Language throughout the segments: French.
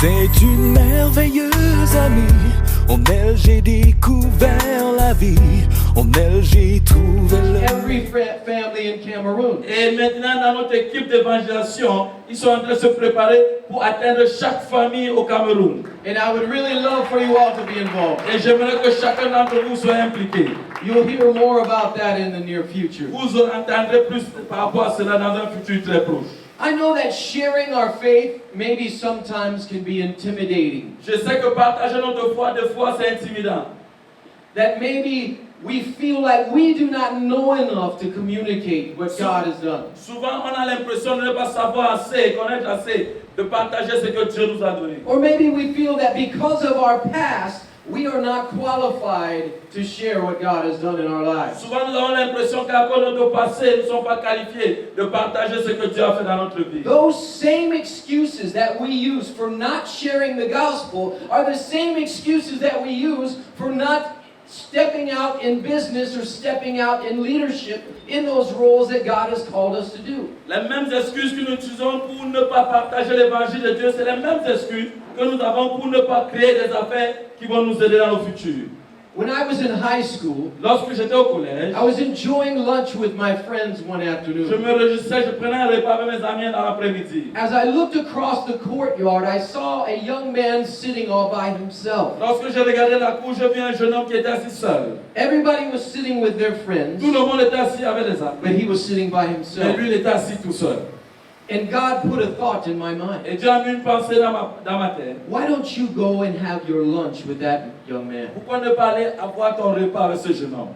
C'est une merveilleuse amie. En elle j'ai découvert la vie. En elle j'ai trouvé Every family in Cameroon. Et maintenant, dans notre équipe d'évangélisation, ils sont en train de se préparer pour atteindre chaque famille au Cameroun. And I would really love for you all to be involved. Et j'aimerais que chacun d'entre vous soit impliqué. You'll hear more about that in the near future. Vous entendrez plus par rapport à cela dans un futur très proche. I know that sharing our faith maybe sometimes can be intimidating. Je sais que partager notre foi, des fois, c'est intimidant. That maybe we feel like we do not know enough to communicate what God has done. Souvent, on a l'impression de ne pas savoir assez, connaître assez, de partager ce que Dieu nous a donné. Or maybe we feel that because of our past, we are not qualified to share what God has done in our lives. Souvent, nous avons l'impression qu'à cause de notre passé, nous ne sommes pas qualifiés de partager ce que Dieu a fait dans notre vie. Those same excuses that we use for not sharing the gospel are the same excuses that we use for not stepping out in business or stepping out in leadership in those roles that God has called us to do. Les mêmes excuses que nous utilisons pour ne pas partager l'évangile de Dieu, c'est les mêmes excuses que nous avons pour ne pas créer des affaires qui vont nous aider dans le futur. When I was in high school, Lorsque j'étais au collège, I was enjoying lunch with my friends one je afternoon. me réjouissais, je prenais un repas avec mes amis dans l'après-midi. As I looked across the courtyard, I saw a young man sitting all by himself. Lorsque j'ai regardé la cour, je vis un jeune homme qui était assis seul. Everybody was sitting with their friends, Tout le monde était assis avec des but amis. he was sitting by Mais himself. lui, il était assis tout seul. And God put a thought in my mind. Et Dieu a mis une pensée dans ma tête. Why don't you go and have your lunch with that young man? Pourquoi ne pas aller avoir ton repas avec ce jeune homme?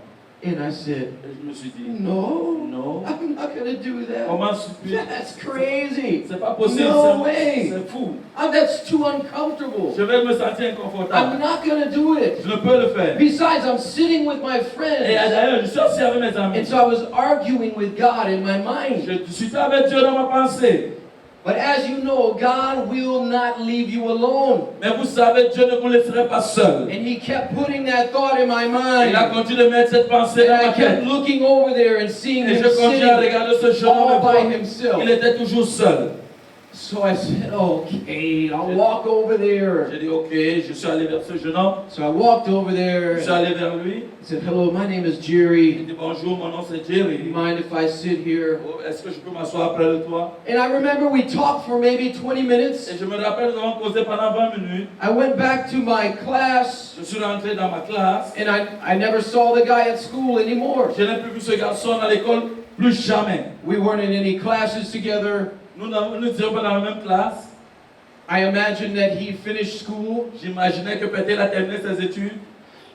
And I said, Et je me suis dit, no, non. I'm not going to do that. Comment suis-je? That's crazy. C'est pas possible, No way. c'est fou. That's too uncomfortable. Je vais me sentir I'm inconfortable. not going to do it. Je ne peux le faire. Besides, I'm sitting with my Et friends. d'ailleurs, je suis assis avec mes amis. And so I was arguing with God in my mind. Je suis avec Dieu dans ma pensée. But as you know, God will not leave you alone. Mais vous savez, Dieu ne vous laisserait pas seul. And He kept putting that thought in my Il a mind. continué de mettre cette pensée And dans I ma tête. kept looking over there and seeing Et him je continue à sitting regarder ce jeune all homme. by Il himself. était toujours seul. So I said, okay, I'll walk over there. J'ai dit, ok, je suis allé vers ce jeune homme. So I walked over Je there. suis allé vers lui. I said, hello, my name is Il Jerry. dit, bonjour, mon nom c'est Do you Jerry. mind if I sit here? Oh, est-ce que je peux m'asseoir près de toi? And I remember we talked for maybe 20 minutes. Et je me rappelle, nous avons causé pendant 20 minutes. I went back to my class, Je suis rentré dans ma classe. and I never saw the guy at school anymore. Je n'ai plus vu ce garçon à l'école, plus jamais. We weren't in any classes together. Nous n'étions pas dans la même classe. I imagined that he finished school. J'imaginais que peut-être il a terminé ses études.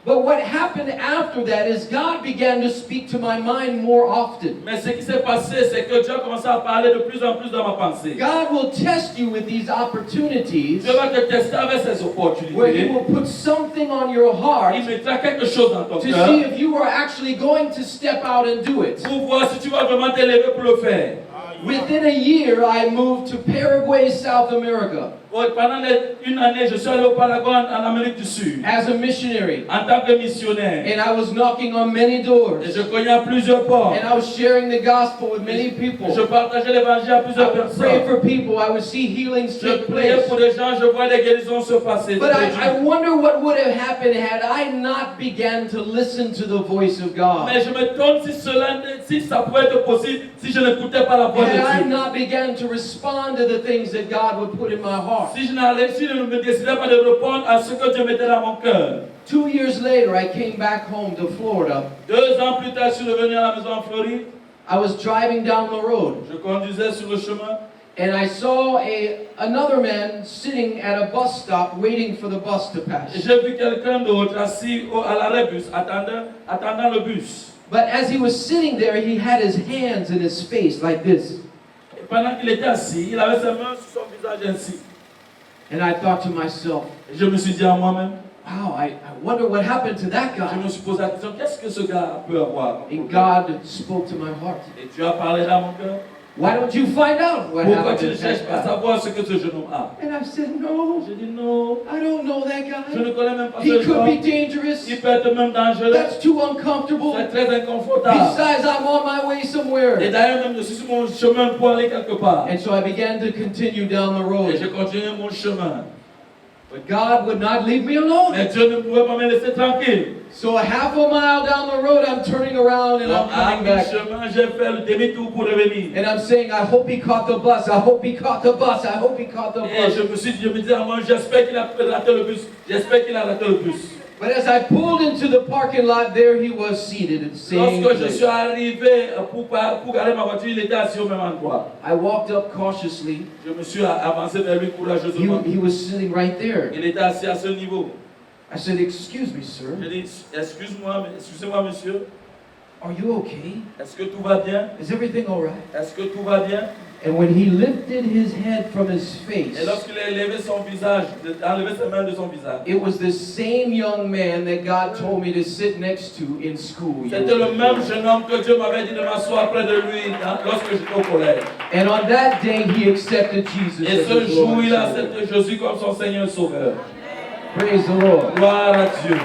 But what happened after that is God began to speak to my mind more often. Mais ce qui s'est passé, c'est que Dieu a commencé à parler de plus en plus dans ma pensée. God will test you with these opportunities Dieu va te tester avec ces where He opportunités. will put something on your heart Il mettra quelque chose dans ton to see cœur if you are actually going to step out and do it. pour voir si tu vas vraiment t'élever pour le faire. Within a year, I moved to Paraguay, South America, Pendant une année, je suis allé au Paraguay en Amérique du Sud as a missionary. en tant que missionnaire. And I was knocking on many doors. Et je cognais à plusieurs portes. And I was sharing the gospel with many people. Je partageais l'évangile à I plusieurs would pray personnes. for people. I would see healings Je take priais place. pour des gens, je vois des guérisons se passer. But I wonder what would have happened had I not began to listen to the voice of God. Mais je me demande si ça pouvait être possible si je n'écoutais pas la voix de Had I Dieu. not began to respond to the things that God would put in my heart. Si je ne me décidais pas de répondre à ce que Dieu mettait dans mon cœur. 2 years later, I came back home to Florida. 2 ans plus tard, je suis revenu à la maison en Floride. I was driving down the road. Je conduisais sur le chemin. And I saw another man sitting at a bus stop waiting for the bus to Et pass. j'ai vu quelqu'un d'autre assis à l'arrêt bus, attendant le bus. But as he was sitting there, he had his hands in his face like this. Et pendant qu'il était assis, il avait ses mains sur son visage ainsi. And I thought to myself, Et je me suis dit à moi-même, wow, I wonder what happened to that je guy. me suis posé la question, qu'est-ce que ce gars peut avoir? And God spoke to my heart. Et Dieu a parlé dans mon cœur. Why don't you find out what Pourquoi happened tu to ne cherches that pas à guy? savoir ce que ce jeune homme a? And I said, no, J'ai dit non, I don't know that je ne guy. connais même pas He ce could be homme. dangerous. Il peut être même dangereux. That's too uncomfortable. C'est très inconfortable. Besides, I'm on my way Et somewhere. d'ailleurs, même je suis sur mon chemin pour aller quelque part. And so I began to continue down the Et je road. continue mon chemin. But God would not leave me alone. Mais Dieu ne pouvait pas me laisser tranquille. So a half a mile down the road, I'm turning around and I'm Donc, à coming back. mi-chemin, j'ai fait le demi-tour pour revenir. And I'm saying, I hope he caught the bus. I hope he caught the bus. I hope he caught the Et bus. je me disais à moi, j'espère qu'il a raté le bus. J'espère qu'il a raté le bus. But as I pulled into the parking lot, there he was seated at the same Lorsque je place. suis arrivé pour garer ma voiture, il était assis au même endroit. I walked up cautiously. Je me suis avancé vers lui courageusement. He was sitting right there. Il était assis à ce niveau. I said, excuse me, sir. J'ai dit, excusez-moi monsieur, Are you okay? est-ce que tout va bien? Is everything all right? Est-ce que tout va bien? And when he lifted his head from his face, Et lorsqu'il a élevé son visage, enlevé ses mains de son visage, it was the same young man that God told me to sit next to in school. c'était le même jeune homme que Dieu m'avait dit de m'asseoir près de lui lorsque j'étais au collège. And on that day, he accepted Jesus Et as ce his jour, Lord and il a Savior. accepté Jésus comme son Seigneur et Sauveur. Praise the Lord. Gloire à Dieu.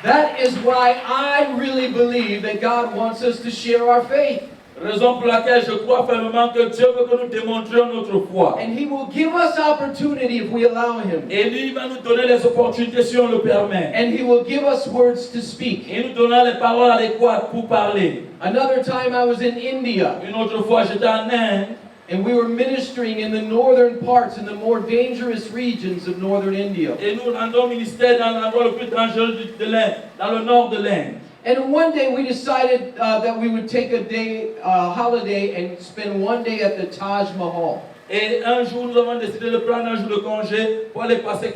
That is why I really believe that God wants us to share our faith. Raison pour laquelle je crois fermement que Dieu veut que nous démontrions notre foi. And he will give us opportunity if we allow him. Et lui, il va nous donner les opportunités si on le permet. And he will give us words to speak. Il nous donnera les paroles adéquates pour parler. Another time I was in India. Une autre fois, j'étais en Inde. And we were ministering in the northern parts, in the more dangerous regions of northern India. Et nous rendons ministère dans l'endroit le plus dangereux de l'Inde, dans le nord de l'Inde. And one day we decided that we would take a day holiday and spend one day at the Taj Mahal. Et un jour, nous avons décidé de prendre un jour de congé pour aller passer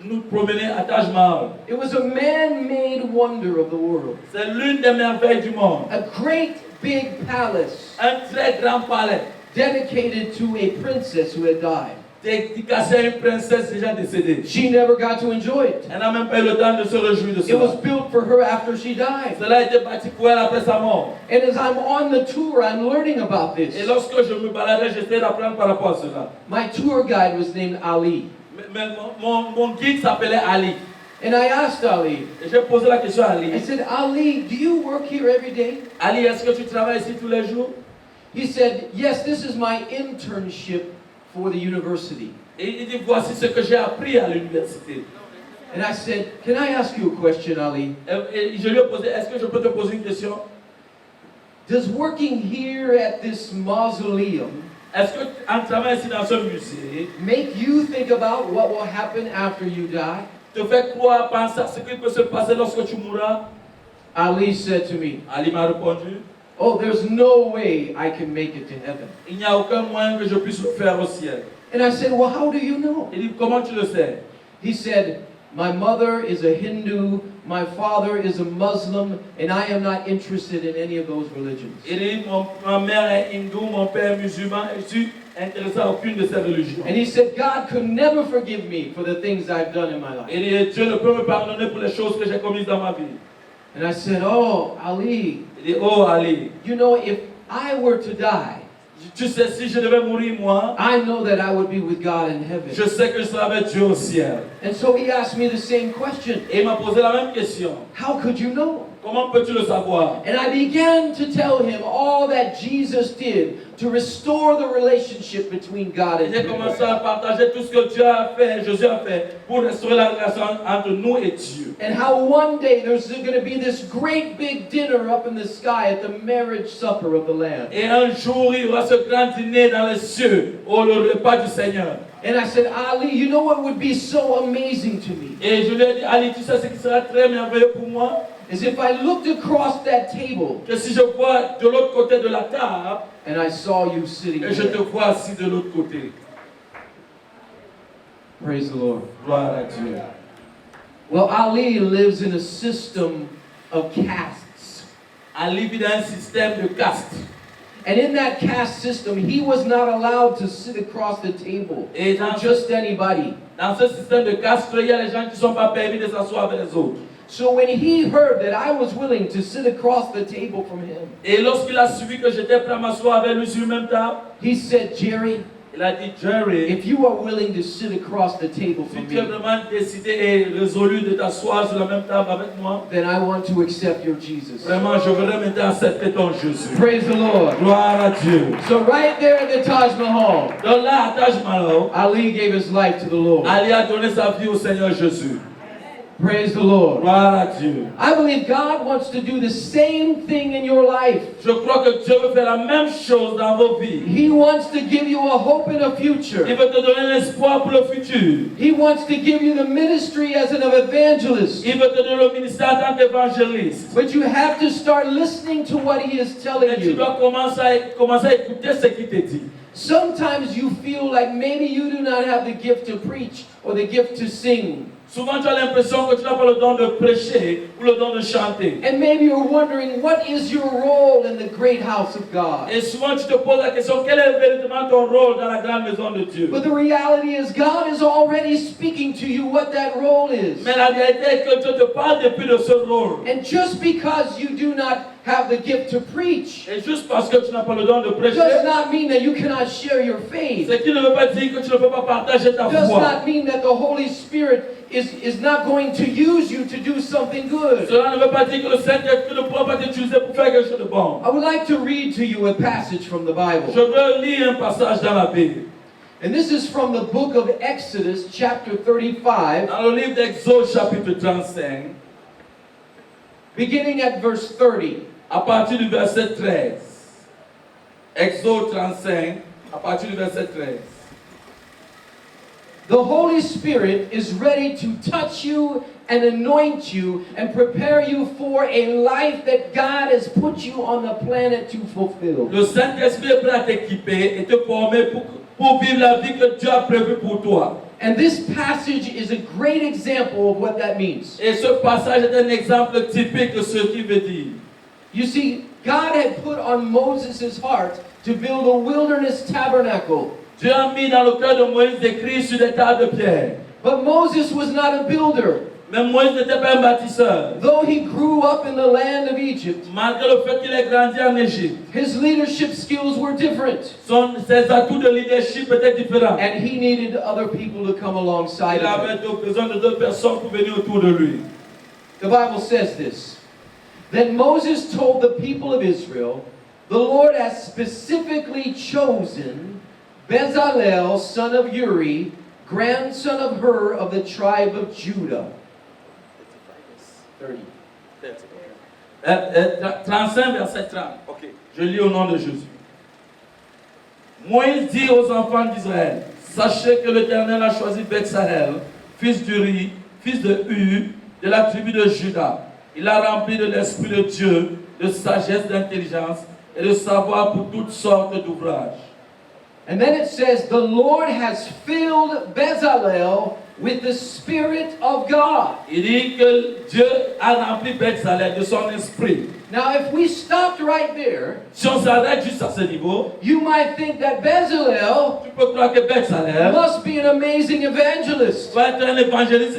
nous promener à Taj Mahal. It was a man-made wonder of the world. C'est l'une des merveilles du monde. A great big palace Un très grand palais dedicated to a princess who had died. dédicacé à une princesse déjà décédée. She never got to enjoy it. Elle n'a même pas eu le temps de se réjouir de It was cela. built for her after she died. Cela a été bâti pour elle après sa mort. And as I'm on the tour, I'm learning about Et this. lorsque je me baladais, j'essayais d'apprendre par rapport à cela. My tour guide was named Ali. Mais mon guide s'appelait Ali. And I asked Ali, Et j'ai posé la question à Ali. I said, Ali, do you work here every day? Ali, est-ce que tu travailles ici tous les jours? He said, yes, this is my internship for the university. Et il dit, voici ce que j'ai appris à l'université. And I said, can I ask you a question, Ali? Et je lui ai posé, est-ce que je peux te poser une question? Does working here at this mausoleum Est-ce que en travaillant ici dans ce musée make you think about what will happen after you die? te fait croire, penser à ce qui peut se passer lorsque tu mourras? Ali said to me, Ali m'a répondu, oh, there's no way I can make it to heaven. il n'y a aucun moyen que je puisse le faire au ciel. And I said, well, how do you know? Il dit, comment tu le sais? He said, my mother is a Hindu, my father is a Muslim, and I am not interested in any of those religions. Il dit, ma mère est hindoue, mon père est musulman, et je suis intéressé à aucune de ces religions. And he said, God could never forgive me for the things I've done in my life. Il dit, Dieu ne peut me pardonner pour les choses que j'ai commises dans ma vie. And I said, oh, Ali, Il dit, oh Ali, you know, if I were to die, tu sais, si je devais mourir moi, I know that I would be with God in heaven. je sais que je serai avec Dieu au ciel. And so he asked me the same question. Et il m'a posé la même question. How could you know? Comment peux-tu le savoir? And I began to tell him all that Jesus did to restore the relationship between God and J'ai people. commencé à partager tout ce que Dieu a fait, Jésus a fait, pour restaurer la relation entre nous et Dieu. And how one day there's going to be this great big dinner up in the sky at the marriage supper of the Lamb. Et un jour, il y aura ce grand dîner dans les cieux, au repas du Seigneur. And I said, Ali, you know what would be so amazing to me? Et je lui ai dit, Ali, tu sais ce qui sera très merveilleux pour moi? Is if I looked across that table Que si je vois de l'autre côté de la table, and I saw you sitting et je te there. vois assis de l'autre côté. Praise the Lord. Gloire à Dieu. Well, Ali lives in a system of castes. Ali vit dans un système de caste. And in that caste system, he was not allowed to sit across the table Et from dans, just anybody. dans ce système de caste, il y a les gens qui ne sont pas permis de s'asseoir avec les autres. So when he heard that I was willing to sit across the table from him, Et lorsqu'il a suivi que j'étais prêt à m'asseoir avec lui sur une même table, he said, Jerry, Il a dit, Jerry, if you are willing to sit across the table si from tu es me, vraiment décidé et résolu de t'asseoir sur la même table avec moi, then I want to accept your Jesus. vraiment, je voudrais maintenant accepter ton Jésus. Praise the Lord. Gloire à Dieu. So right there at the Taj Mahal, Donc là, à Taj Mahal, Ali gave his life to the Lord. Ali a donné sa vie au Seigneur Jésus. Praise the Lord. Gloire à Dieu. I believe God wants to do the same thing in your life. Je crois que Dieu veut faire la même chose dans vos vies. He wants to give you a hope and a Il future. veut te donner l'espoir pour le futur. He wants to give you the ministry as an evangelist. Il veut te donner le ministère en tant qu'évangéliste. But you have to start listening to what he is Mais telling tu you. dois commencer à écouter ce qu'il te dit. Sometimes you feel like maybe you do not have the gift to preach or the gift to sing. Souvent, tu as l'impression que tu n'as pas le don de prêcher ou le don de chanter. And maybe you're wondering, what is your role in the great house of God? Et souvent, tu te poses la question, quel est véritablement ton rôle dans la grande maison de Dieu? But the reality is God is already speaking to you what that role is. Mais la réalité est que Dieu te parle depuis de ce rôle. And just because you do not have the gift to preach Et juste parce que tu n'as pas le don de prêcher, does not mean that you cannot share your faith. ce qui ne veut pas dire que tu ne peux pas partager ta Does foi. not mean that the Holy Spirit is not going to use you to do something good. Cela ne veut pas dire que le Saint-Esprit ne pourra pas t'utiliser pour faire quelque chose de bon. I would like to read to you a passage from the Je Bible. veux lire un passage dans la Bible. And this is from the book of Exodus, chapter 35, Dans le livre d'Exode, chapitre 35, beginning at verse 30. à partir du verset 13. Exode 35, à partir du verset 13. The Holy Spirit is ready to touch you and anoint you and prepare you for a life that God has put you on the planet to fulfill. Le Saint-Esprit est prêt à t'équiper et te former pour vivre la vie que Dieu a prévue pour toi. And this passage is a great example of what that means. Et ce passage est un exemple typique de ce qu'il veut dire. You see, God had put on Moses' heart to build a wilderness tabernacle. Dieu a mis dans le cœur de Moïse d'écrire sur des tables de pierre. But Moses was not a builder. Mais Moïse n'était pas un bâtisseur. Though he grew up in the land of Egypt, Malgré le fait qu'il ait grandi en Égypte, his leadership skills were different. ses atouts de leadership étaient différents. And he needed other people to come alongside Il of him. avait besoin de d'autres personnes pour venir autour de lui. The Bible says this. Then Moses told the people of Israel, the Lord has specifically chosen Bezalel, son of Uri, grandson of Hur of the tribe of Judah. 30. 35 verset 30. Ok. Je lis au nom de Jésus. Moïse dit aux enfants d'Israël, sachez que l'Éternel a choisi Bezalel, fils d'Uri, fils de Hur, de la tribu de Juda. Il a rempli de l'Esprit de Dieu, de sagesse, d'intelligence et de savoir pour toutes sortes d'ouvrages. And then it says, the Lord has filled Bezalel with the Spirit of God. Il dit que Dieu a rempli Bezalel de son esprit. Now, if we stopped right there, Si on s'arrête juste à ce niveau, you might think that Bezalel tu peux croire que Bezalel must be an amazing evangelist. va être un évangéliste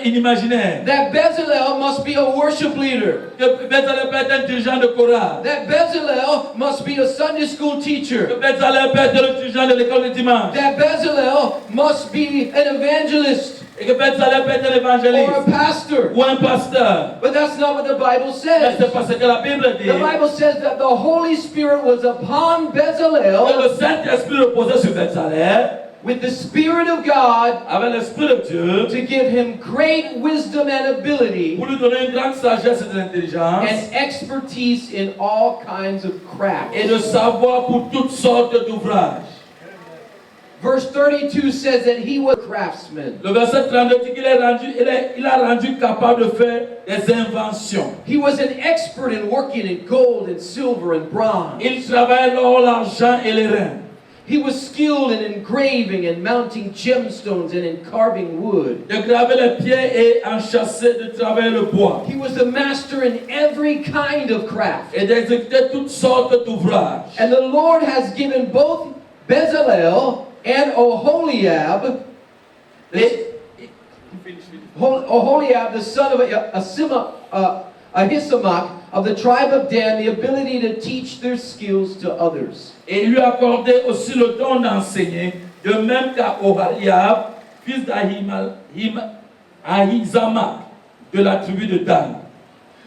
inimaginaire. That Bezalel must be a worship leader. Que Bezalel peut être un dirigeant de chorale. That Bezalel must be a Sunday school Que teacher. Bezalel peut être le dirigeant de l'école de dimanche. That Bezalel must be an evangelist Et que Bezalel peut être un or a évangéliste pastor. ou un pasteur. But that's not what the Bible Mais says. c'est parce que la Bible dit The Bible says that the Holy Spirit was upon que Bezalel le Saint-Esprit reposait sur Bezalel with the Spirit of God avec l'Esprit de Dieu to give him great wisdom and ability pour lui donner une grande sagesse et de l'intelligence and expertise in all kinds of crafts. et de savoir pour toutes sortes d'ouvrages. Verse 32 says that he was a craftsman. Le verset 32 dit qu'il a rendu capable de faire des inventions. He was an expert in working in gold and silver and bronze. Il travaille l'or, l'argent et les reins. He was skilled in engraving and mounting gemstones and in carving wood. De graver les pierres et enchasser, de travailler le bois. He was a master in every kind of craft. Et d'exécuter toutes sortes d'ouvrages. And the Lord has given both Bezalel and Oholiab, Oholiab the son of Ahisamach of the tribe of Dan the ability to teach their skills to others. Et il lui accordait aussi le don d'enseigner, de même qu'à Oholiab, fils d'Ahisamach, de la tribu de Dan.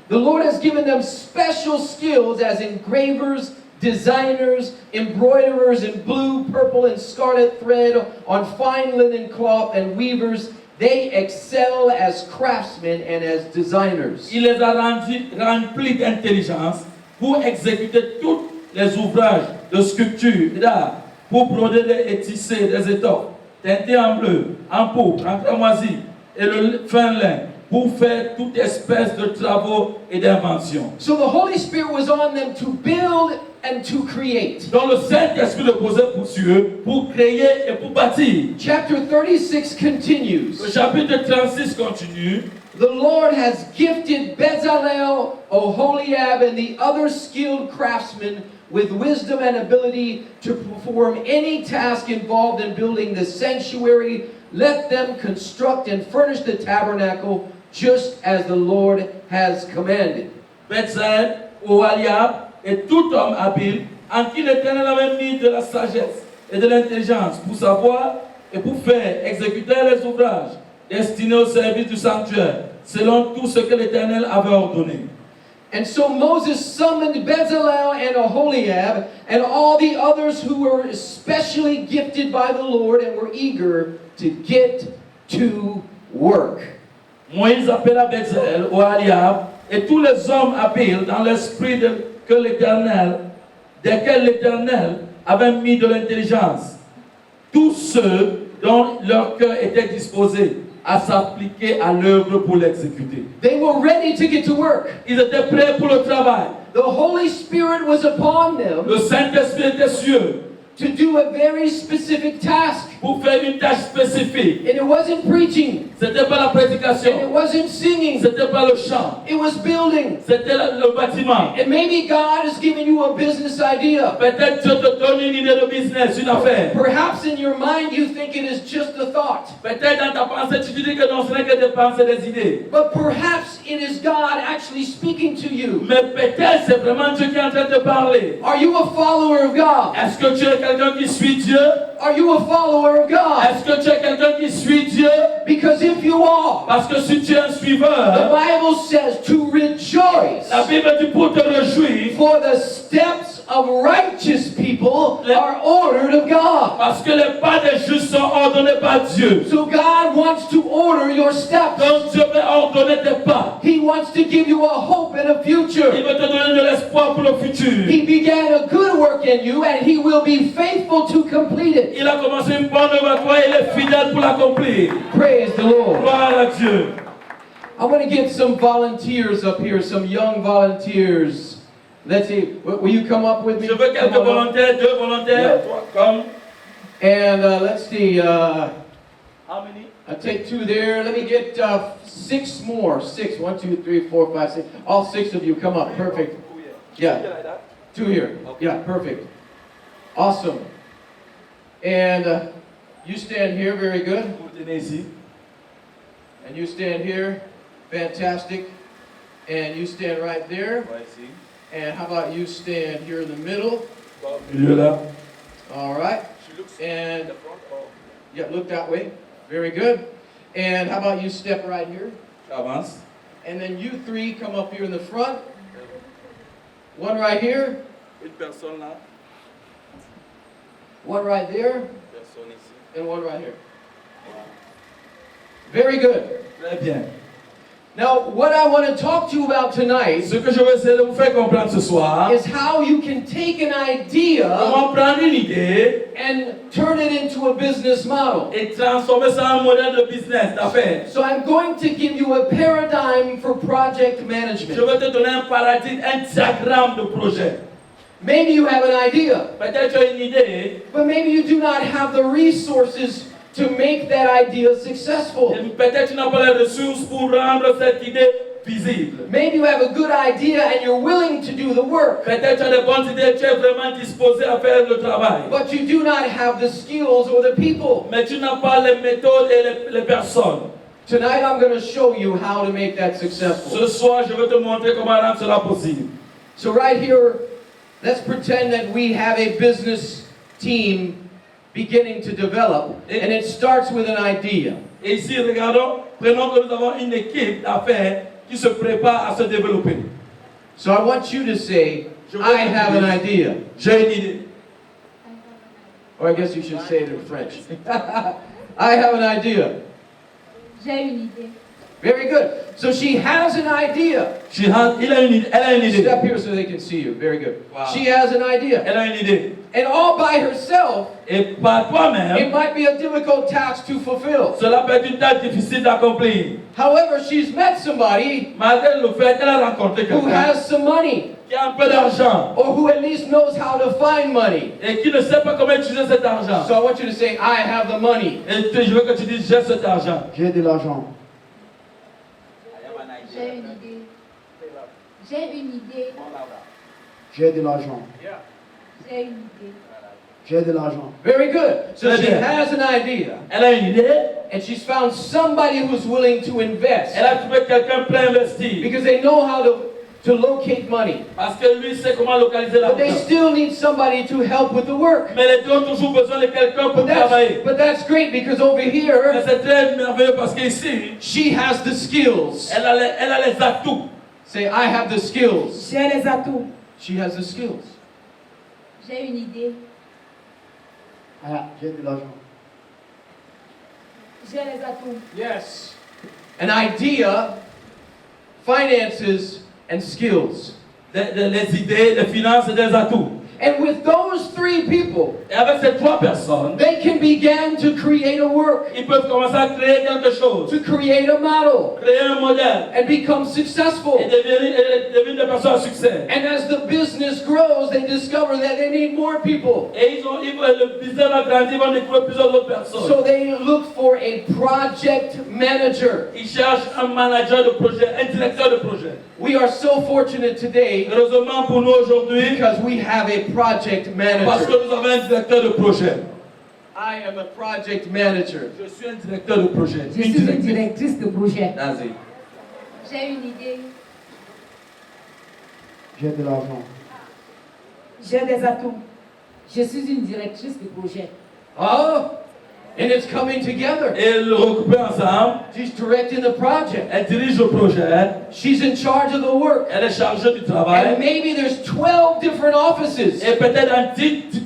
The Lord has given them special skills as engravers, designers, embroiderers in blue, purple, and scarlet thread on fine linen cloth, and weavers. They excel as craftsmen and as designers. Il les a remplis d'intelligence pour exécuter tous les ouvrages de sculpture et d'art, pour broder et tisser des étoffes, teintés en bleu, en pourpre, en cramoisi et le fin lin, pour faire toute espèce de travaux et d'inventions. So the Holy Spirit was on them to build and to create. Donc le Saint-Esprit le posait sur eux pour créer et pour bâtir. Chapter 36 continues. Le chapitre 36 continue. The Lord has gifted Bezalel, Oholiab, and the other skilled craftsmen with wisdom and ability to perform any task involved in building the sanctuary. Let them construct and furnish the tabernacle just as the Lord has commanded. Bezalel, Oholiab et tout homme habile en qui l'Éternel avait mis de la sagesse et de l'intelligence pour savoir et pour faire exécuter les ouvrages destinés au service du sanctuaire, selon tout ce que l'Éternel avait ordonné. And so Moses summoned Bezalel and Oholiab and all the others who were especially gifted by the Lord and were eager to get to work. Moïse appela Bezalel, Oholiab et tous les hommes habiles dans l'esprit desquels l'Éternel avait mis de l'intelligence, tous ceux dont leur cœur était disposé à s'appliquer à l'œuvre pour l'exécuter. They were ready to get to work. Ils étaient prêts pour le travail. The Holy Spirit was upon them Le Saint-Esprit était sur eux to do a very specific task. pour faire une tâche spécifique. And it wasn't preaching. C'était pas la And it prédication, wasn't singing. c'était pas le chant, It was building. c'était le bâtiment. And maybe God is giving you a business idea. Peut-être Dieu te donne une idée de business, une affaire. Perhaps in your mind you think it is just a thought. Peut-être dans ta pensée tu te dis que non, ce n'est que des pensées, des idées. But perhaps it is God actually speaking to you. Mais peut-être c'est vraiment Dieu qui est en train de parler. Are you a follower of God? Est-ce que tu es quelqu'un qui suit Dieu? Are you a follower of God? Est-ce que tu es quelqu'un qui suit Dieu? Because if you are, Parce que si tu es un the suiveur, Bible says to rejoice. la Bible dit pour te réjouir, For the steps of righteous people are ordered of God. parce que les pas des justes sont ordonnés par Dieu. So God wants to order your steps. Donc Dieu veut ordonner tes pas. He wants to give you a hope and a Il future. veut te donner de l'espoir pour le futur. He began a good work in you and He will be faithful to complete it. Il a commencé une bonne œuvre à toi et il est fidèle pour l'accomplir. Praise the Lord. Gloire à Dieu. I want to get some volunteers up here, some young volunteers. Let's see, will you come up with me? Je veux quelques Come on up. volontaires, 2 volontaires, 3, comme. And let's see, How many? I'll take 2 there. Let me get 6 more. 6. 1, 2, 3, 4, 5, 6. All 6 of you come up. Perfect. Yeah. 2 here. Yeah, perfect. Awesome. And you stand here. Very good. Vous tenez ici. And you stand here. Fantastic. And you stand right there. Ouais, ici. And how about you stand here in the middle? Milieu là. All right. And yeah, look that way. Very good. And how about you step right here? Avance. And then you 3 come up here in the front. 1 right here. Une personne là. 1 right there. Personne ici. And 1 right here. Very good. Très bien. Now, what I want to talk to you about tonight Ce que je vais essayer de vous faire comprendre ce soir, is how you can take an idea comment prendre une idée and turn it into a business model. et transformer ça en modèle de business, d'affaires. So I'm going to give you a paradigm for project Je management. vais te donner un paradigme, un diagramme de projet. Maybe you have an idea, Peut-être tu as une idée, but maybe you do not have the resources to make that idea successful. et peut-être tu n'as pas les ressources pour rendre cette idée visible. Maybe you have a good idea and you're willing to do the work, Peut-être tu as des bonnes idées, tu es vraiment disposé à faire le travail. but you do not have the skills or the people Mais tu n'as pas les méthodes et les personnes Tonight I'm going to show you how to make that successful. Ce soir, je vais te montrer comment rendre cela possible. So right here, let's pretend that we have a business team beginning to develop, and it starts with an idea. Et ici, regardons, prenons que nous avons une équipe d'affaires qui se prépare à se développer. So I want you to say, I have an idea. J'ai une idée. Or I guess you should say it in French. I have an idea. J'ai une idée. Very good. So she has an idea. Elle a une idée. Step here so they can see you. Very good. Wow. She has an idea. Elle a une idée. And all by herself, Et par it toi-même, might be a difficult task to fulfill. cela peut être une tâche difficile d'accomplir. However, she's met somebody Malgré le fait qu'elle a rencontré who quelqu'un has some money, qui a un peu d'argent or who at least knows how to find money. et qui ne sait pas comment utiliser cet argent. So I want you to say, I have the money. Et je veux que tu dises, j'ai cet argent. J'ai de l'argent. J'ai une idée. J'ai une idée. J'ai de l'argent. J'ai une idée. J'ai de l'argent. Very good. So she Très bien. has an idea, Elle a une idée. and she's found somebody who's willing to invest Elle a trouvé quelqu'un prêt à investir. because they know how to locate money. Parce que lui sait comment localiser But they l'argent. still need somebody to help with the work. Mais les deux ont toujours besoin de quelqu'un pour travailler. But that's great because over Mais here, c'est très merveilleux parce qu'ici, she has the skills. elle a les atouts. Say, I have the skills. J'ai les atouts. She has the skills. J'ai une idée. Ah, j'ai de l'argent. J'ai les atouts. Yes. An idea, finances, and skills. Les idées, les finances et des atouts. And with those three people, Et avec ces trois personnes, they can begin to create a work, ils peuvent commencer à créer quelque chose, to create a model, créer un modèle and become successful. et devenir des personnes à succès. And as the business grows, they discover that they need more people. Et le business va grandir, ils vont découvrir plusieurs autres personnes. So they look for a project manager. Ils cherchent un manager de projet, un directeur de projet. We are so fortunate today Heureusement pour nous aujourd'hui, because we have a project parce manager. que nous avons un directeur de projet. I am a project manager. Je suis un directeur de projet. Je suis une directrice de projet. That's it. J'ai une idée. J'ai de l'argent. J'ai des atouts. Je suis une directrice de projet. Oh, and it's coming together. Et le regrouper ensemble, She's directing the project. elle dirige le projet, She's in charge of the work. elle est chargée du And travail. maybe there's 12 different offices. Et peut-être dans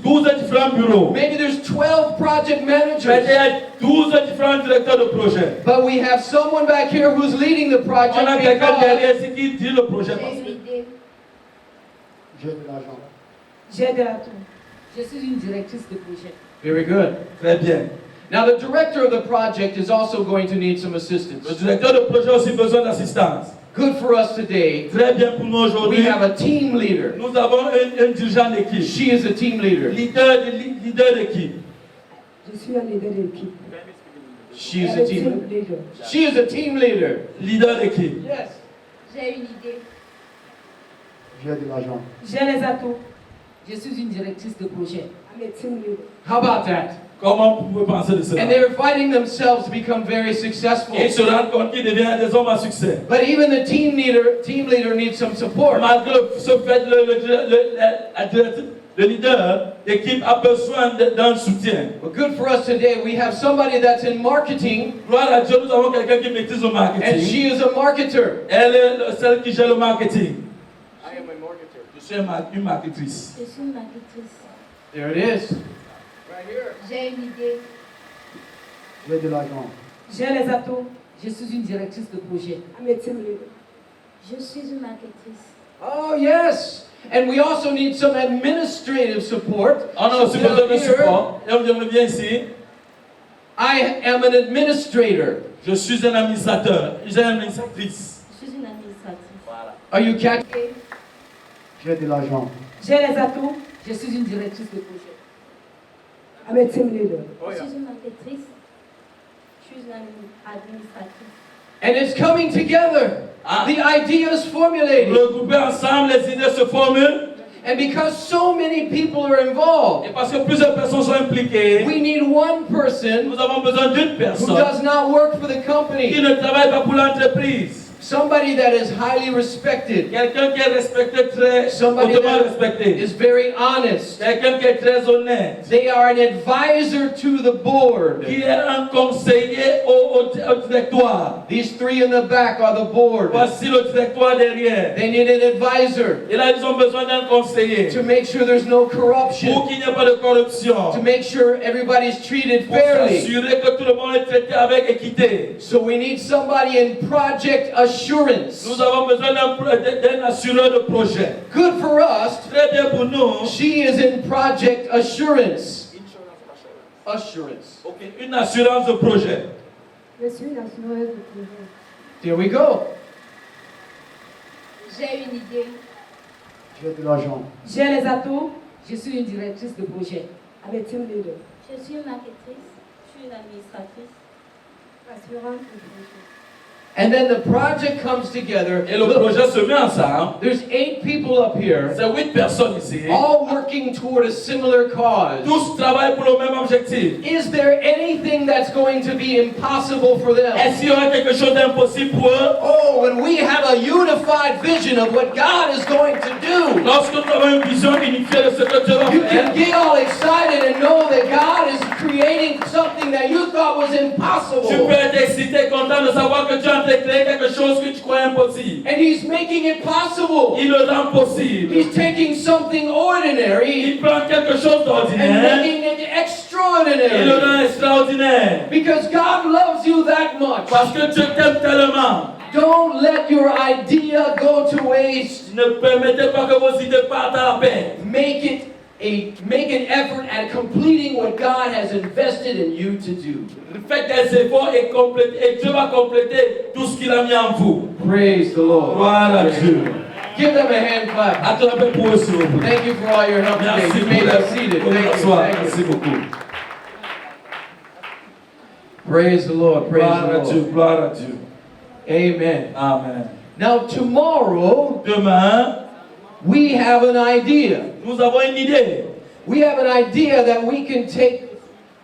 12 différents bureaux. Maybe there's 12 project Peut-être managers. 12 différents directeurs de projet. But we have someone back here who's leading the On a project quelqu'un because derrière ici qui dit le projet. J'ai une idée. J'ai de l'argent. J'ai des atouts. Je suis une directrice de projet. very good. Très bien. Now the director of the project is also going to need some Le assistance. directeur de projet a aussi besoin d'assistance. Good for us today. Très bien pour nous We aujourd'hui. have a team leader. Nous avons un dirigeant d'équipe. She is a team leader. Leader d'équipe. Je suis un leader d'équipe. She is a team. leader. She is a team leader. Leader d'équipe. Yes. J'ai une idée. J'ai de l'argent. J'ai les atouts. Je suis une directrice de projet. I'm a team leader. How about that? Comment vous pouvez penser de cela? And they're finding themselves to become very successful. Et ils se rendent compte qu'ils deviennent des hommes à succès. But even the team leader needs some support. Malgré ce fait, le leader d'équipe a besoin d'un soutien. But good for us today, we have somebody that's in marketing, Gloire à Dieu, nous avons quelqu'un qui maîtrise le and marketing. she is a marketer. Elle est celle qui gère le marketing. I am a marketer. Je suis une marketrice. Je suis une marketrice. There it is. Right here. J'ai une idée. J'ai de l'argent. J'ai les atouts. Je suis une directrice de projet. I'm a team leader. Je suis une marketrice. Oh, yes. And we also need some administrative support. On a So aussi down besoin de here, support. Et on vient ici. I am an administrator. Je suis un administrateur. Je suis une administratrice. Je suis une administratrice. Are you catching? J'ai de l'argent. J'ai les atouts. Je suis une directrice de projet. I'm a team leader. Oh, Je suis une marketrice. Je suis une administratrice. And it's coming together. Ah. The idea is formulated. Regrouper ensemble, les idées se formulent. And because so many people are involved, Et parce que plusieurs personnes sont impliquées, we need one person nous avons besoin d'une who personne does not work for the qui company. ne travaille pas pour l'entreprise. Somebody that is highly respected. Quelqu'un qui est respecté, très Somebody hautement that respecté. is very honest. Quelqu'un qui est très honnête. They are an advisor to the board. Qui est un conseiller au directoire. These three in the back are the board. Voici le directoire derrière. They need an advisor Et là, ils ont besoin d'un conseiller. to make sure there's no corruption, Pour qu'il n'y ait pas de corruption. to make sure everybody's treated Pour fairly. s'assurer que tout le monde est traité avec équité. So we need somebody in project assurance. Nous avons besoin d'un assureur de projet. Good for us. Très bien pour nous. She is in project assurance. Assurance. Okay. Une assurance de projet. Je suis une assureuse de projet. There we go. J'ai une idée. J'ai de l'argent. J'ai les atouts. Je suis une directrice de projet. I'm a team leader. Je suis une marketrice. Je suis une administratrice. Assurance de projet. And then the project comes together. Et le projet se met ensemble. There's 8 people up here, C'est 8 personnes ici. all working toward a similar cause. Tous travaillent pour le même objectif. Is there anything that's going to be impossible for them? Est-ce qu'il y aura quelque chose d'impossible pour eux? Oh, when we have a unified vision of what God is going to do, Lorsque nous avons une vision unifiée de ce que Dieu va you can faire, get all excited and know that God is creating something that you thought was tu peux impossible. être excité, content de savoir que Dieu a créé quelque chose que tu crois impossible. And He's making it possible. Il le rend possible. He's taking something ordinary Il prend quelque chose and d'ordinaire making it et le extraordinary. rend extraordinaire. Because God loves you that much. Parce que Dieu t'aime tellement. Don't let your idea go to waste. Ne permettez pas que vos idées partent à la paix. Make an effort at completing what God has invested in you to do. Faites des efforts et Dieu va compléter tout ce qu'il a mis en vous. Praise the Lord. Gloire à Dieu. Give them a hand clap. Acclamez pour eux, s'il vous plaît. Thank you for all your help today. Merci You pour may be seated. pour Thank you. l'asseoir. Thank Merci you. beaucoup. Praise the Lord. Praise Gloire à the Dieu. Lord. Gloire à Dieu. Amen. Amen. Now tomorrow Demain, we have an idea. nous avons une idée. We have an idea that we can take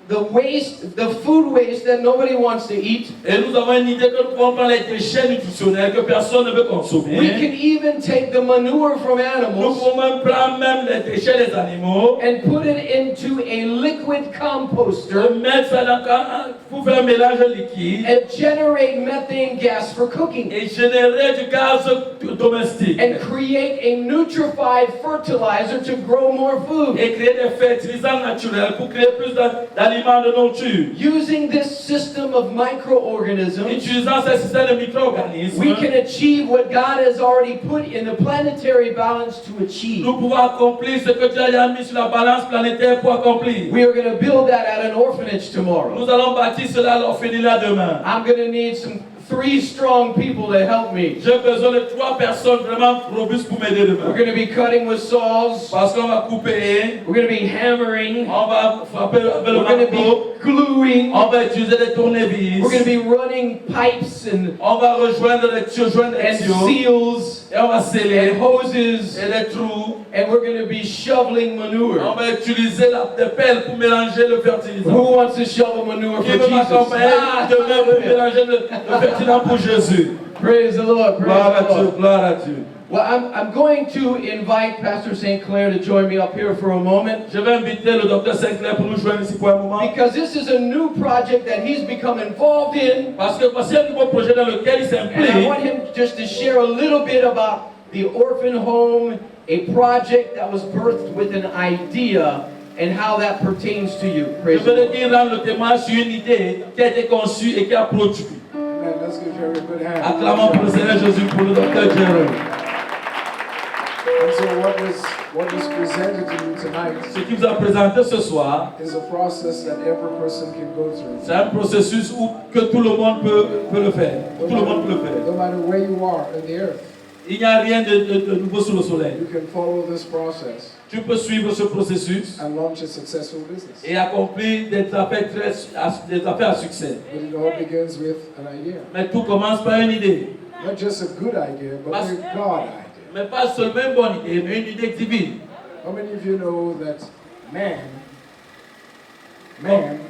the waste, the food waste that nobody wants to eat. Et nous avons une idée que nous pouvons prendre les déchets nutritionnels que personne ne veut consommer. We can even take the manure from Nous animals pouvons même prendre même les déchets des animaux and put it into a liquid composter et mettre ça pour faire un mélange liquide and generate methane gas for cooking et générer du gaz domestique and create a nutrified fertilizer to grow more food. et créer des fertilisants naturels pour créer plus d'aliments de nourriture. Using this system of microorganisms, Utilisant ce système de micro-organismes, we can achieve what God has already put in the planetary balance to achieve. nous pouvons accomplir ce que Dieu a mis sur la balance planétaire pour accomplir. We are going to build that at an orphanage tomorrow. Nous allons bâtir cela à l'orphelinat demain. I'm going to need 3 strong people to help me. J'ai besoin de 3 personnes vraiment robustes pour m'aider We're demain. going to be cutting with saws. Parce qu'on va couper, We're going to be hammering. on va frapper avec le We're going to marteau, be gluing. on va utiliser des tournevis, We're going to be running pipes and on va rejoindre les tuyaux, seals et on va sceller and hoses. et les trous. And we're going to be shoveling On manure. va utiliser des pelles pour mélanger le fertilisant. Who wants to shovel manure Qui for veut Jesus? m'accompagner demain pour mélanger le fertilisant pour Jésus? Praise the Lord. Gloire à Praise the Dieu, Lord. gloire à Dieu. Well, I'm going to invite Pastor St. Clair to join me up here for a moment, Je vais inviter le docteur Sinclair pour nous joindre ici pour un moment. because this is a new project that he's become involved in. Parce que voici un nouveau projet dans lequel il And I s'implique. want him just to share a little bit about the orphan home, a project that was birthed with an idea, and how that pertains to you. Je Praise the veux le Lord. dire dans le témoignage sur une idée qui a été conçue et qui a produit. Amen. Let's give Jerry a good hand. Acclamons pour le Seigneur Jésus pour le docteur Jerry. And so what was presented to you tonight Ce qui vous a présenté ce soir, is a process that every person can go through. c'est un processus que tout le monde peut le faire. Tout le monde peut le faire. No matter where you are in the earth, Il n'y a rien de nouveau sous le soleil. you can follow this process Tu peux suivre ce processus and launch a successful business. et accomplir des affaires à succès. But it all begins with an idea. Mais tout commence par une idée. Not just a good idea, but a God idea. Mais pas seulement une bonne idée, mais une idée divine. How many of you know that man,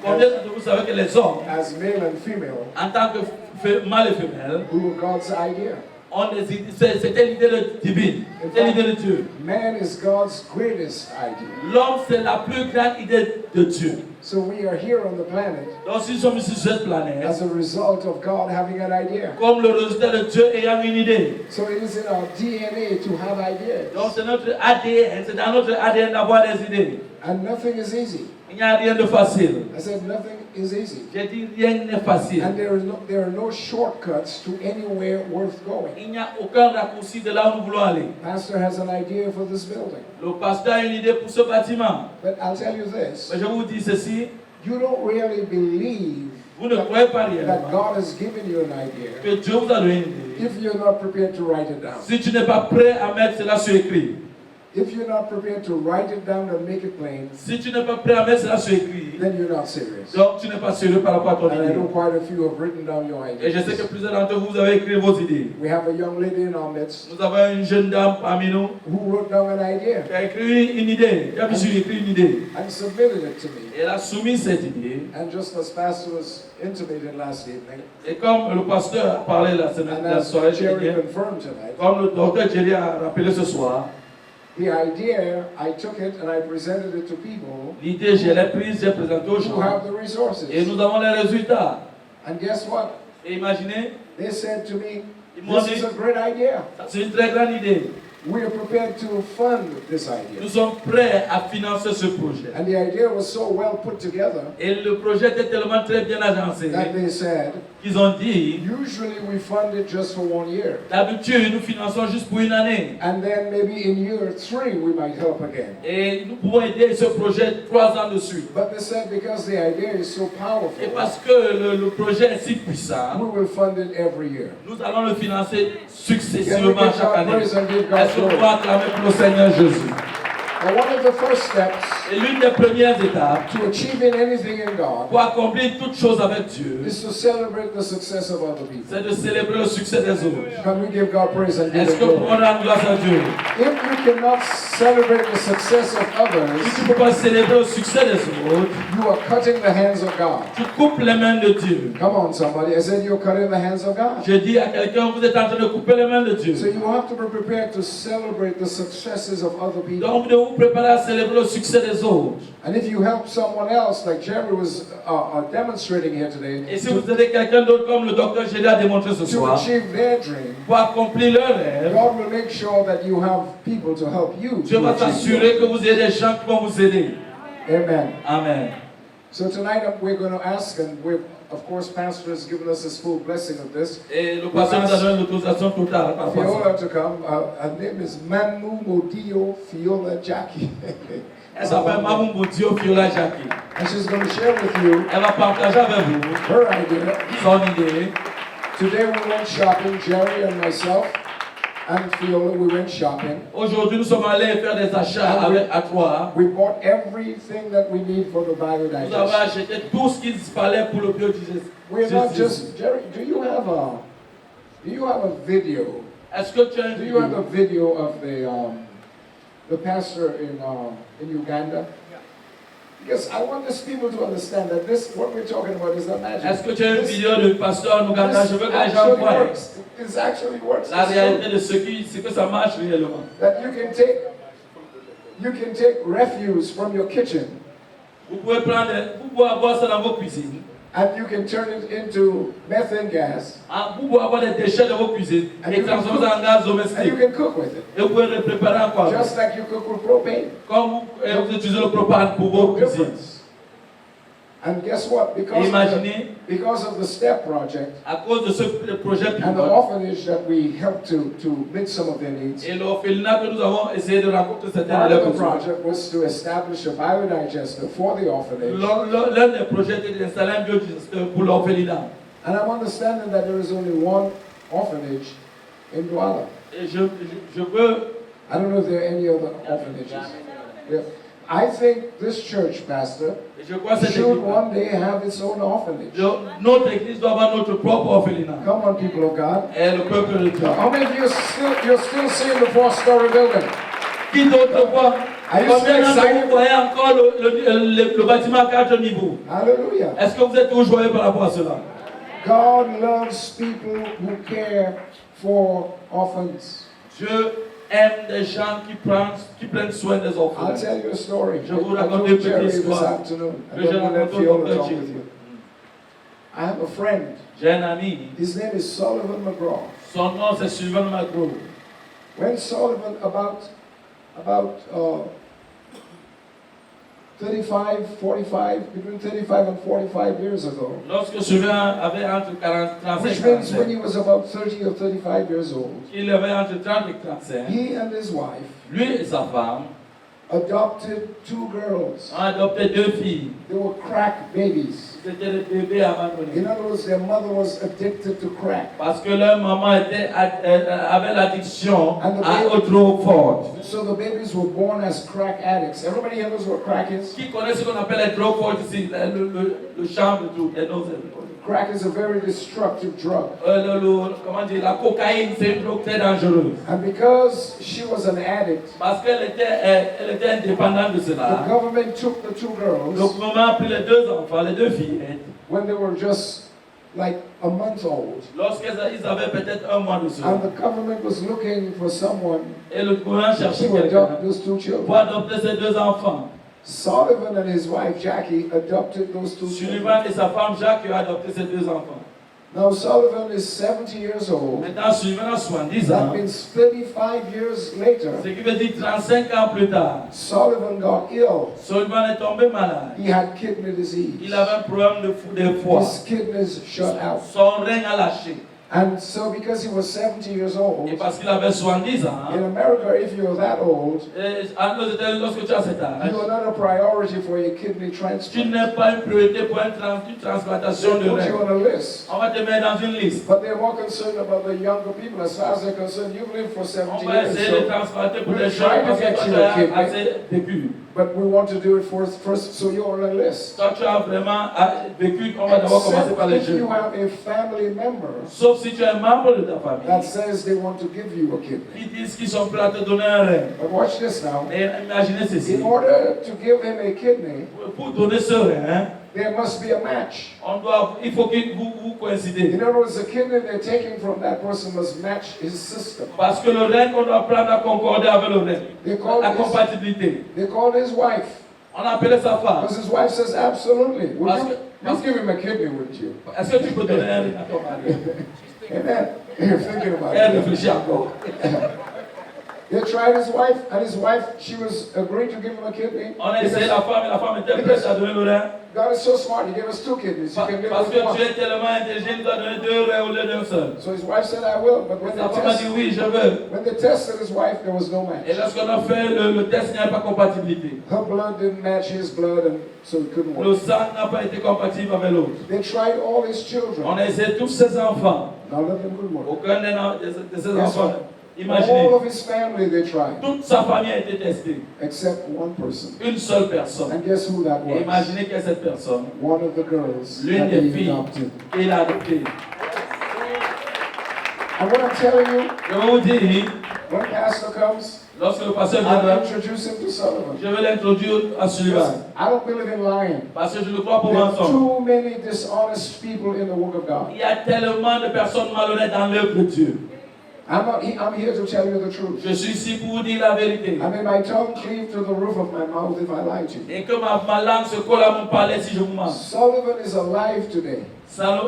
Combien de vous savez que les hommes, as male and female, en tant que mâle et femelle, we were God's idea? c'était l'idée divine, c'était l'idée de Dieu. Man is God's greatest idea. L'homme, c'est la plus grande idée de Dieu. So we are here on the planet Donc, si nous sommes sur cette planète, as a result of God having an idea. comme le résultat de Dieu ayant une idée. So it is in our DNA to have ideas. Donc, c'est notre ADN, c'est dans notre ADN d'avoir des idées. And nothing is easy. Il n'y a rien de facile. I said nothing is easy. J'ai dit rien n'est facile. And there are no shortcuts to anywhere worth going. Il n'y a aucun raccourci de là où nous voulons aller. Pastor has an idea for this building. Le pasteur a une idée pour ce bâtiment. But I'll tell you this. Mais je vous dis ceci, You don't really believe vous ne croyez pas that réellement God has given you an idea que Dieu vous a donné une idée. if you're not prepared to write it down. Si tu n'es pas prêt à mettre cela sur écrit, If you're not prepared to write it down and make it plain, si tu n'es pas prêt à mettre cela sur écrit, then you're not serious. donc tu n'es pas sérieux par rapport à ton And I idée. know quite a few have written down your Et je sais que ideas. plusieurs d'entre vous avez écrit vos idées. We have a young lady in our midst Nous avons une jeune dame parmi nous who wrote down an idea qui a écrit une idée, qui a mis sur écrit une idée. and submitted it to me. Et elle a soumis cette idée. And just as Pastor was intimated last evening, Et comme le pasteur a parlé la semaine and la as soirée Jerry dernière, confirmed tonight, comme le docteur Jerry a rappelé ce soir, the idea, I took it and I presented it to people l'idée, je l'ai prise, j'ai présenté aux who gens. have the resources. Et nous avons les résultats. And guess what? Et imaginez, They said to me, ils m'ont this dit, is a great idea. c'est une très grande idée. We are prepared to fund this idea. Nous sommes prêts à financer ce projet. And the idea was so well put together Et le projet était tellement très bien agencé that they said, qu'ils ont dit, usually we fund it just for 1 year. d'habitude, nous finançons juste pour une année. And then maybe in year 3 we might help again. Et nous pouvons aider ce projet 3 ans de suite. But they said because the idea is so Et powerful, parce que le projet est si puissant, we will fund it every year. nous allons le financer Can we successivement give chaque God année. praise and give God Est-ce qu'on peut glory? acclamer pour le Seigneur Jésus? Now one of the first steps Et l'une des premières étapes to achieving anything in God pour accomplir toute chose avec Dieu, is to celebrate the success of other people. c'est de célébrer le succès des autres. Can we give God praise and give Est-ce Him que nous glory? pouvons rendre grâce à Dieu? If you cannot celebrate the success of Si others, tu ne peux pas célébrer le succès des autres, you are cutting the hands of God. tu coupes les mains de Dieu. Come on, somebody. I said you're cutting the hands of God. Je dis à quelqu'un, vous êtes en train de couper les mains de Dieu. So you have to be prepared to celebrate the successes of other people. Donc, de vous préparer à célébrer le succès des autres. And if you help someone else, like Jerry was demonstrating here today, Et si vous aidez quelqu'un d'autre, comme le docteur Gély a démontré ce to soir, achieve their dream, pour accomplir leur rêve, God will make sure that you have people to help you. Dieu to va achieve s'assurer que yours. vous ayez des gens qui vont vous aider. Amen. Amen. So tonight we're going to ask, and we're, of course, Pastor has given us his full blessing of this. Et le pasteur nous a donné l'autorisation totale. par rapport à Fiola ça. to come. Her name is Manu Modio Fiola Jackie. Elle s'appelle Mamou Dio Fiola Jackie. And she's going to share with you Elle va partager avec vous her idea. son idée. Today we went shopping, Jerry and myself and Fiola, we went shopping. Aujourd'hui, nous sommes allés faire des achats à trois. We bought everything that we need for the Nous avons biodigest. acheté tout ce qu'il fallait pour le biodigestion. We're not just, Jerry, do you have a video? Est-ce que tu as une Do you have a vidéo? video of the pastor in Uganda? Because I want these people to understand that this, what we're talking about, is not magic. Est-ce que tu as une This- vidéo de pasteur en Ouganda? Je veux que les gens actually voient works. It actually works. la It's réalité true. de ce que ça marche réellement. That you can take refuse from your kitchen Vous pouvez avoir ça dans vos cuisines. and you can turn it into methane gas Vous pouvez avoir des déchets dans vos cuisines et transformer ça en gaz and you domestique. can cook with it. Et vous pouvez le préparer encore. Just like you cook with propane. Comme vous utilisez le propane pour vos No cuisines. difference. And guess what? Imaginez, Because of the STEP project à cause de ce projet and the pilote orphanage that we helped to meet some of their needs, et l'orphelinat que nous avons essayé de rencontrer certains part de of leurs the besoins. project was to establish a biodigester for the orphanage. L'un des projets était d'installer un biodigesteur pour l'orphelinat. And I'm understanding that there is only one orphanage in Douala. Et je veux, I don't know if there are any other orphanages. Yeah. I think this church, Pastor, et je crois que cette should équipe, one day have its own orphanage. notre église doit avoir notre propre orphelinat. Come on, people of God. Et le peuple de Dieu. How many of you you're still seeing the 4-story building? Qui d'autre voit Are you still Combien d'entre vous excited? voyez encore le bâtiment à 4 niveaux? Hallelujah. Est-ce que vous êtes toujours joyeux par rapport à cela? God loves people who care for orphans. Dieu aime des gens qui prennent soin des I'll orphelins. tell you a story. Je vous I raconte told une petite Jerry this histoire afternoon. que And j'ai then we'll let racontée Fiona au talk Belgique. with you. I have a friend. J'ai un ami, His name is Sullivan McGraw. son nom c'est Sylvain Macron. When Sullivan, about 35, 45, between 35 and 45 years ago, Lorsque Sylvain avait entre 40, 35 which et means when 45, he was about 30 or 35 years old, il avait entre 30 et 35, he and his wife lui et sa femme adopted 2 girls. ont adopté 2 filles. They were crack babies. C'était des bébés abandonnés. In other words, their mother was addicted to crack. Parce que leur maman avait l'addiction And the aux drogues fortes. So the babies were born as crack addicts. Everybody here knows what crack is? Qui connaît ce qu'on appelle les drogues fortes ici, le champ de tout, Crack is a very destructive drug. comment dire, la cocaïne, c'est une drogue très dangereuse. And because she was an addict, Parce qu'elle était indépendante de the cela. government took the 2 Le girls gouvernement a pris les 2 enfants, les 2 filles, when they were just like a month old. lorsqu'ils avaient peut-être 1 mois de cela. And the government was looking for someone Et le gouvernement cherchait to quelqu'un adopt those 2 pour children. adopter ces 2 enfants. Sullivan and his wife Jackie adopted those 2 children. Sullivan et sa femme Jacques ont adopté ces 2 enfants. Now Sullivan is 70 years old. Maintenant, Sullivan a 70 That ans. means 35 years later, Ce qui veut dire 35 ans plus tard, Sullivan got ill. Sullivan est tombé malade. He had kidney disease. Il avait un problème de foie. His kidneys shut out. Son rein a lâché. And so because he was 70 years old, Et parce qu'il avait 70 ans, in America, if you're that old, aux États-Unis, lorsque tu as cet âge, you are not a priority for a kidney tu transplant. n'es pas une priorité pour une transplantation They de put you rein. on a list. On va te mettre dans une liste. But they're more concerned about the younger people. As far as they're concerned, you've lived for 70 On va years. essayer de So, transplanter pour we'll les try jeunes to parce get que you toi, a tu kidney. as assez vécu. but we want to do it first, so you're on a list. Toi, tu as vraiment vécu, on va d'abord commencer par les Except if you jeunes. have a family member Sauf si tu es un membre de ta that famille says they want to give you a kidney. qui disent qu'ils sont prêts à te donner un rein. But watch this now. Mais imaginez ceci. In order to give him a kidney, Pour donner ce rein, there must be a match. il faut que vous coïncidez. In other words, the kidney they're taking from that person must match his system. Parce que le rein qu'on doit prendre a concordé avec le rein. They called La compatibilité. his wife. On appelait sa femme. Because his wife says, absolutely. Would Parce you, que- you'll give him a kidney, wouldn't you? Est-ce que tu peux donner un rein à ton mari? Amen. You're thinking about Elle it. réfléchit encore. They tried his wife, and his wife, she was agreed to give him a kidney. On a essayé la femme et la femme était prête à donner le rein. God is so smart, he gave us 2 kidneys. You can live Parce with que one. tu es tellement intelligent, il t'a donné 2 reins au lieu d'un seul. So his wife said, I will. But Sa femme a dit oui, je veux. when they tested his wife, there was no Et match. lorsqu'on a fait le test, il n'y avait pas compatibilité. Her blood didn't match his blood, and so it couldn't Le work. sang n'a pas été compatible avec l'autre. They tried all his On children. a essayé tous ses enfants. None of them could work. Aucun de ses Yes, enfants. sir. All Imaginez, of his family they tried, toute sa famille a été testée. except one person. Une seule personne. And guess who that Et was? imaginez que cette personne, One of the girls l'une that des he filles adopted. qu'il a adoptée. And what I'm telling you, Je vais vous dire, when pastor comes, lorsque le pasteur I'll viendra, introduce him to Sullivan. je vais l'introduire à Sullivan. I don't believe in lying. Parce que je le crois pour There are mensonge. too many dishonest people in the work of God. Il y a tellement de personnes malhonnêtes dans l'œuvre de Dieu. I'm here to tell you the truth. Je suis ici pour vous dire la vérité. I mean, my tongue cleave to the roof of my mouth if I lie to you. Et que ma langue se colle à mon palais si je vous mens. Sullivan is alive today.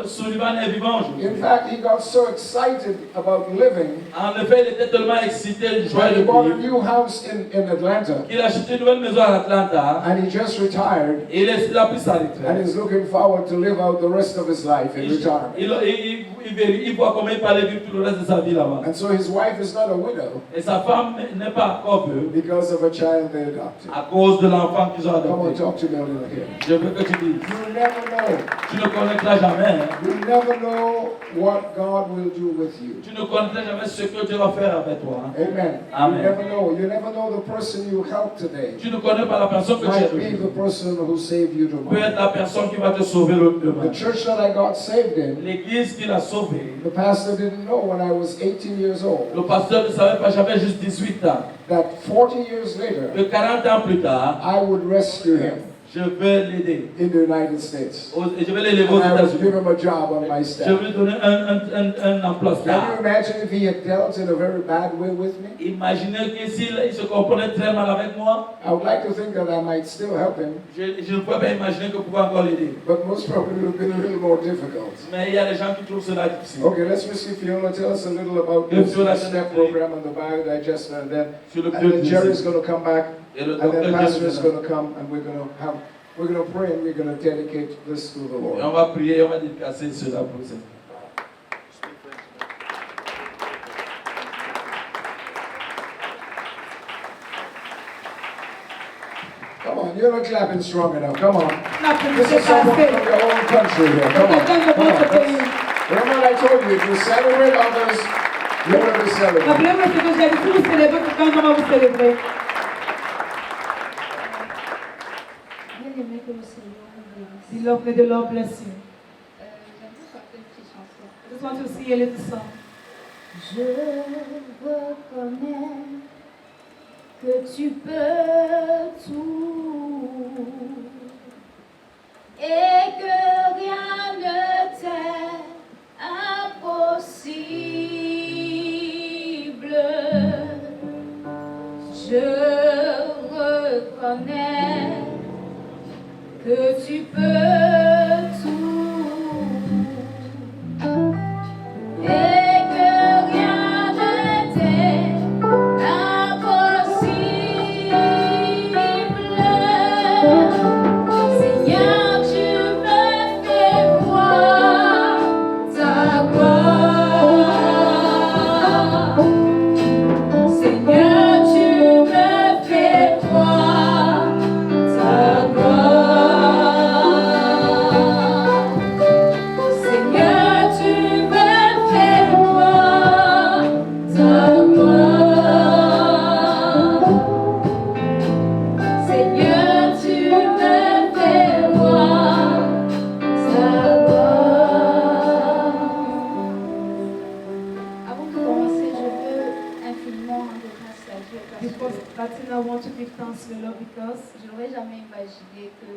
Sullivan est vivant aujourd'hui. In fact, he got so excited about living En effet, il était tellement excité, that he joyeux bought a de vivre, new house in Atlanta, qu'il a acheté une nouvelle maison à Atlanta. and he just retired, Et il a pris sa and retraite. he's looking forward to live out the rest of his life in retirement. Il voit comment il parlait vivre tout le reste de sa vie là-bas. And so his wife is not a widow Et sa femme n'est pas encore veuve because of a child they adopted. à cause de l'enfant qu'ils ont Come on, adopté. talk to me a little here. Je veux que tu dises, You never know. tu ne connaîtras jamais, hein. You never know what God will do with you. Tu ne connaîtras jamais ce que Dieu va faire avec toi. hein. Amen. Amen. You never know. You never know the person you help today Tu ne connais pas la personne que tu might es be the aujourd'hui. person who saved you Peut tomorrow. être la personne qui va te sauver le The demain. church that I got saved in, L'église qui l'a sauvé, the pastor didn't know when I was 18 years old le pasteur ne savait pas, j'avais juste 18 ans. that 40 years later, que 40 ans plus tard, I would rescue him je vais l'aider. in the United States. Et je vais l'aider aux And I would États-Unis. give him a job on my Je staff. vais lui donner un emploi Can you stable. imagine if he had dealt in a very bad way with me? Imaginez que s'il se comprenait très mal avec moi, I would like to think that I might still help him, je ne pouvais pas imaginer que je pouvais encore l'aider. but most probably it would have been a little more difficult. Mais il y a des gens qui trouvent cela difficile. Okay, let's receive Fiona. Tell us a little about this STEP program and the biodigester, and then Sur le Jerry's going to come back, Et le and then docteur Pastor is Jésus. going to come, and we're going to pray, and we're going to dedicate this to the Et on Lord. va prier, on va dédicacer cela pour le Seigneur. Come on, you're not clapping strong enough. Come on. Clapping, This is c'est someone assez. from your own country here. Come on. Quelqu'un de Come on. votre pays. Remember what I told you, if you celebrate others, you're going to be celebrated. Rappelez-moi ce que j'ai dit, si vous célébrez quelqu'un, on va vous célébrer. Bien-aimé, que le Seigneur vous bénisse. Beloved, may the Lord bless you. J'aime bien chanter une petite chanson. I just want to sing a little song. Je reconnais que tu peux tout et que rien ne t'est impossible. Je reconnais que tu peux tout et que rien ne t'est impossible. Seigneur, tu me fais voir ta gloire. Seigneur, tu me fais voir ta gloire. Seigneur, tu me fais voir ta gloire. Seigneur, tu me fais voir ta gloire. Avant de commencer, je veux infiniment rendre grâce à Dieu Because parce que that's I want to give thanks to the Lord because je n'aurais jamais imaginé que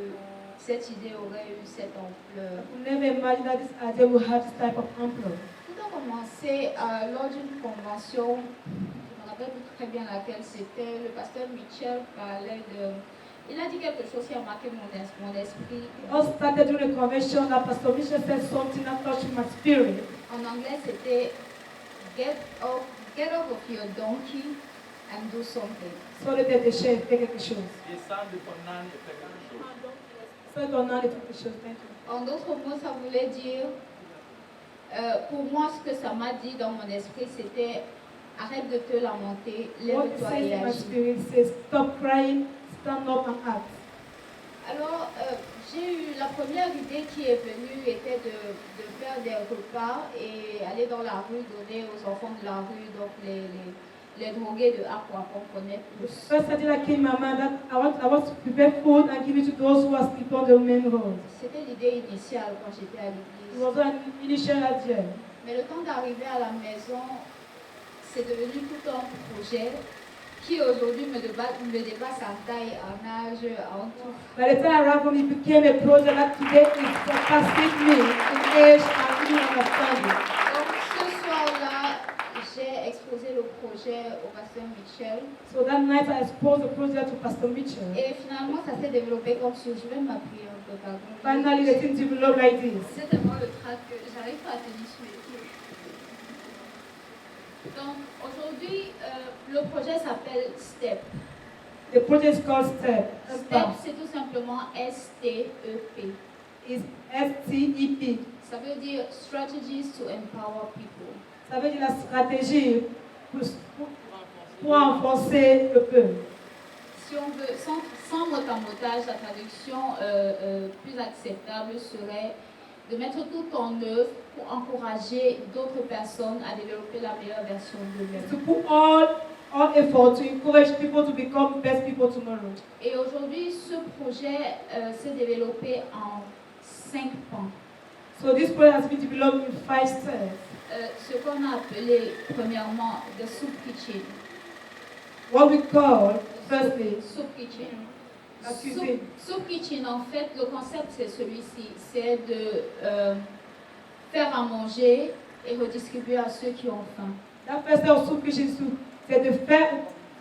cette idée aurait eu cette ampleur. I never imagined that this idea would have this type of amplitude. Tout a commencé lors d'une convention, je me rappelle plus très bien laquelle c'était, le pasteur Mitchell parlait de... Il a dit quelque chose qui a marqué mon esprit. It all started during a convention that Pastor Michel said something that touched my spirit. En anglais, c'était get off of your donkey and do something. Soit le déchet, fait quelque chose. Descends de ton âne et fais quelque chose. Soit ton âme et fait quelque chose. Thank you. En d'autres mots, ça voulait dire, pour moi, ce que ça m'a dit dans mon esprit, c'était arrête de te lamenter, What it lève-toi says et in my agis. spirit says, stop crying, stand up and act. Alors, j'ai eu la première idée qui est venue était de faire des repas et aller dans la rue, donner aux enfants de la rue, donc les drogués de Aqua qu'on connaît The tous. first idea that came in my mind that I want to prepare food and give it to those who are sleeping on the main road. C'était l'idée initiale quand j'étais à It l'église. was an initial idea. Mais le temps d'arriver à la maison, c'est devenu tout un projet qui aujourd'hui me dépasse en taille, en âge, en tout. By the time I arrived home, it became a project that today is surpassing me in age and even understanding. Donc ce soir-là, j'ai exposé le projet au pasteur Michel. So that night I exposed the project to Pastor Mitchell. Et finalement, ça s'est développé comme ça. Je vais m'appuyer un peu, pardon. Finally, the thing developed like this. C'est tellement le trac que j'arrive pas à tenir sur les pieds. Donc, aujourd'hui, le projet s'appelle STEP. The project is called STEP. STEP, c'est tout simplement S-T-E-P. It's STEP. Ça veut dire Strategies to Empower People. Ça veut dire la stratégie pour renforcer le peuple. Si on veut, sans mot-à-motage, la traduction plus acceptable serait de mettre tout en œuvre pour encourager d'autres personnes à développer la meilleure version d'eux-mêmes. To put all effort to encourage people to become best people tomorrow. Et aujourd'hui, ce projet s'est développé en 5 pans. So this project has been developed in 5 steps. Ce qu'on a appelé premièrement the soup kitchen. what we call, firstly, Soup kitchen. la cuisine. Soup kitchen, en fait, le concept c'est celui-ci, c'est de faire à manger et redistribuer à ceux qui ont faim. That first of soup kitchen soup, c'est de faire,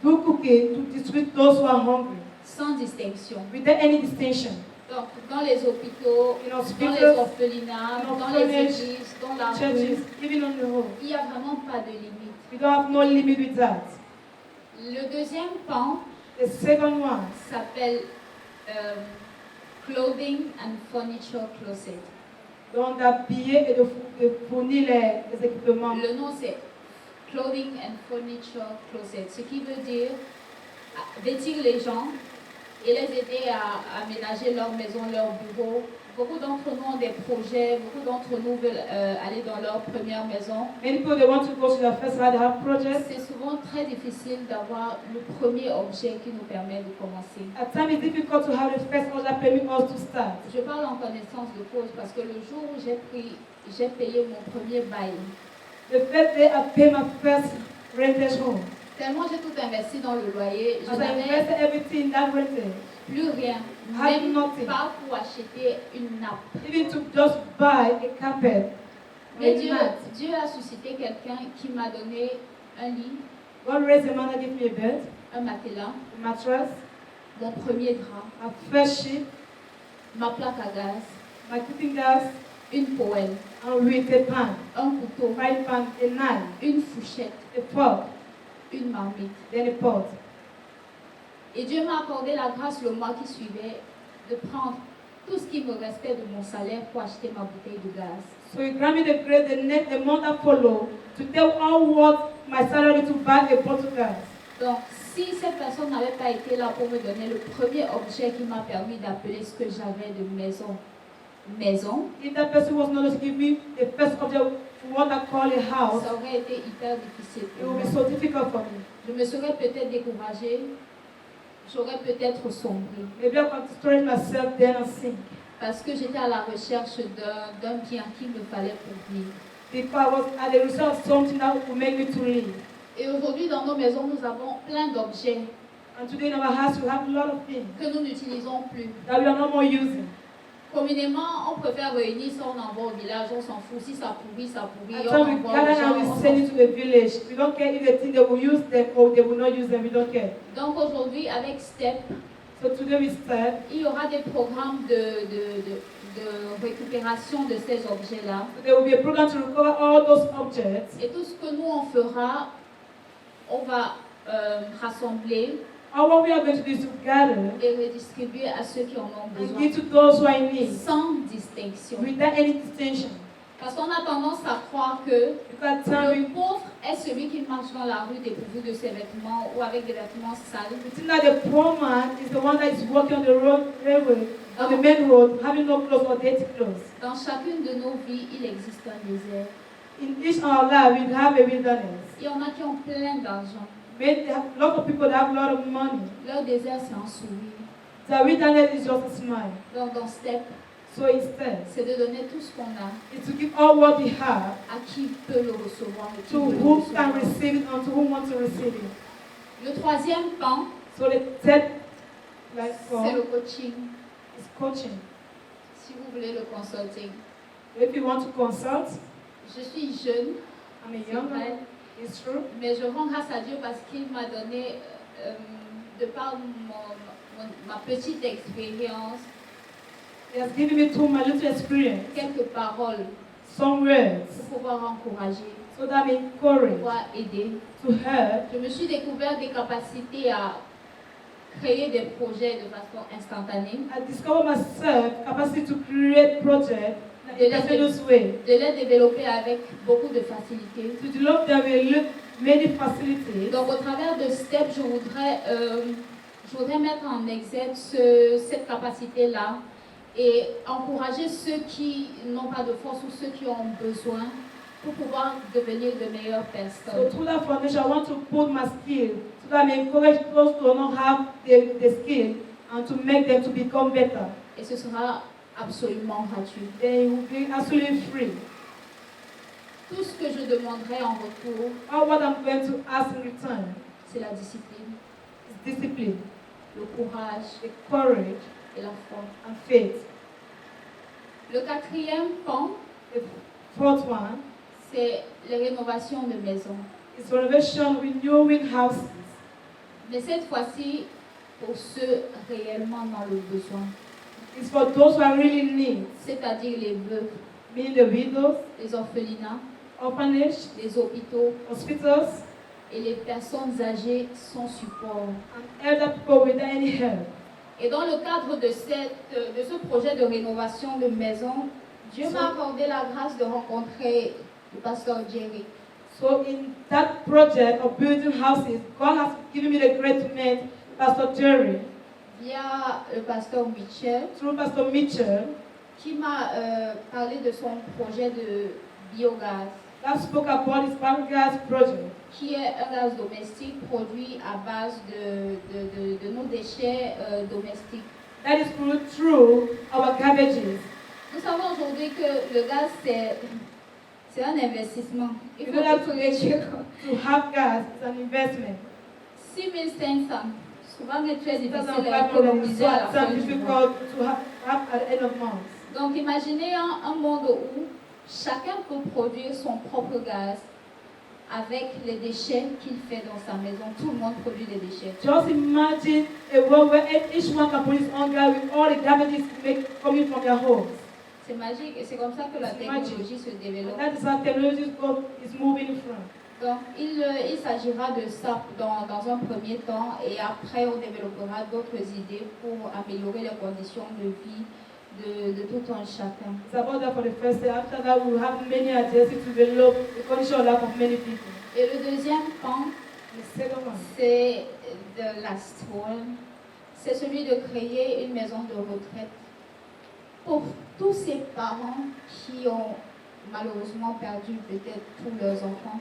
do cooking to distribute those who are hungry, Sans distinction. without any distinction. Donc, dans les hôpitaux, In dans les hospitals, orphelinats, in dans les orphanage, églises, dans la churches, rue, even on the road. il n'y a vraiment pas de limite. We don't have no limit with that. Le deuxième pan The second one, s'appelle Clothing and Furniture Closet. donc d'habiller et de fournir les équipements. Le nom c'est Clothing and Furniture Closet, ce qui veut dire vêtir les gens et les aider à aménager leur maison, leur bureau. Beaucoup d'entre nous ont des projets, beaucoup d'entre nous veulent aller dans leur première maison. Many people, they want to go to their first house, they have projects. C'est souvent très difficile d'avoir le premier objet qui nous permet de commencer. At times it's difficult to have the first house that permits us to start. Je parle en connaissance de cause parce que le jour où j'ai payé mon premier bail, The first day I paid my first rented home, tellement j'ai tout investi dans le loyer, je as I n'avais invested everything in that rented, plus rien, had même nothing. pas pour acheter une nappe. Even to just buy a carpet or Mais a mat. Dieu a suscité quelqu'un qui m'a donné un lit, God raised a man that gave me a bed, un matelas, a mattress, mon premier drap, a first sheet, ma plaque à gaz, my cooking gas, une poêle, and with a pan, un couteau, frying pan, a knife, une fourchette, a fork, une marmite. then a pot. Et Dieu m'a accordé la grâce le mois qui suivait de prendre tout ce qui me restait de mon salaire pour acheter ma bouteille de gaz. So he granted me the grace the month that followed to tell all what my salary to buy a bottle of gas. Donc, si cette personne n'avait pas été là pour me donner le premier objet qui m'a permis d'appeler ce que j'avais de maison, If that person was not to give me the first object, what I call a house, ça aurait été hyper difficile it pour would moi. be so difficult for me. Je me serais peut-être découragée, j'aurais peut-être sombré, Maybe I could destroy myself then and sink. parce que j'étais à la recherche d'un bien qu'il me fallait pour vivre. Because I was at the result of something that would make me to live. Et aujourd'hui, dans nos maisons, nous avons plein d'objets And today in our house we have a lot of things que nous n'utilisons plus. that we are no more using. Communément, on préfère réunir ça, on envoie au village, on s'en fout. Si ça pourrit, ça pourrit. At On times we envoie gather aux gens, and on we s'en send it fout. to the village. We don't care if they think they will use them or they will not use them. We don't care. Donc aujourd'hui, avec STEP, So today we start. il y aura des programmes de récupération de ces objets-là. There will be a program to recover all those objects. Et tout ce que nous, on fera, on va rassembler All what we are going to do is to gather et redistribuer à ceux qui en ont and besoin, give to those who are in need sans distinction. without any distinction. Parce qu'on a tendance à croire que Because at times le pauvre est celui qui marche dans la rue dépourvu de ses vêtements ou avec des vêtements sales. we think that the poor man is the one that is walking on the road, railway, on the main road, having no clothes or dirty clothes. Dans chacune de nos vies, il existe un désert. In each of our life, we have a wilderness. Il y en a qui ont plein d'argent. Many, a lot of people that have a lot of money. Leur désert, c'est un sourire. The wilderness is just a smile. Donc, dans STEP, So instead, c'est de donner tout ce qu'on a it's to give all what we have à qui peut le recevoir et qui to veut le who recevoir. can receive it and to who wants to receive it. Le troisième pan, So the third c'est platform le coaching. is coaching. Si vous voulez le consulting. If you want to consult, Je suis jeune, I'm a c'est young vrai, man, it's true. mais je rends grâce à Dieu parce qu'il m'a donné, de par ma petite expérience, He has given me through my little experience quelques paroles some words pour pouvoir encourager, so that I'm pour encouraged pouvoir aider. to help. Je me suis découvert des capacités à créer des projets de façon instantanée, I discovered myself capacity to create projects in a continuous way. de les développer avec beaucoup de facilité. To develop them with many facilities. Donc au travers de STEP, je voudrais mettre en exergue cette capacité-là et encourager ceux qui n'ont pas de force ou ceux qui ont besoin pour pouvoir devenir de meilleures So personnes. through that foundation, I want to put my skill so that I encourage those who do not have the skill and to make them to become better. Et ce sera absolument gratuit. They will be absolutely free. Tout ce que je demanderai en retour, All what I'm going to ask in return c'est la discipline, It's discipline, le courage the courage, et la foi. and faith. Le quatrième pan, The fourth one c'est les rénovations de maisons. is renovation, renewing houses. Mais cette fois-ci, pour ceux réellement dans le besoin, It's for those who are really in need, c'est-à-dire les veuves, meaning the widows, les orphelinats, orphanages, les hôpitaux hospitals, et les personnes âgées sans support. and elder people without any help. Et dans le cadre de ce projet de rénovation de maison, Dieu m'a accordé la grâce de rencontrer le pasteur Jerry. So in that project of building houses, God has given me the great man, Pastor Jerry, Via le pasteur Mitchell, through Pastor Mitchell, qui m'a parlé de son projet de biogaz, that spoke about his biogas project, qui est un gaz domestique produit à base de nos déchets domestiques. that is through our cabbages. Nous savons aujourd'hui que le gaz, c'est un investissement. Il You faut don't have to réfléchir. To have gas is an investment. 6500, souvent c'est très It difficile doesn't à have économiser à la fin some du mois. difficult to have at the end of month. Donc imaginez un monde où chacun peut produire son propre gaz avec les déchets qu'il fait dans sa maison. Tout le monde produit des déchets. Just imagine a world where each one can produce his own gas with all the cabbages coming from their homes. C'est magique et c'est comme ça que la technologie se développe. That is how technology is moving from. Donc il s'agira de ça dans un premier temps et après on développera d'autres idées pour améliorer les conditions de vie de tout un chacun. It's about that for the first day. After that, we will have many ideas to develop the condition of life of many people. Et le deuxième pan, The second one c'est the last one, c'est celui de créer une maison de retraite pour tous ces parents qui ont malheureusement perdu peut-être tous leurs enfants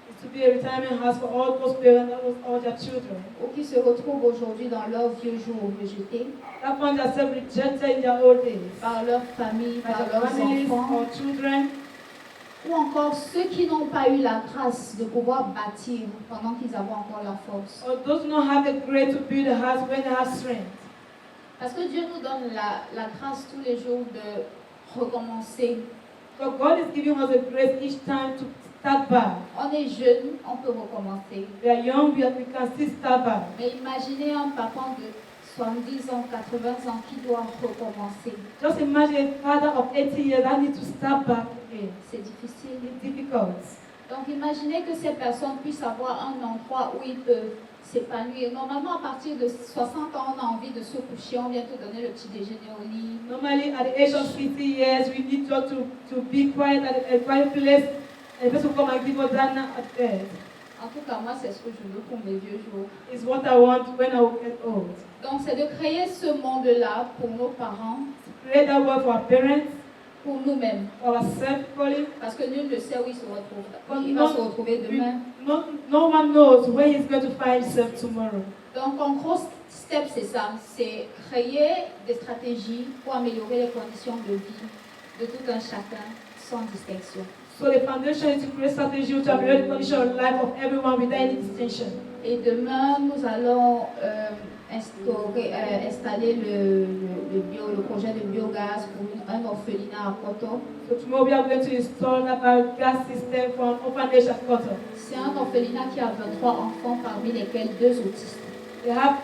is to be a retirement house for all those parents that lost all their children. ou qui se retrouvent aujourd'hui dans leurs vieux jours rejetés That find themselves rejected in their old days par leur famille, by par their leurs families enfants, or children, ou encore ceux qui n'ont pas eu la grâce de pouvoir bâtir pendant qu'ils avaient encore la force. or those who don't have the grace to build a house when they have strength. Parce que Dieu nous donne la grâce tous les jours de recommencer. So God is giving us the grace each time to start back. On est jeune, on peut recommencer. We are young, we can still start back. Mais imaginez un papa de 70 ans, 80 ans qui doit recommencer. Just imagine a father of 80 years that needs to start back again. C'est difficile. It's difficult. Donc imaginez que ces personnes puissent avoir un endroit où ils peuvent s'épanouir. Normalement, à partir de 60 ans, on a envie de se coucher, on vient te donner le petit déjeuner au lit. Normally, at the age of 50 years, we need just to be quiet at a quiet place, and the person come and give us that at bed. En tout cas, moi, c'est ce que je veux pour mes vieux jours. It's what I want when I will get old. Donc, c'est de créer ce monde-là pour nos parents, Create that world for our parents, pour nous-mêmes. for ourselves, calling. Parce que nul ne sait où il se retrouve. Il va se retrouver demain. No one knows where he's going to find himself tomorrow. Donc, en gros, step, c'est ça. C'est créer des stratégies pour améliorer les conditions de vie de tout un chacun sans distinction. So the foundation is to create strategy to ameliorate the condition of life of everyone without any distinction. Et demain, nous allons installer le projet de biogaz pour un orphelinat à Koto. So tomorrow we are going to install a biogas system for an orphanage at Koto. C'est un orphelinat qui a 23 enfants, parmi lesquels 2 autistes. They have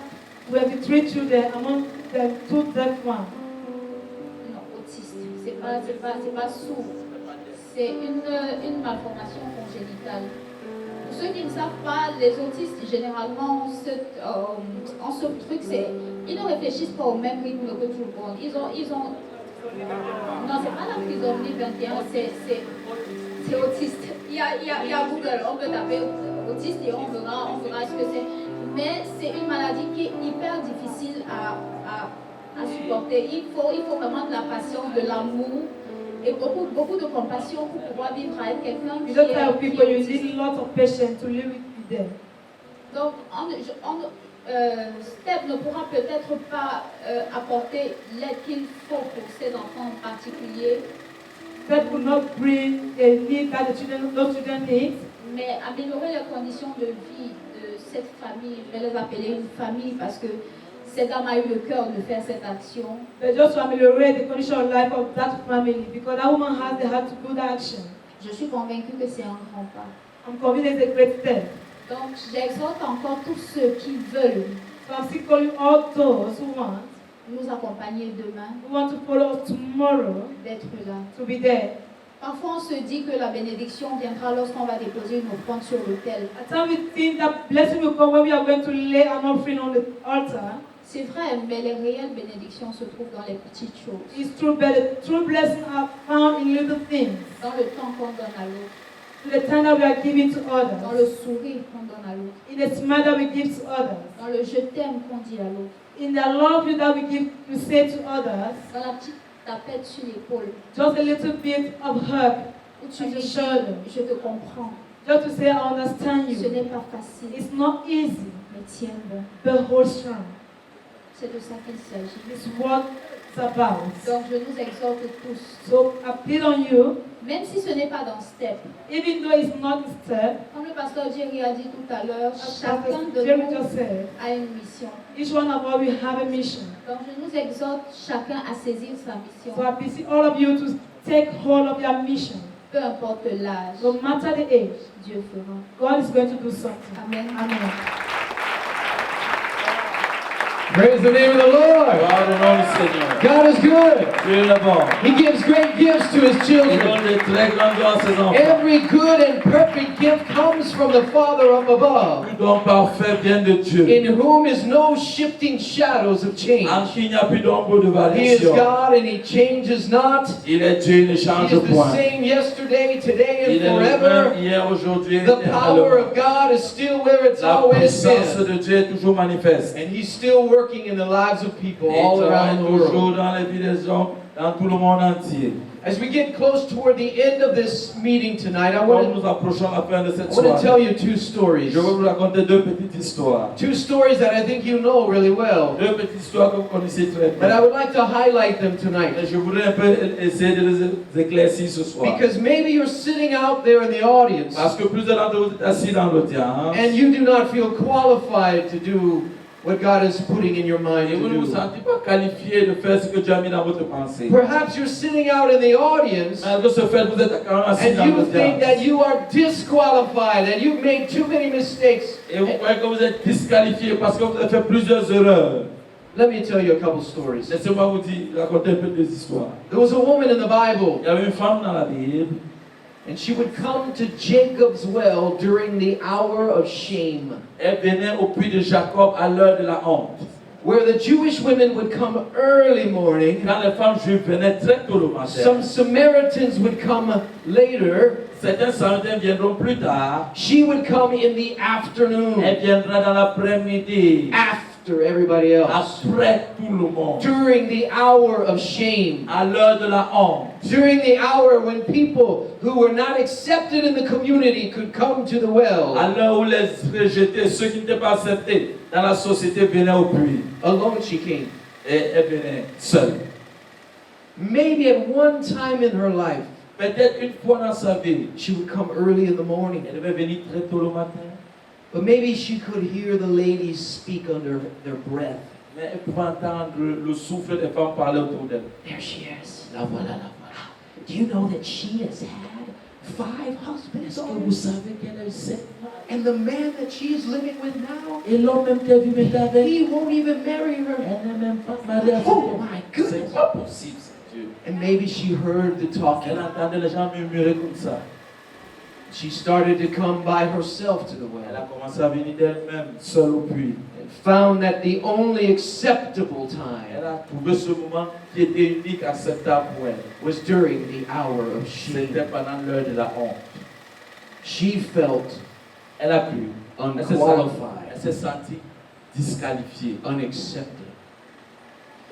23 children, among them 2 deaf ones. Non, autistes. C'est pas sourd. C'est une malformation congénitale. Pour ceux qui ne savent pas, les autistes, généralement, ont ce truc, ils ne réfléchissent pas au même rythme que tout le monde. Ils ont non, c'est pas la trisomie 21, c'est autiste. Il y a Google, on peut taper autiste et on verra ce que c'est. Mais c'est une maladie qui est hyper difficile à supporter. Il faut vraiment de la patience, de l'amour et beaucoup de compassion pour pouvoir vivre avec quelqu'un You qui don't tell people you autiste. need lots of patience to live with them. Donc, STEP ne pourra peut-être pas apporter l'aide qu'il faut pour ces enfants en particulier, That will not bring the need that those children need, mais améliorer les conditions de vie de cette famille, je vais les appeler une famille parce que cette dame a eu le cœur de faire cette action. But just to ameliorate the condition of life of that family, because that woman has the heart to do that action. Je suis convaincue que c'est un grand pas. I'm convinced it's a great step. Donc, j'exhorte encore tous ceux qui veulent So I'm still calling all those who nous accompagner demain want to follow us tomorrow d'être là. to be there. Parfois, on se dit que la bénédiction viendra lorsqu'on va déposer une offrande sur l'autel. At times we think that blessing will come when we are going to lay an offering on the altar. C'est vrai, mais les réelles bénédictions se trouvent dans les petites choses. It's true, but the true blessings are found in little things. Dans le temps qu'on donne à l'autre. To the time that we are giving to Dans others. le sourire qu'on donne à l'autre. In the smile that we give to others. Dans le je t'aime qu'on dit à l'autre. In the love you that we give, we say to others. Dans la petite tapette sur l'épaule. Just a little bit of hug. Où tu On lui the dis, shoulder. je te comprends. Just to say, I understand Ce you. n'est pas facile. It's not easy, Mais tiens-le. but hold strong. C'est de ça qu'il s'agit. It's what it's about. Donc je nous exhorte tous. So I plead on you, Même si ce n'est pas dans Step. even though it's not a step, Comme le pasteur Jerry a dit tout à l'heure, as chacun Pastor de Jerry nous just said, a une mission. each one of us will have a mission. Donc je nous exhorte chacun à saisir sa mission. So I beseech all of you to take hold of your mission. Peu importe l'âge, No matter the age, Dieu fera. God is going to do something. Amen. Amen. Praise the name of the Lord. Gloire au nom du Seigneur. God is good. Dieu est bon. He gives great gifts to his Il children. donne de très grandes grâces à ses enfants. Every good and perfect gift comes from the Father up above, Tout don parfait vient de Dieu. in whom is no shifting shadows of change. En qui il n'y a plus d'ombre de He is variation. God and He changes not. Il est Dieu, il ne He change is the point. same yesterday, today, Il and est le même forever. hier, aujourd'hui, The power éternellement. of God is still where it's La always puissance been. de Dieu est toujours manifeste. And He's still working in the lives of people Et il all travaille around the world. toujours dans les vies des hommes, dans tout le monde entier. As we get close toward the end of this meeting tonight, I Quand want nous approchons la fin de cette to tell soirée, you two stories. je vais vous raconter deux petites histoires. Two stories that I think you know really well. Deux petites histoires que vous connaissez très But I bien. would like to highlight them tonight. Et je voudrais un peu essayer de les éclaircir ce soir. Because maybe you're sitting out there in the audience Parce que plusieurs d'entre vous êtes assis dans l'audience and you do not feel qualified to do what God is putting in your mind et vous ne to vous do. sentez pas qualifié de faire ce que Dieu a mis dans votre pensée. Perhaps you're sitting out in the audience Malgré ce fait, vous êtes quand même assis dans and you think that l'audience. you are disqualified and you've made too many mistakes. Et vous croyez que vous êtes disqualifié parce que vous avez fait plusieurs erreurs. Let me tell you a couple stories. Laissez-moi vous dire, raconter un peu des histoires. There was a woman in the Bible, Il y avait une femme dans la Bible. and she would come to Jacob's well during the hour of shame, Elle venait au puits de Jacob à l'heure de la honte. where the Jewish women would come early morning. Quand les femmes juives venaient très tôt le matin, Some Samaritans would come later. certains Samaritains viendront plus tard. She would come in the afternoon, Elle viendra dans l'après-midi, after everybody else, après tout le monde, during the hour of shame, à l'heure de la honte. during the hour when people who were not accepted in the community could come to the À well. l'heure où les rejetés, ceux qui n'étaient pas acceptés dans la société venaient au puits. Alone she came. Et elle venait seule. Maybe at one time in her life, Peut-être une fois dans sa vie, she would come early in the morning. elle devait venir très tôt le matin. But maybe she could hear the ladies speak under their breath. Mais elle pouvait entendre le souffle des femmes parler autour d'elle. There she is. La voilà, la voilà. Do you know that she has had 5 husbands Est-ce que already? vous savez qu'elle a eu 7 femmes? And the man that she is living with now, Et l'homme même qu'elle vivait avec, he won't even marry her. elle n'est même pas mariée avec Oh elle. my goodness. C'est pas possible, c'est Dieu. And maybe she heard the talking. Elle entendait les gens murmurer comme ça. She started to come by herself to the Elle well a commencé à venir d'elle-même, seule au puits. and found that the only acceptable Elle time a trouvé ce moment qui était unique, acceptable pour elle. was during the hour of shame. C'était pendant l'heure de la honte. She felt Elle a cru. Elle s'est sentie- unqualified, elle s'est sentie disqualifiée, unaccepted.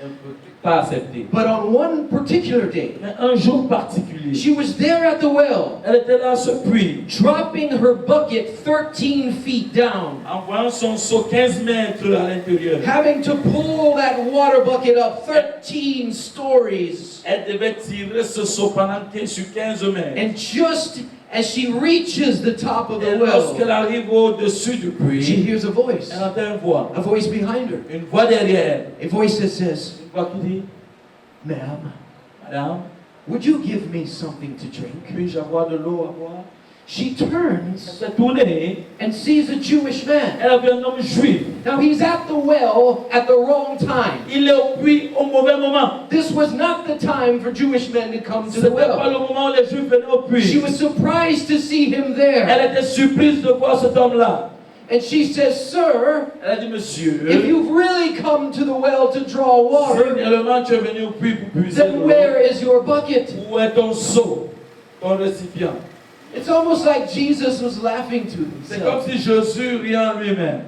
un peu pas acceptée. But on one particular day, Mais un jour particulier, she was there at the well, elle était là à ce puits, dropping her bucket 13 feet down, envoyant son seau 15 mètres à l'intérieur. having to pull that water bucket up 13 stories. Elle devait tirer ce seau pendant 15 sur 15 mètres. And just as she reaches the top of Et the well, lorsqu'elle arrive au-dessus du she puits, hears a voice. elle entend une voix. A voice behind her. Une voix derrière elle. A voice that says, Une voix qui dit, "Ma'am, Madame, would you give me something to drink?" puis-je avoir de l'eau à boire? She Elle turns s'est tournée. and sees a Jewish man. Elle a vu un homme juif. Now he's at the well at the wrong time. Il est au puits au mauvais moment. This was not the time for Jewish men to come to Ce the n'était pas well. le moment où les juifs venaient au She puits. was surprised to see him there. Elle était surprise de voir cet homme-là. And she says, "Sir, Elle a dit, monsieur, if you've really come to the well to draw si water, réellement tu es venu au puits pour puiser then l'eau, where is your bucket?" où est ton seau, ton récipient? It's almost like Jesus was laughing to C'est comme himself. si Jésus riait en lui-même.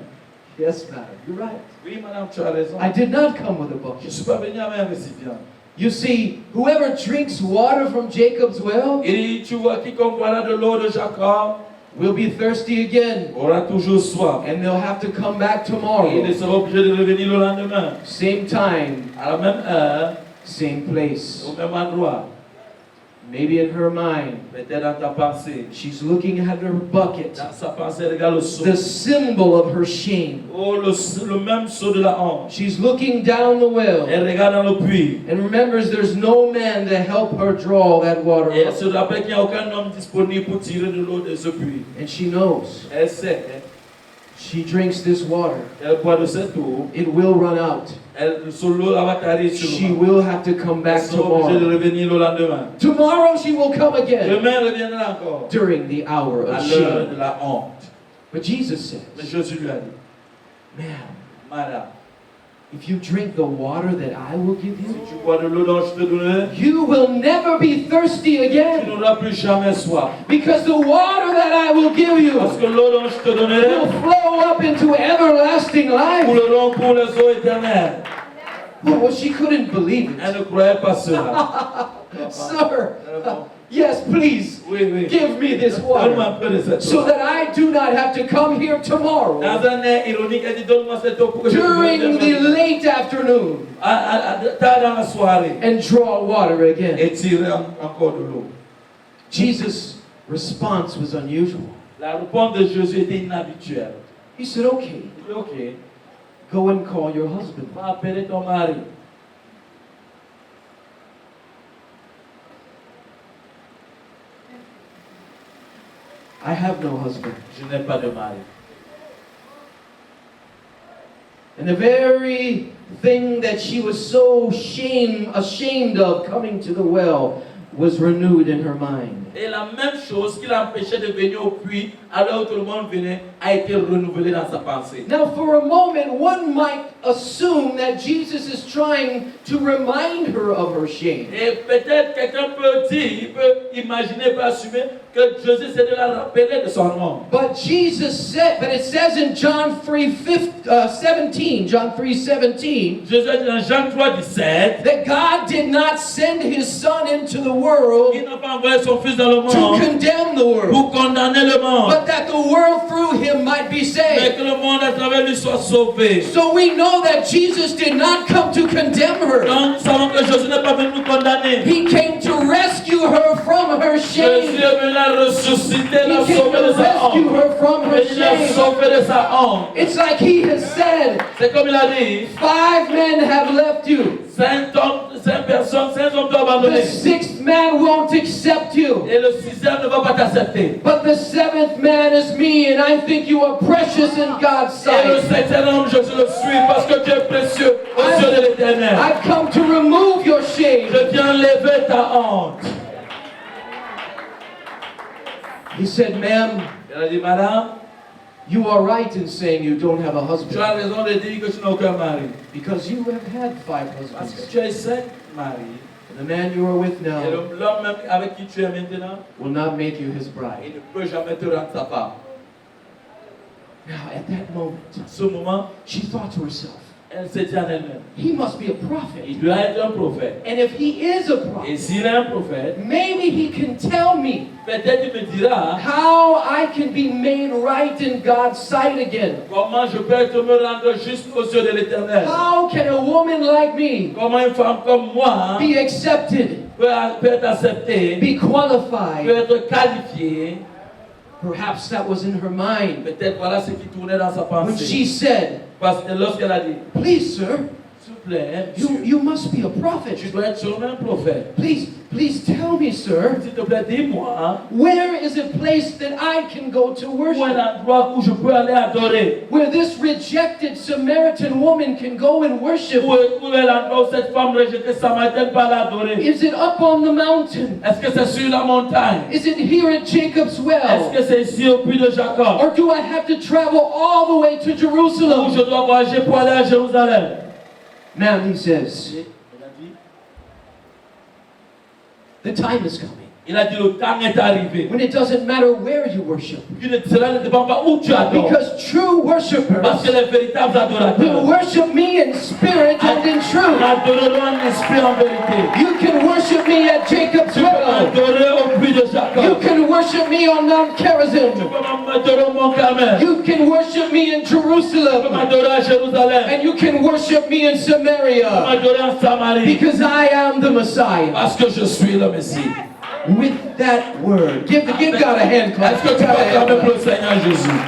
Yes, madam, you're right. Oui, madame, tu as raison. I did not come with a Je ne bucket. suis pas venu avec un récipient. You see, whoever drinks water from Jacob's well Il dit, tu vois, quiconque boira de l'eau de Jacob will be thirsty again, aura toujours soif. and they'll have to come back Et tomorrow. il sera obligé de revenir le lendemain, Same time, à la même heure, same place. au même endroit. Maybe in her mind, Peut-être dans ta pensée. she's looking at her bucket, Dans sa pensée, elle regarde le seau. the symbol of her shame. Oh, le même seau de la honte. She's looking down the well Elle regarde dans le puits. and remembers there's no man to help her draw that water Et elle up. se rappelle qu'il n'y a aucun homme disponible pour tirer de l'eau de ce puits. And she knows Elle sait, she drinks this water, elle boit de cette eau. it will run out. L'eau va tarir sur She le will have to come Elle back sera obligée de tomorrow. revenir le lendemain. Tomorrow she will come again Demain, elle reviendra encore. during the hour À of l'heure shame. de la honte. But Jesus Mais says, Jésus lui a dit, "Ma'am, Madame, if you drink the water that I will give si you, tu bois de l'eau dont je te donnerai, you will never be thirsty tu again, n'auras plus jamais soif. because the water that I will give Parce you que l'eau dont je te donnerai will flow up into everlasting life." couleront pour les eaux éternelles. Well, she couldn't believe Elle it. ne croyait pas cela. Sir, yes, please, Oui, oui. give me this Donne-moi water un peu de cette so eau. that I do not have to come here tomorrow Dans un air ironique, elle dit, donne-moi cette eau pour que je during the puisse late afternoon tard dans la soirée and draw water again. et tirer encore de l'eau. Jesus' response was unusual. La réponse de Jésus était inhabituelle. He said, "Okay, Il dit, ok, go and call your husband." va appeler ton mari. I have no husband. Je n'ai pas de mari. And the very thing that she was so ashamed of coming to the well was renewed in her mind. Et la même chose qui l'empêchait de venir au puits alors que tout le monde venait a été renouvelée dans sa pensée. Now, for a moment, one might assume that Jesus is trying to remind her of her shame. Et peut-être quelqu'un peut dire, il peut imaginer, peut assumer que Jésus s'est de la rappeler de son nom. But Jesus said, but it says in John 3:17, John 3:17, Jésus a dit dans Jean 3:17, that God did not send his son into the world il n'a pas envoyé son fils dans le to monde condemn the world, pour condamner le monde, but that the world through him might be mais saved. que le monde à travers lui soit sauvé. So we know that Jesus did not come to condemn her. Donc nous savons que Jésus n'est pas venu nous condamner. He came to rescue her from her Jésus shame. est venu la ressusciter, la He came sauver de to sa rescue honte. her from her Il l'a shame. sauvé de sa honte. It's like he has said, C'est comme il a dit, 5 men have left you. 5 personnes, 5 hommes t'ont The abandonné. 6th man won't accept you. Et le 6e ne va pas t'accepter. But the 7th man is me, and I think you are precious in God's Et le sight. 7e homme, je le suis parce que tu es précieux aux yeux de l'Éternel. I've come to remove your shame. Je viens lever ta honte. He said, "Ma'am, Il a dit, madame, you are right in saying you don't have a tu husband, as raison de dire que tu n'as aucun mari. because you have had 5 Parce que husbands. tu as 5 maris. The man you are with Et now l'homme même avec qui tu es maintenant, will not make you his il bride." ne peut jamais te rendre sa femme. Now, at that moment, À ce moment, she thought to herself, elle s'est dit en elle-même, he must be a prophet. il doit être un prophète. And if he is a Et prophet, s'il est un prophète, maybe he can tell me peut-être il me dira how I can be made right in God's sight again. comment je peux te me rendre juste aux yeux de l'Éternel. How can a woman like me Comment une femme comme moi be accepted peut être accepté, be peut qualified. être qualifié. Perhaps that was in her mind Peut-être voilà ce qui tournait dans sa when pensée. she said, Parce que lorsqu'elle a dit, please, sir, s'il vous plaît, you must be a tu prophet. dois être sûrement un prophète. Please tell me, sir, S'il te plaît, dis-moi, where is a place that I can go to où est worship? l'endroit où je peux aller adorer? Where this rejected Samaritan woman can go and worship? Où est l'endroit où cette femme rejetée samaritaine peut aller adorer? Is it up on the mountain? Est-ce que c'est sur la montagne? Is it here at Jacob's Est-ce well? que c'est ici au puits de Jacob? Or do I have to travel all the way to Où Jerusalem? je dois voyager pour aller à Jérusalem? Now he says, the time is coming Il a dit le temps est arrivé. when it doesn't matter where you worship. Cela ne dépend pas où tu adores. Because true worshipers Parce que les véritables will adorateurs worship me in spirit and in truth. adoreront en esprit en vérité. You can worship me at Jacob's Tu peux well. m'adorer au puits de You Jacob. can worship me on Mount Tu Gerizim. peux m'adorer au Mont Carmel. Tu You can worship me in peux Jerusalem. m'adorer à Jérusalem. And you can worship me in Tu peux Samaria. m'adorer en Samarie. Because I am the Messiah. Parce que je suis le Messie. With that word. Give God a hand clap. Est-ce que Give tu God a peux hand acclamer pour clap. le Seigneur Jésus?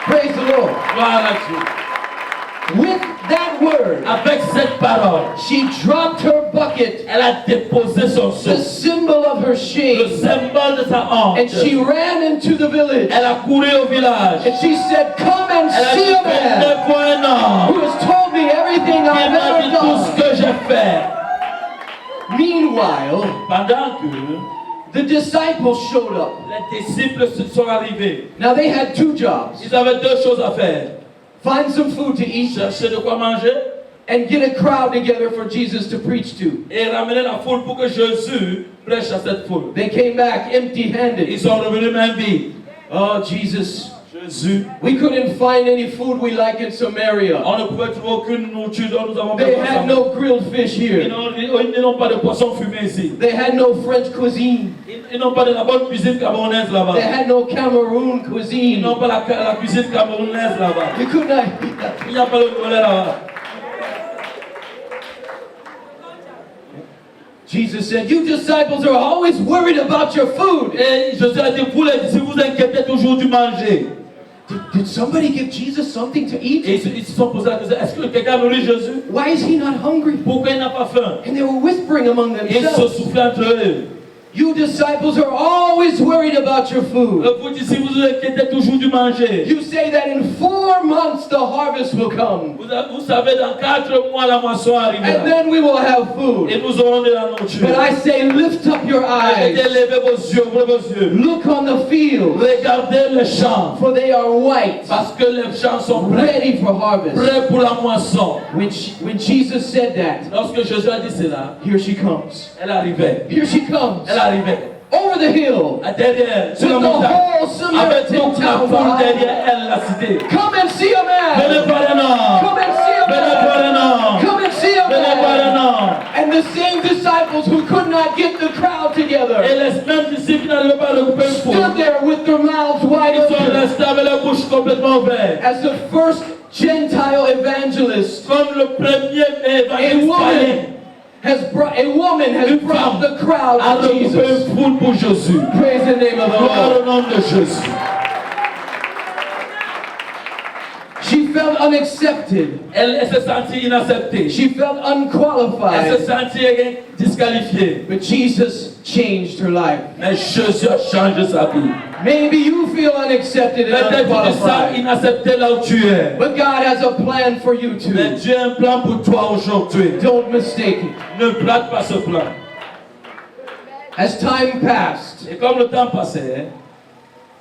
Praise the Lord. Gloire à Dieu. With that word, Avec cette parole, she dropped her bucket, elle a déposé son the seau, symbol of her le shame, symbole de sa and honte. she ran into the village. Elle a couru au village. And she said, come and Elle a see dit, a man venez voir un homme who has told me everything qui I've m'a ever dit tout ce done. que j'ai fait. Meanwhile, Pendant que the disciples showed up. les disciples se sont arrivés, Now they had two jobs. ils avaient deux choses à faire. Find some food to eat Chercher de quoi manger and get a crowd together for Jesus to preach to. et ramener la foule pour que Jésus prêche à cette foule. They came back empty-handed. Ils sont revenus main vide. Oh, Jesus, Jésus, we couldn't find any food we like in Samaria. on ne pouvait trouver aucune nourriture dont nous avons They besoin. had no grilled fish Ils here. n'ont pas de poisson fumé ici. They had no French cuisine. Ils n'ont pas de la bonne cuisine camerounaise là-bas. They had no Cameroon Ils cuisine. n'ont pas la cuisine camerounaise là-bas. You could not eat that. Il n'y a pas le volet là-bas. Jesus said, you disciples are always worried about your food. Et Jésus a dit, vous les disciples, vous inquiétez toujours du manger. Did somebody give Jesus something to Et eat? ils se sont posés la question, est-ce que quelqu'un nourrit Jésus? Why is he not hungry? Pourquoi il n'a pas faim? And they were whispering among Et ils se themselves. soufflaient entre eux. You disciples are always worried about your food. Vous disciples, vous inquiétez toujours du manger. You say that in 4 months the harvest will come. Vous savez, dans 4 mois, la moisson And arrivera. then we will have Et food. nous aurons de la nourriture. But I say, lift up your eyes. Levez vos yeux, ouvrez vos yeux. Look on the field, Regardez les champs. for they are white, Parce que les champs sont prêts. ready for harvest. Prêts pour la moisson. When Jesus said that, Lorsque Jésus a dit cela, here she comes. elle arrivait. Here she comes. Elle arrivait. Over the hill. À derrière, sur With la the montagne. whole Avec Samaritan toute la town foule behind. derrière elle, la cité. Come and see a Venez man. voir un homme. Come and see a Venez voir man. un homme. Come and see a Venez voir un man. homme. And the same disciples who could not get the crowd Et together les mêmes disciples qui n'arrivaient pas à regrouper une foule. stood there with their mouths wide Ils sont open restés avec la bouche complètement ouverte. as the first Gentile evangelist. Comme le premier A évangéliste païen woman has Une brought femme the crowd a to regroupé Jesus. une foule pour Jésus. Praise the name of the Gloire Lord. au nom de Jésus. She felt unaccepted. Elle s'est sentie inacceptée. She felt Elle s'est unqualified. sentie disqualifiée. But Jesus changed her life. Mais Jésus a changé sa vie. Maybe you feel unaccepted and Peut-être que tu te sens unqualified. inaccepté là où tu es. But God has a plan for you Mais too. Dieu a un plan pour toi aujourd'hui. Don't mistake it. Ne plate pas ce plan. As time passed, Et comme le temps passait,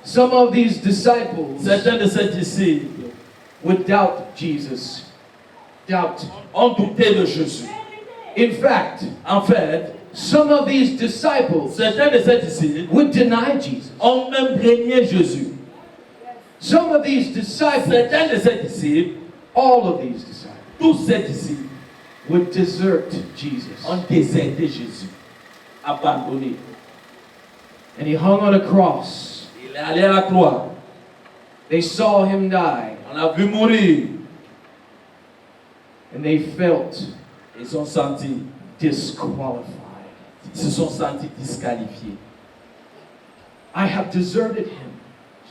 some of these disciples certains de ses disciples would doubt Jesus. Doubt. ont douté de Jésus. In fact, En fait, some of these disciples certains de ses disciples would deny Jesus. ont même régné Jésus. Some of these disciples, Certains de ses disciples, all of these disciples, tous ses disciples, would desert Jesus. ont déserté Jésus, abandonné. And he hung on a cross. Il est allé à la croix. They saw him die. On l'a vu mourir. And they felt Ils sont sentis disqualified. Ils se sont sentis disqualifiés. I have deserted him.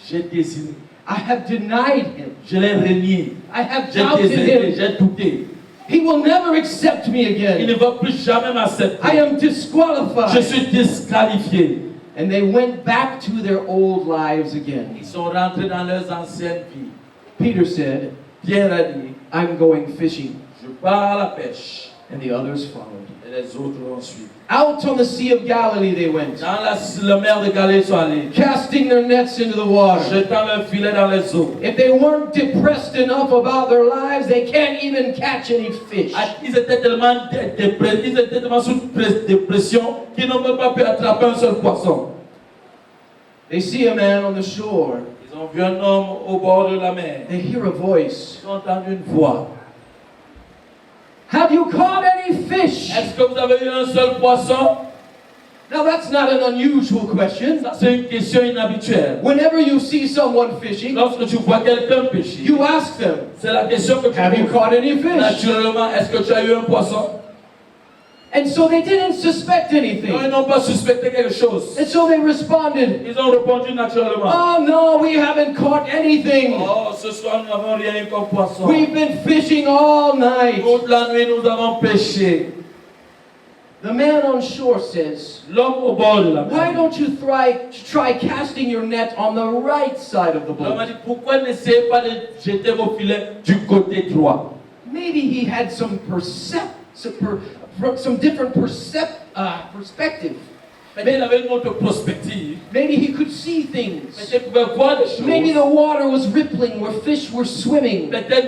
J'ai désiré. I have denied him. Je l'ai renié. I have J'ai doubted désiré. him. J'ai douté. He will never accept me Il ne again. va plus jamais m'accepter. I am Je disqualified. suis disqualifié. And they went back to their old lives again. Ils sont rentrés dans leurs anciennes vies. Peter said, Pierre a dit, I'm going fishing. je pars à la pêche. And the others followed. Et les autres ont suivi. Out on the Sea of Galilee they went, Dans la mer de Galilée, ils sont allés, casting their nets into the water. jetant leur filet dans les eaux. If they weren't depressed enough about their lives, they can't even catch any fish. Ils étaient tellement sous dépression qu'ils n'ont même pas pu attraper un seul poisson. They see a man on the shore. Ils ont vu un homme au bord de la mer. They hear a voice. Ils ont entendu une voix. Have you caught any fish? Est-ce que vous avez eu un seul poisson? Now that's not an unusual question. Ça, c'est une question inhabituelle. Whenever you see someone fishing, Lorsque tu vois quelqu'un pêcher, you ask them, c'est la question que tu have you poses. caught any fish? Naturellement, est-ce que tu as eu un poisson? And so they didn't suspect Non, ils anything. n'ont pas suspecté quelque chose. And so they responded, Ils ont répondu naturellement. oh no, we haven't caught anything. Oh, ce soir, nous n'avons rien eu comme poisson. We've been fishing all night. Toute la nuit, nous avons pêché. The man on shore says, L'homme au bord de la why mer. don't you try casting your net on the right side of the L'homme a boat? dit, pourquoi n'essayez pas de jeter vos filets du côté droit? Maybe he had some different perspective. Mais il avait une autre prospective. Maybe he could see things. Mais il pouvait voir des choses. Maybe the water was rippling where fish were swimming. Peut-être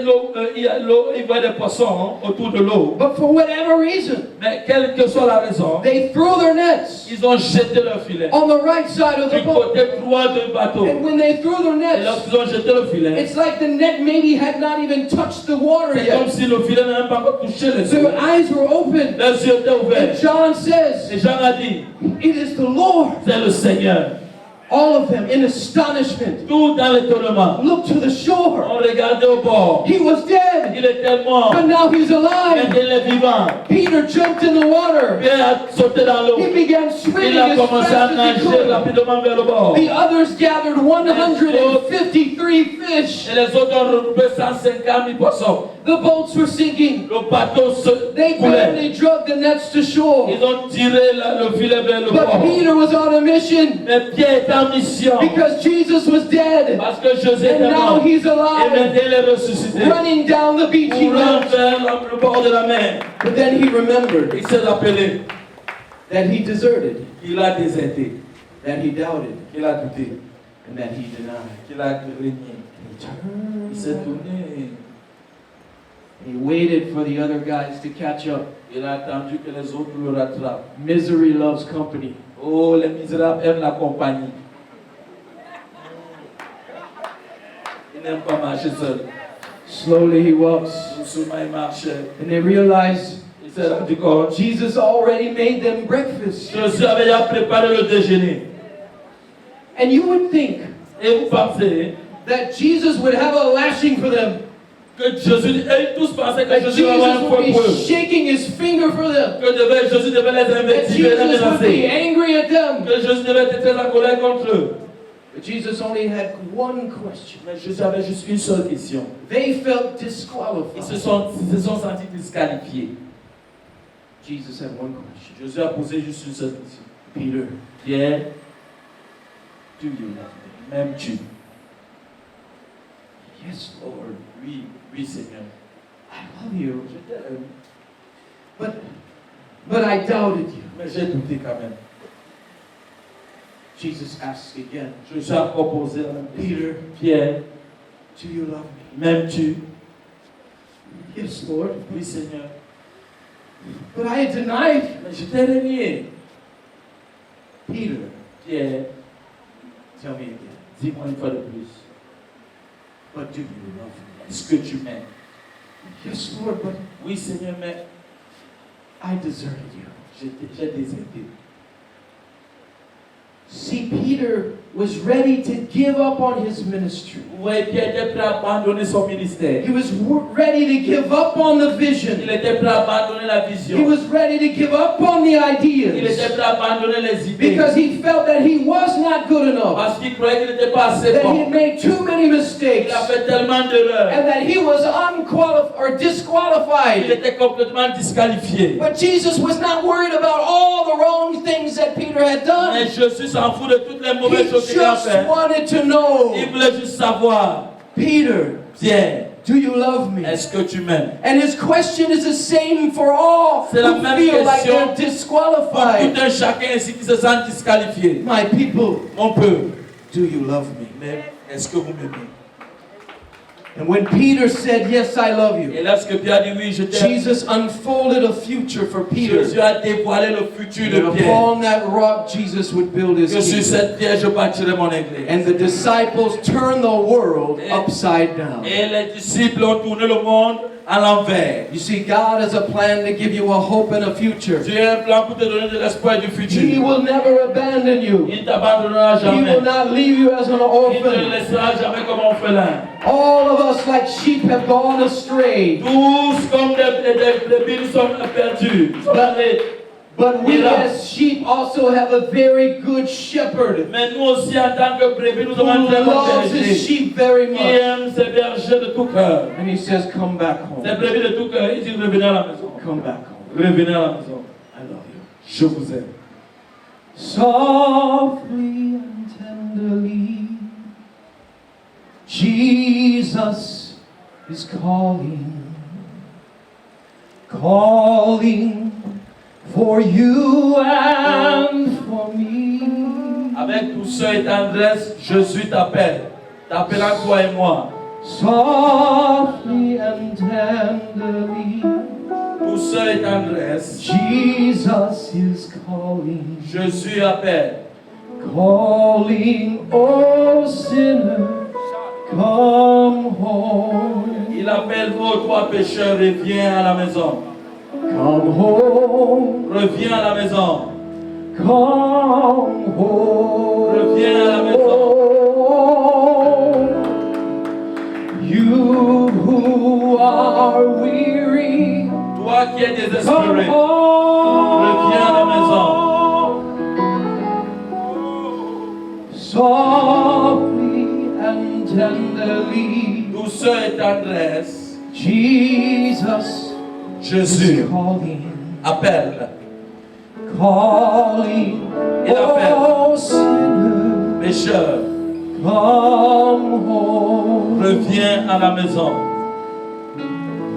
il voit des poissons autour de l'eau. But for whatever reason, Mais quelle que soit la raison, they threw their nets ils ont jeté leur filet on the right side of the du boat. côté droit du bateau. And when they threw their Et nets, lorsqu'ils ont jeté le filet, it's like the net maybe had not even touched the water c'est comme yet. si le filet n'avait pas encore touché les eaux. Their eyes were open. Leurs yeux étaient And ouverts. John says, Et Jean a dit, it is the Lord. c'est le Seigneur. All of them in astonishment Tout dans l'étonnement. looked to the shore. On regardait au bord. He was dead, Il était mort. but now he's alive. Maintenant il est vivant. Peter jumped in the water. Pierre a sauté dans l'eau. He began swimming Il a as commencé à fast as he nager could. rapidement vers le bord. The others gathered 153 fish. Et les autres ont regroupé 150 000 poissons. The boats were sinking. Le bateau se They coulait. barely dragged the nets to shore. Ils ont tiré le filet vers le But bord. Peter was on a mission Mais Pierre est en mission. because Jesus was dead. Parce que José And était now mort. he's Et alive, maintenant il est ressuscité. running down the beach. He Courant went. vers le bord de la mer. But then he remembered Il s'est rappelé that he deserted, qu'il a déserté, that he doubted, qu'il a douté, and that he denied. qu'il a régné. He turned. Il s'est tourné. He waited for the other guys to catch up. Il a attendu que les autres le rattrapent. Misery loves company. Oh, les misérables aiment la compagnie. Ils n'aiment pas marcher seul. Slowly he walks, Doucement, il marchait. and they realize Il s'est rendu compte. Jesus already made them breakfast. Jésus avait déjà préparé le déjeuner. And you would think Et vous pensez that Jesus would have a lashing for them, que Jésus, et tous pensaient que that Jésus avait Jesus un would feu pour be eux. shaking his finger for them, Jésus devait les that investiguer, les Jesus would be menacer. angry at them. Que Jésus devait être très en colère contre eux. But Jesus only had one question. Mais Jésus avait juste une seule question. They felt Ils disqualified. se sont sentis disqualifiés. Jesus had one question. Jésus a posé juste une seule question. Peter, Pierre, do you love me? m'aimes-tu? Yes, Lord, Oui, oui Seigneur. I love you. Je t'aime. But I doubted you. Mais j'ai douté quand même. Jesus asked again, Jésus a proposé la même question. Peter, Pierre, do you love me? m'aimes-tu? Yes, Lord. Oui Seigneur. But I had denied. Mais je t'ai renié. Peter, Pierre, tell me again. dis-moi une fois de plus. But do you love me? Est-ce que tu m'aimes? Yes, Lord, but Oui Seigneur, mais I deserted you. j'ai déserté. See, Peter was ready to give up on his ministry. Ouais, Pierre était prêt à abandonner son ministère. He was ready to give up on the vision. Il était prêt à abandonner la vision. He was ready to give up on the Il ideas était prêt à abandonner les idées. because he felt that he was not good enough, Parce qu'il croyait qu'il n'était pas assez that he bon. had made too many mistakes, Il a fait tellement d'erreurs. and that he was unqualified or Il disqualified. était complètement disqualifié. But Jesus was not worried about all the wrong things that Peter had done. Mais Jésus s'en fout de toutes les He mauvaises choses qu'il a just faites. wanted to know, Il voulait juste savoir, Peter, Pierre, do you love me? est-ce que tu m'aimes? And his question is the same for all C'est la who même feel like question they're Pour disqualified. tout un chacun ici qui se sent disqualifié. My people, Mon peuple, do you love me? mais est-ce que vous m'aimez? And when Peter said, yes, I love you, Et lorsque Pierre dit oui, je t'aime, Jesus unfolded a future for Peter. Jésus a dévoilé le futur de And Pierre. upon that rock, Jesus would build his Que sur kingdom. cette pierre, je bâtirai mon église. And the disciples turned the world upside down. Et les disciples ont tourné le monde à l'envers. You see, God has a plan to give you a hope and a future. Dieu a un plan pour te donner de l'espoir et du He futur. will never abandon you. Il ne t'abandonnera He jamais. will not leave you as an Il ne te orphan. laissera jamais comme orphelin. All of us, like sheep, have gone astray. Tous comme des brebis, nous sommes perdus. Nous sommes allés. But we as sheep also have a very good shepherd Mais nous aussi, en tant que brebis, nous who avons un très bon loves his berger sheep very qui much. aime ses bergers de tout cœur. And he says, come back home. Ses brebis de tout cœur, il dit revenez à la maison. Come back home. Revenez à la maison. I love you. Je vous aime. Softly and tenderly, Jesus is calling, calling for you and for me. Avec douceur et tendresse, Jésus t'appelle. T'appelant toi et moi. Softly and tenderly, Douceur et tendresse, Jesus is calling, Jésus appelle. calling, oh sinner, come home. Il appelle vous, toi pécheur, reviens à la maison. Come home, Reviens à la maison. come home. Reviens à la maison. You who are weary, Toi qui es come désespéré, home. reviens à la maison. Softly and tenderly, Douceur et tendresse, Jesus Jésus is calling, appelle. calling, Il appelle. oh sinner, Pécheur, come home. reviens à la maison.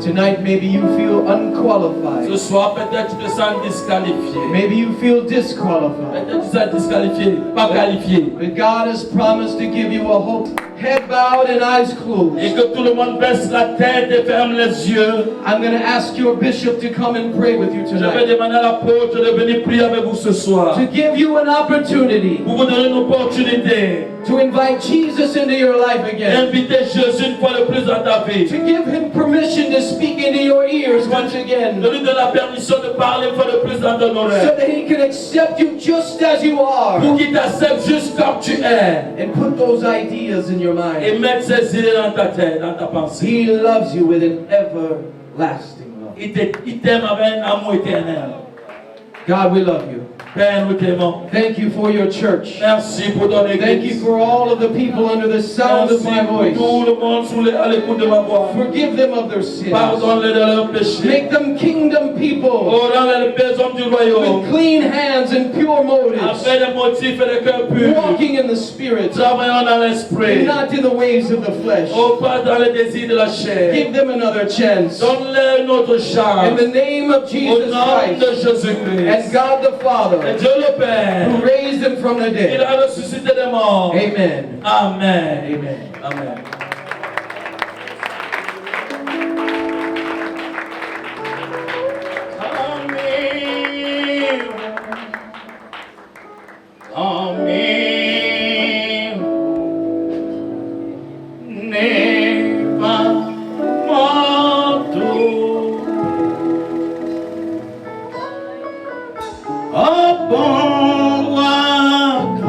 Tonight, maybe you feel unqualified. Ce soir, peut-être tu te sens disqualifié. Maybe you feel disqualified. Peut-être tu te sens disqualifié, pas qualifié. But God has promised to give you a hope. Head bowed and eyes closed. Et que tout le monde baisse la tête et ferme les yeux. I'm going to ask your bishop to come and pray with you Je vais tonight. demander à l'apôtre de venir prier avec vous ce soir. To give you an opportunity Pour vous donner une opportunité to invite Jesus into your life again. d'inviter Jésus une fois de plus dans ta vie. To give him permission to speak into your ears once again. De lui donner la permission de parler une fois de plus dans ton So oreille. that he can accept you just as you are. Pour qu'il t'accepte juste comme tu es. And put those ideas in your Et mind. mettre ses idées dans ta tête, dans ta pensée. He loves you with an everlasting love. Il t'aime avec un amour éternel. God, we love you. Père, nous t'aimons. Thank you for your church. Merci pour ton Thank you église. for all of the people under the sound of Merci my pour voice. tout le monde à l'écoute de ma voix. Forgive them of their sins. Pardonne-les de leurs péchés. Make them kingdom people Oh, rends-les les belles hommes du royaume. with clean hands and pure motives, Avec des motifs et des cœurs purs. walking in the Spirit Travaillant dans and l'esprit. not in the ways of the flesh. Oh, pas dans les désirs de la chair. Give them another chance. Donne-leur une autre In chance. the name of Au Jesus nom de Christ Jésus-Christ. and God the Et Father, Dieu le Père, who raised him from the il dead. a ressuscité des morts. Amen. Amen. Amen. Amen. Bon roi,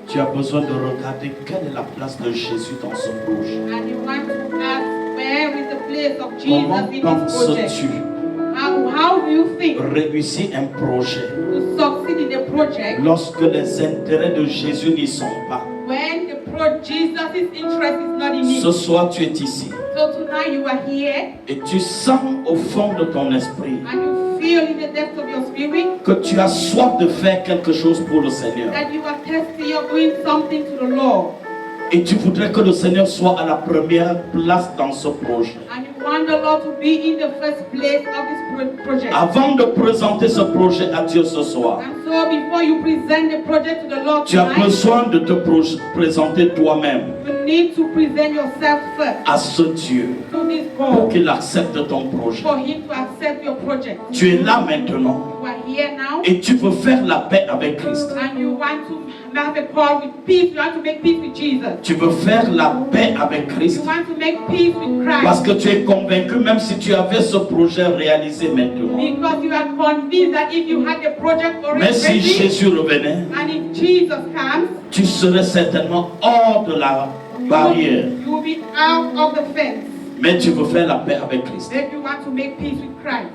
Tu as besoin de regarder quelle est la place de Jésus dans ce projet. And you want to ask, where is the place of Comment Jesus in this project? penses-tu How do you think réussir un projet to succeed in a project lorsque les intérêts de Jésus n'y sont pas? when Jesus' interest is not in Ce it? soir, tu es ici So tonight you are here et tu sens au fond de ton esprit and you feel in the depths of your spirit que tu as soif de faire quelque chose pour le Seigneur. that you are thirsty of doing something to the Lord. Et tu voudrais que le Seigneur soit à la première place dans ce projet. And you want the Lord to be in the first place of this project. Avant de présenter ce projet à Dieu ce soir, And so before you present the project to the Lord tu as tonight, besoin de te présenter toi-même you need to present yourself first à ce Dieu to this pour God qu'il accepte ton projet. for Him to accept your project. Tu es là maintenant You are here now et tu veux faire la paix avec Christ. and you want to have a call with peace. You want to make peace with Jesus. Tu veux faire la paix avec Christ You want to make peace with parce Christ que tu es convaincu même si tu avais ce projet réalisé maintenant. because you are convinced that if you had the project Mais already si ready Jésus revenait, and if Jesus comes, tu serais certainement hors de la barrière. you will be out of the fence. Mais tu veux faire la paix avec Christ. If you want to make peace with Christ,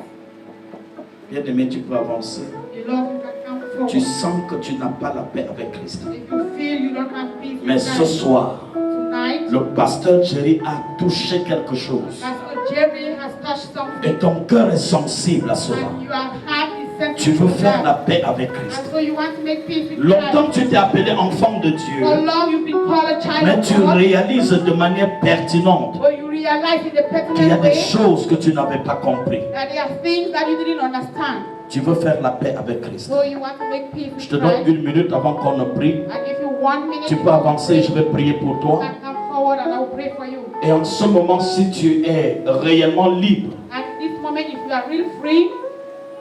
Bien-aimé, tu peux avancer. the Lord will come forward. Tu sens que tu n'as pas la paix avec Christ. If you feel you don't have peace Mais with ce Christ soir, tonight, le pasteur Jerry a touché quelque chose. Pastor Jerry has touched something Et ton cœur est sensible à cela. and your heart is sensitive Tu veux to faire that. la paix avec Christ. And so you want to make peace with Longtemps Christ. tu t'es appelé enfant de For Dieu. long you've been called a child Mais of tu God, réalises de manière pertinente but you realize in a qu'il y a pertinent des way choses que tu n'avais pas compris. that there are things that you didn't understand. Tu veux faire la paix avec Christ. So you want to make peace Je with te donne Christ. une minute avant qu'on ne prie. I give you 1 minute. Tu peux avancer, je vais prier pour You toi. can come forward and I will pray for you. Et en ce moment, si tu es réellement libre, At this moment, if you are real free,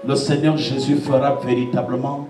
le Seigneur Jésus fera véritablement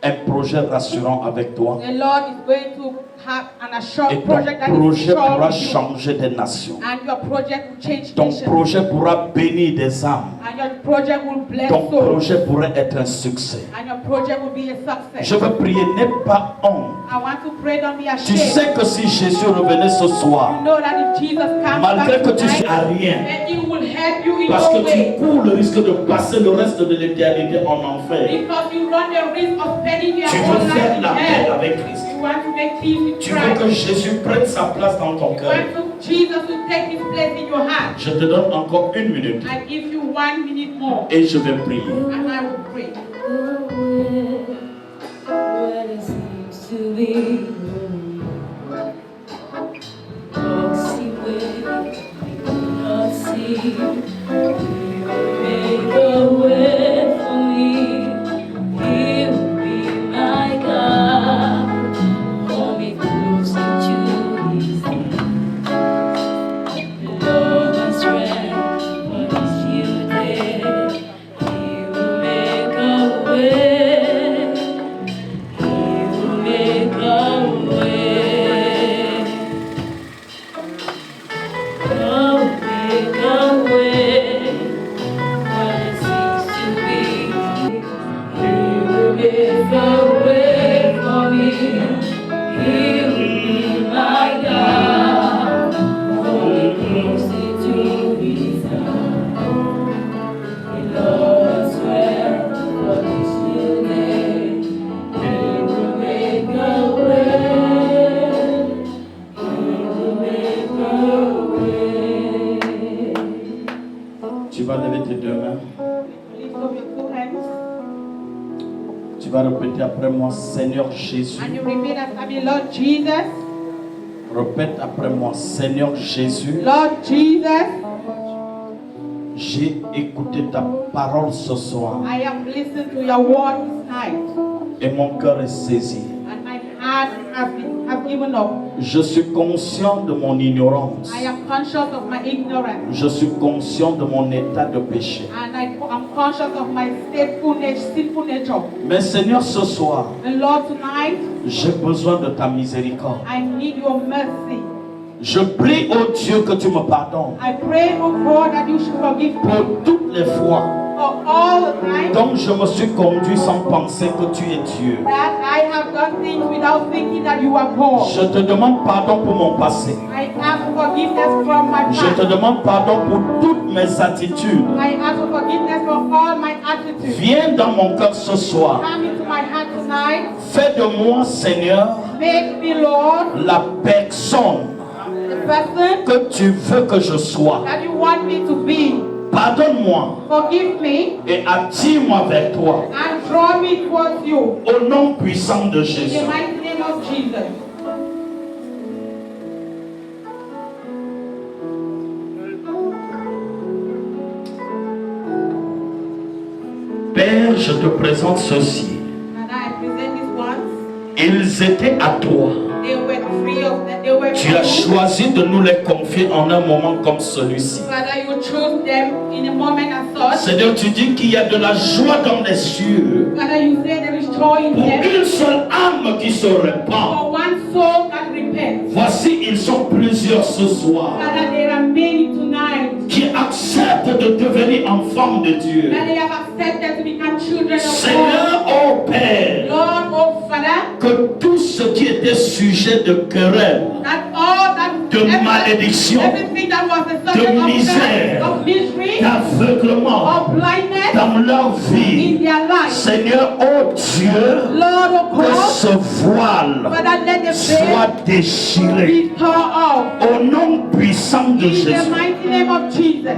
un projet rassurant avec toi. the Lord is going to have an Et assured ton project that is projet sure pourra with you. changer des nations. And your project will change Ton nations. projet pourra bénir des âmes. And your project will bless Ton souls. projet pourrait être un succès. And your project will be a success. Je veux prier, n'aie pas honte. I want to pray, don't be Tu ashamed. sais que si Jésus revenait ce You soir, know that if Jesus comes malgré back que tu tonight, sois à rien, then He will help you in parce your que tu way. cours le risque de passer le reste de l'éternité en enfer, Because you run the risk of spending your tu whole veux life faire in la paix hell. avec Christ. You want to make peace with Tu veux que Christ. Jésus prenne sa place dans ton You cœur. want to Jesus to take His place in your heart. Je te donne encore une minute I give you 1 minute more, et je vais prier. and I will pray. Where there seems to be proxy way we cannot see, He will make a way for me. He will be my God, hold me closer to His hand. Love and strength, what is you there? He will make a way. He will make a way. Oh, make a way where it seems to be. He will make a way for me. He will be my God. Hold me closer to His hand. In love and strength, what is your name? He will make a way. He will make a way. Tu vas lever tes deux mains. Lift up your two hands, Tu vas répéter après moi, Seigneur Jésus. and you repeat after me, Lord Jesus. Répète après moi, Seigneur Jésus. Lord Jesus, J'ai écouté ta parole ce soir I have listened to your word this night, et mon cœur est saisi. and my heart have given up. Je suis conscient de mon ignorance. I am conscious of my ignorance, Je suis conscient de mon état de péché. and I am conscious of my sinful nature. Mais Seigneur, ce soir, And Lord, tonight, j'ai besoin de ta miséricorde. I need your mercy. Je prie, oh Dieu, que tu me pardonnes I pray, oh God, that you should forgive me pour toutes les fois for all the time Donc je me suis conduit sans penser que tu es Dieu. that I have done things without thinking that you are God. Je te demande pardon pour mon passé. I ask for forgiveness from my Je te past. demande pardon pour toutes mes attitudes. I ask for forgiveness for all my attitudes. Viens dans mon cœur ce soir. Come into my heart tonight. Fais de moi, Seigneur, Make me, Lord, la personne the person que tu veux que je sois. that you want me to be. Pardonne-moi Forgive me et attire-moi vers toi. and draw me towards you. Au nom puissant de In Jésus. the mighty name of Jesus. Père, je te présente ceci. And I present these ones. Ils étaient à toi. They were free of that. They were Tu as choisi de nous les confier en un moment comme celui-ci. Father, you chose them in a moment as such. Seigneur, tu dis qu'il y a de la joie dans les cieux Father, you say there is joy in pour them. une seule âme qui se répand. For one soul that repents. Voici, ils sont plusieurs ce soir Father, there are many tonight qui acceptent de devenir enfants de Dieu. that they have accepted to become children of Seigneur, God. ô Père, Lord, oh Father, que tout ce qui était sujet de querelle, that all that de malédiction, everything that was the de subject of misère, death, of misery, d'aveuglement of blindness dans leur vie, in their life. Seigneur, ô Dieu, Lord, oh que God, ce voile Father, let the veil soit déchiré be torn off. au nom puissant de In the Jésus. mighty name of Jesus.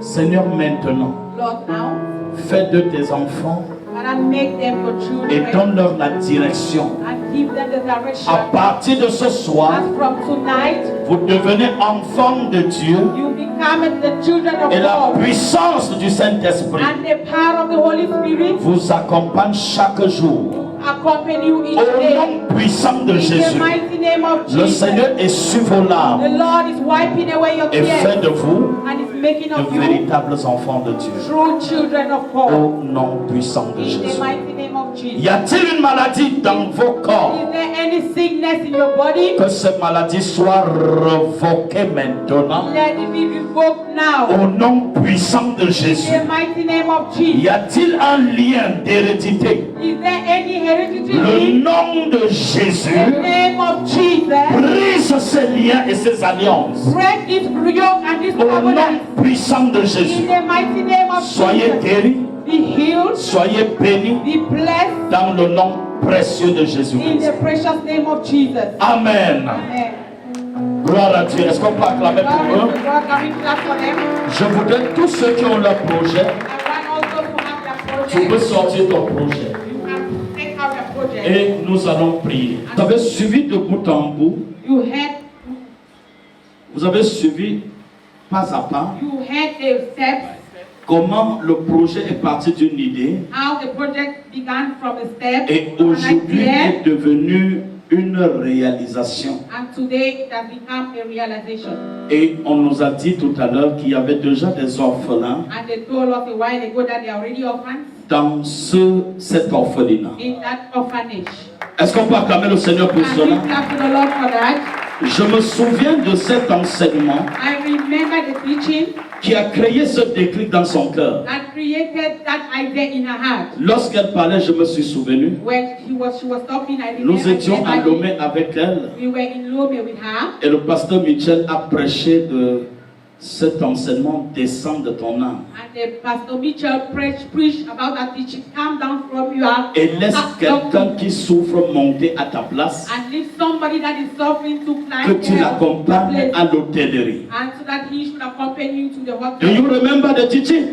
Seigneur, maintenant, Lord, now, fais de tes enfants Father, make them your et children donne-leur la direction. and give them the direction. À partir de ce soir, As from tonight, vous devenez enfants de Dieu you become the children of et la God. puissance du Saint-Esprit And the power of the Holy Spirit vous accompagne chaque jour. accompany you each Au day. nom puissant de In the Jésus, mighty name of le Jesus. Seigneur essuie vos The larmes Lord is wiping away your et fait tears de vous and is making of de you véritables enfants de Dieu. true children of God. Au nom puissant de In the Jésus. mighty name of Jesus. Y a-t-il une maladie dans vos corps? Is there any sickness in your body? Que cette maladie soit révoquée maintenant. Let it be revoked now. Au nom puissant de Jésus. In the mighty name of Y Jesus. a-t-il un lien d'hérédité? Is there any hereditary Le disease? nom de Jésus The name of Jesus. brise ces liens et ces alliances. Break this yoke and this Au nom covenant. puissant de In Jésus. the mighty name of Soyez Jesus. guéris, Be healed. soyez bénis Be blessed. dans le nom précieux de In Jésus-Christ. the precious name of Jesus. Amen. Amen. Gloire à Dieu. Est-ce qu'on peut acclamer pour eux? God, can we clap for them? Je voudrais tous ceux qui ont leur projet, I want also to have their tu peux project. sortir ton projet. You can take out their project. Et nous allons prier. Vous avez suivi de bout en bout, You had vous avez suivi pas à pas the steps, comment le projet est parti d'une idée how the project began from a step, et an aujourd'hui idea, est devenu une réalisation. and today it has become a realization. Et on nous a dit tout à l'heure qu'il y avait déjà des orphelins And they told us a while ago that they are already orphans dans cet orphelinat. in that orphanage. Est-ce qu'on peut acclamer le Seigneur pour And cela? we clap to the Lord for that. Je me souviens de cet enseignement I remember the teaching qui a créé ce déclic dans son cœur. that created that idea in her heart. Lorsqu'elle parlait, je me suis souvenu. When she was talking, I Nous remember étions à Lomé avec elle we were in Lome with her, et le pasteur Michel a prêché de cet enseignement descend de ton âme and the Pastor Mitchell preached about that teaching. Come down from your et laisse quelqu'un qui souffre monter à ta place, and leave somebody that is suffering to que climb tu l'accompagnes à l'hôtellerie. and so that he should accompany you to the Do you hospital. remember the teaching?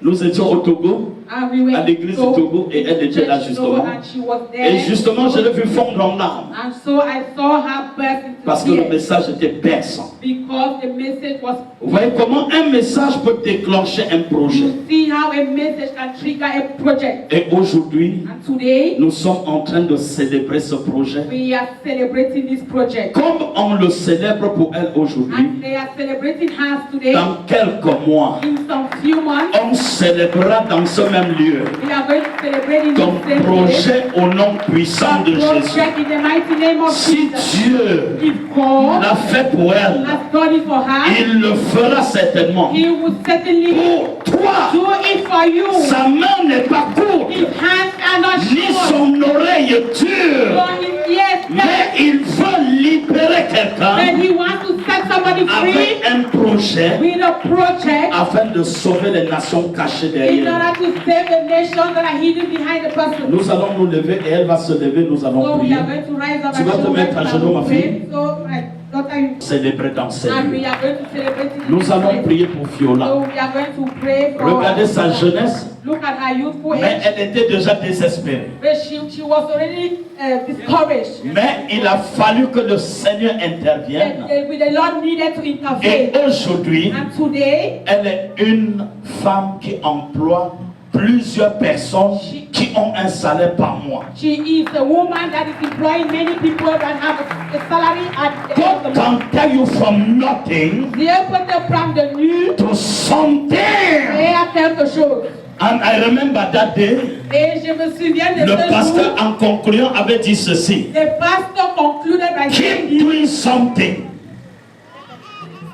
Nous étions au Togo, And we were à l'église du Togo, et elle était là justement. and she was Et there. justement, je l'ai vu fondre en larmes And so I saw her burst into parce que le tears message était perçant. because the message was. Vous voyez comment un message peut déclencher un projet. You see how a message can trigger a project. Et aujourd'hui, And today nous sommes en train de célébrer ce projet. we are celebrating this project. Comme on le célèbre pour elle aujourd'hui, And they are celebrating her today. dans quelques mois, In some few months, on célébrera dans ce même même lieu. We are going to celebrate in Ton the same projet au nom puissant de Your Jésus. project in the mighty name of Si Jesus. Dieu If God l'a fait pour elle, has done it for her, il le fera certainement. He will certainly Pour toi, do it for you. sa main n'est pas courte, His hands are not ni short. son oreille dure, So his ears mais il veut libérer quelqu'un when He wants to set somebody free avec un projet with a project afin de sauver les nations cachées in derrière. order to save the nations that are hidden behind the person. Nous allons nous lever et elle va se lever, nous allons So we prier. are going to rise up Tu vas and te mettre à genoux, ma fille. pray. So my daughter, you Célébrer dans ces and lieux. we are going to celebrate in Nous this allons place. prier pour So Fiola. we are going to pray for Regardez sa jeunesse, Look at her youthful mais age. elle était déjà désespérée. But she was already discouraged. Mais il a fallu que le Seigneur intervienne. The Lord needed to Et intervene. aujourd'hui, And today, elle est une femme qui emploie plusieurs personnes qui ont un salaire par mois. she is a woman that is employing many people that have a salary at the end of God the month. can tell you from nothing Dieu peut te prendre de nu to something. et à quelque chose. And I remember that day, Et je me souviens de le ce pasteur jour, en concluant avait dit ceci. the pastor concluded by Keep saying, doing something.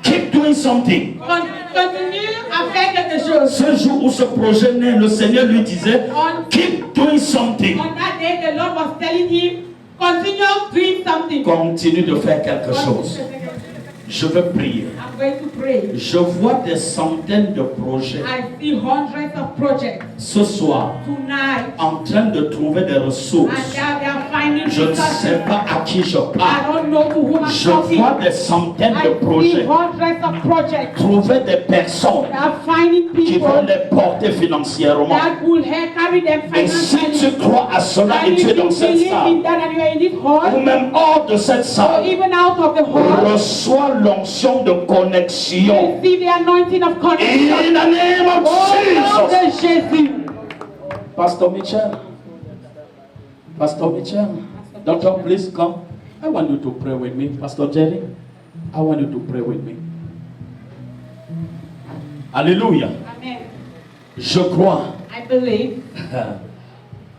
Keep doing something. continue à faire quelque chose. Ce jour où ce projet naît, le Seigneur lui disait, keep doing something. On that day, the Lord was telling him, continue doing something. Continue de faire quelque chose. Je veux prier. I'm going to pray. Je vois des centaines de projets I see hundreds of projects ce soir tonight, en train de trouver des and ressources. they are finding Je ne sais resources. pas à qui je I parle. don't know to whom I'm Je talking. vois des centaines I de see projets. hundreds of projects. Trouver des personnes They are finding qui vont people les porter financièrement. that will help carry them Et si financially. tu crois à cela And et if tu es you dans cette believe in salle, that and you are in this ou hall, même hors de cette or salle, even out of the hall, reçois l'onction de connexion. receive the anointing of In connection. the name of Oh, nom Jesus. de Jésus. Pastor Mitchell. Pastor Mitchell. Doctor, please come. I want you to pray with me. Pastor Jerry, I want you to pray with me. Alléluia. Amen. Je crois. I believe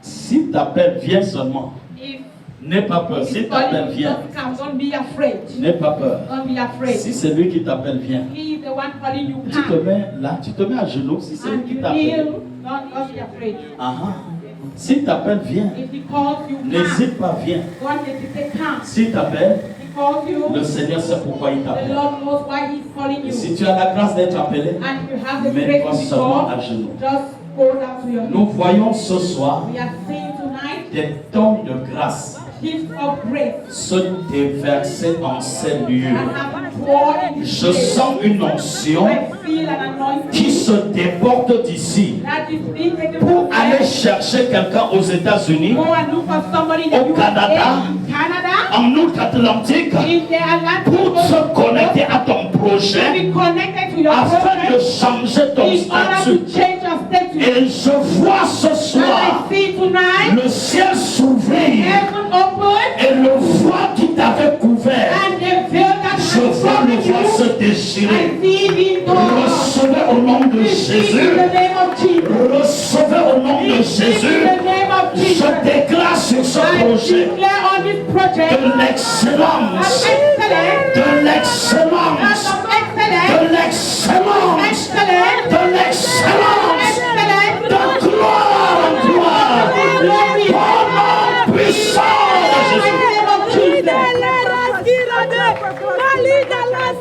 Si t'appelles, viens seulement. if N'aie pas peur. Si it's t'appelles, calling you, viens. just come. Don't be afraid. N'aie pas peur. Don't be afraid. Si c'est lui qui t'appelle, viens. He is the one calling you. Tu te Come. mets là, tu te mets à genoux. Si c'est lui And qui you t'appelle. kneel. Don't be afraid. Si t'appelles, viens. If he calls you, come. N'hésite pas, viens. Don't hesitate, come. Si t'appelles, He calls you. le Seigneur sait pourquoi il The t'appelle. Lord knows why he's calling you. Si tu as la grâce d'être appelé, And if you have the mets-toi grace to be seulement à called, genoux. just go down to your knees. Nous voyons ce soir We are seeing tonight des dons de grâce gifts of grace se déverser en ces lieux. that have been poured in this Je place. sens une onction I feel an anointing qui se déborde d'ici that is being taken pour from aller there. chercher quelqu'un aux États-Unis, Go and look for somebody in the Au Canada. USA, in Canada, en Outre-Atlantique, in the Atlantic, pour se connecter à ton to projet be connected to your afin de project changer ton in order statut. to change your status. Et je vois ce And soir I see tonight le ciel s'ouvrir heaven open et le voile qui t'avait couvert, and the veil that je has vois le covered voile se you. déchirer. I see it in Recevez au nom de Receive in Jésus. the name of Jesus. Recevez au nom de Receive in Jésus. the name of Jesus. Je déclare sur ce I projet declare on this project de l'excellence, excellence, de l'excellence, of de excellence, l'excellence, excellence, de l'excellence, excellence, de gloire en gloire, au nom puissant de Jésus.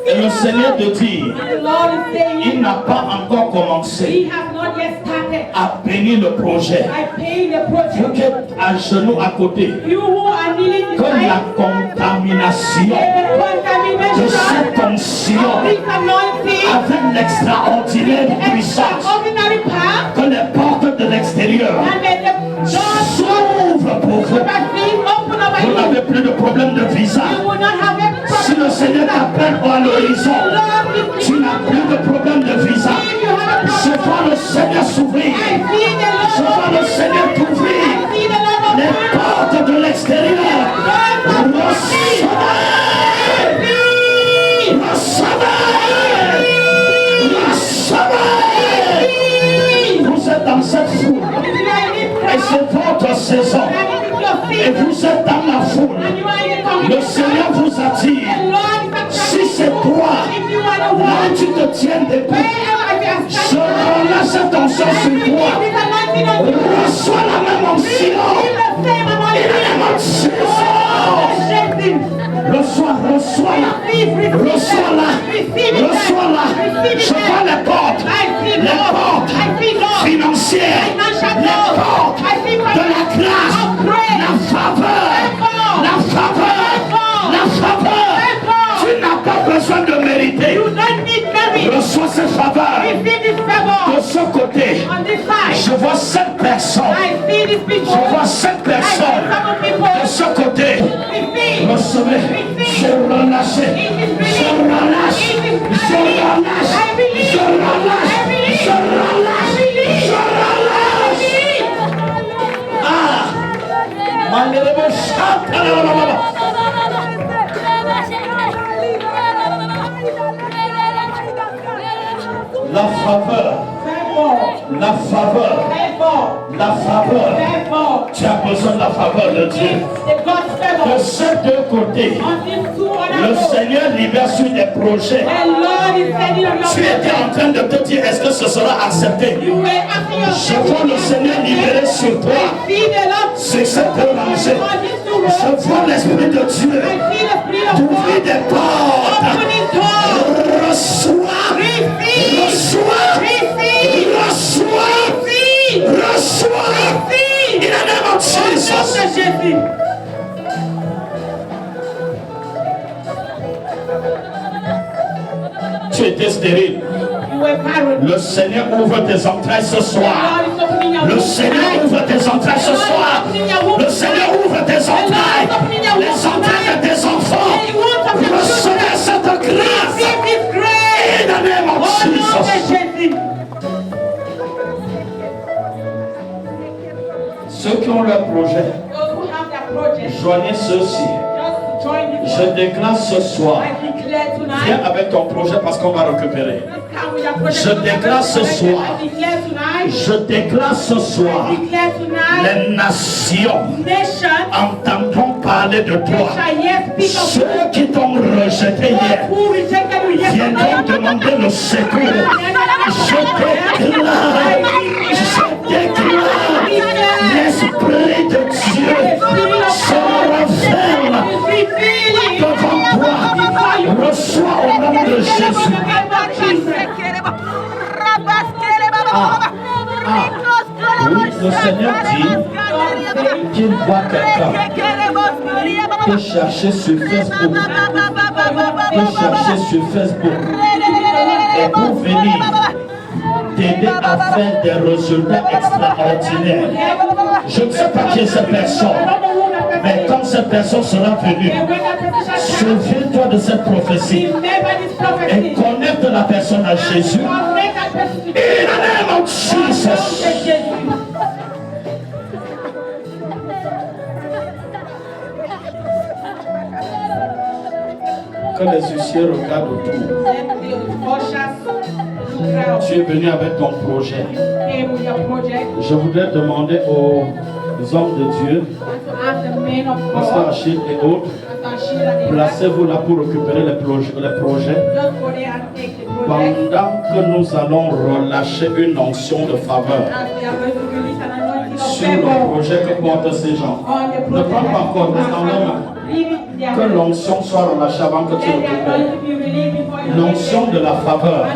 Et le Seigneur te dit, The Lord is il saying, n'a pas encore commencé He has not yet started. à bénir le projet. I pay the Vous qui project. êtes à genoux à côté, You who are kneeling que la beside, contamination the de contamination cette of onction this anointing, avec l'extraordinaire puissance, extraordinary power, que les portes de l'extérieur and may the doors s'ouvrent pour vous. overseas open over Vous you. n'avez plus de problème de visa. You will not have any Si le Seigneur t'appelle à l'horizon, problem. tu n'as plus de problème de visa. If you have a Je problem, vois le Seigneur s'ouvrir. I see the Je Lord vois le Seigneur I t'ouvrir. see the Lord Les open. portes de l'extérieur. Recevez! Recevez! Recevez! Vous êtes dans cette foule. saison et vous êtes dans la foule, le Seigneur vous attire. Si c'est toi, là tu te tiens debout, je relâche cette onction sur toi. Reçois la même onction. Reçois-la. Je vois les portes financières, les portes de la grâce, la faveur. Tu n'as pas besoin de mériter. Reçois cette faveur. De ce côté, je vois 7 personnes. De ce côté, recevez. Je relâche. Ah, la faveur. Tu as besoin de la faveur de Dieu. De ces deux côtés, le Seigneur libère sur des projets. Tu étais en train de te dire, est-ce que ce sera accepté? Je vois le Seigneur libérer sur toi. C'est cette rangée. Je vois l'Esprit de Dieu d'ouvrir des portes. Reçois. In the name of Jesus. Tu étais stérile. Le Seigneur ouvre tes entrailles ce soir. Le Seigneur ouvre tes entrailles ce soir. Le Seigneur ouvre tes entrailles. Les entrailles de tes enfants. Recevez cette grâce. In the name of Jesus. Ceux qui ont leur projet, joignez ceux-ci. Je déclare ce soir. Viens avec ton projet parce qu'on va récupérer. Je déclare ce soir. Les nations entendront parler de toi. Ceux qui t'ont rejeté hier viendront demander le secours. Je déclare l'Esprit de Dieu se révèle devant toi. Reçois au nom de Jésus. Oui, le Seigneur dit qu'il voit quelqu'un te chercher sur Facebook. Et pour venir t'aider à faire des résultats extraordinaires. Je ne sais pas qui est cette personne, mais quand cette personne sera venue, souviens-toi de cette prophétie et connecte la personne à Jésus. In the name of Jesus. Que les huissiers regardent autour. Tu es venu avec ton projet. Je voudrais demander aux hommes de Dieu, Pasteur Achille et autres, placez-vous là pour récupérer les projets. Pendant que nous allons relâcher une onction de faveur sur le projet que portent ces gens. Ne prends pas encore, reste dans les mains. Que l'onction soit relâchée avant que tu récupères. L'onction de la faveur.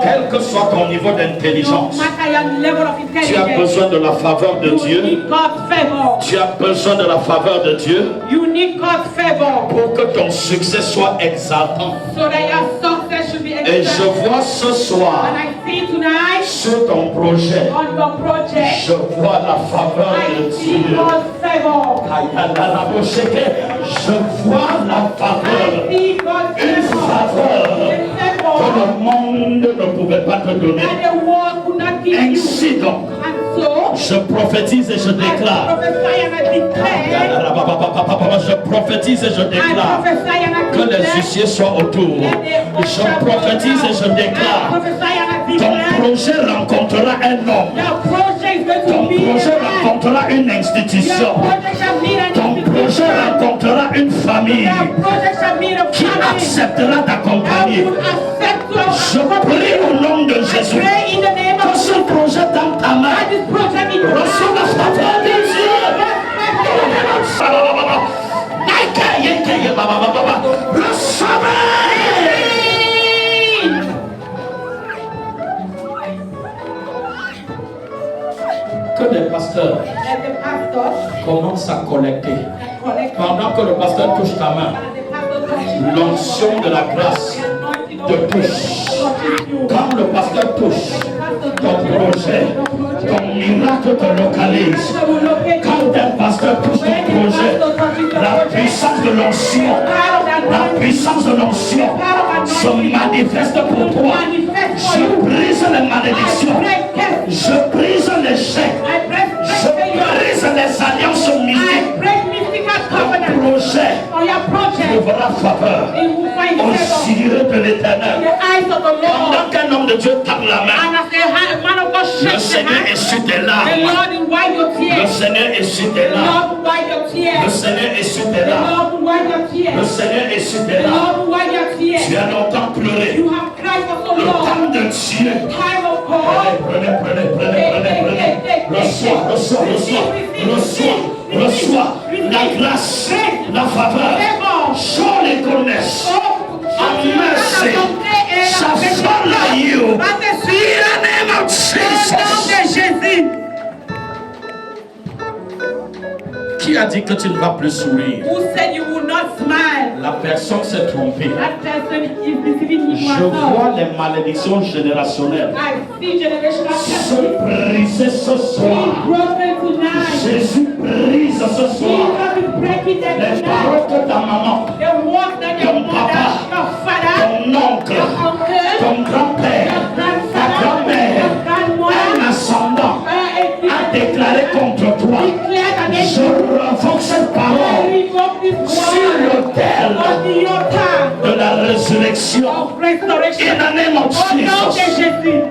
Quel que soit ton niveau d'intelligence, tu as besoin de la faveur de Dieu. Tu as besoin de la faveur de Dieu pour que ton succès soit exaltant. Et je vois ce soir sur ton projet, je vois la faveur de Dieu. Je vois la faveur, une faveur que le monde ne pouvait pas te donner. Ainsi donc, je prophétise et je déclare. Je prophétise et je déclare que les huissiers soient autour. Je prophétise et je déclare. Ton projet rencontrera un homme project is going Ton to be projet a man. rencontrera une institution. Your project shall meet an Ton projet institution. rencontrera une famille Your project shall meet a qui family acceptera that d'accompagner. will accept your Je prie au nom de I Jésus pray in the name que of ce Jesus. projet dans ta main That this project in your reçoit la faveur de Dieu. Le sommeil. Que des pasteurs Let the pastor commencent à collecter. collect. Pendant que le pasteur touche ta main, As the pastor touches l'onction de la grâce te touche. Quand le pasteur touche, ton projet, ton miracle te localise. Quand un pasteur touche ton projet, la puissance de l'onction, la puissance de l'onction se manifeste pour toi. Je brise les malédictions. Je brise l'échec. Je brise les alliances mystiques. Le projet trouvera faveur au ciel de l'Éternel. Pendant qu'un homme de Dieu tape la main, le Seigneur essuie tes larmes. Le Seigneur essuie tes larmes. Le Seigneur essuie tes larmes. Le Seigneur essuie tes larmes. Tu as longtemps pleuré. Le temps de Dieu. Prenez. Reçois la grâce, la faveur. Show les goodness. And mercy shall follow you. In the name of Jesus. Qui a dit que tu ne vas plus sourire? Who said you will not smile? La personne s'est trompée. That person is deceiving Je you. vois les malédictions générationnelles I see generational se curses briser ce being soir. broken tonight. Jésus brise ce soir Jesus is breaking them les tonight. paroles que ta maman, The work that your ton mother, papa, your father, ton oncle, your uncle, ton grand-père, your ta grandfather, grand-mère, your grandmother, un ascendant a déclaré contre toi. declared against Je you. revoque cette I parole revoke this sur word l'autel on the altar de la résurrection. of restoration. In the name of Au nom de Jesus. Jésus.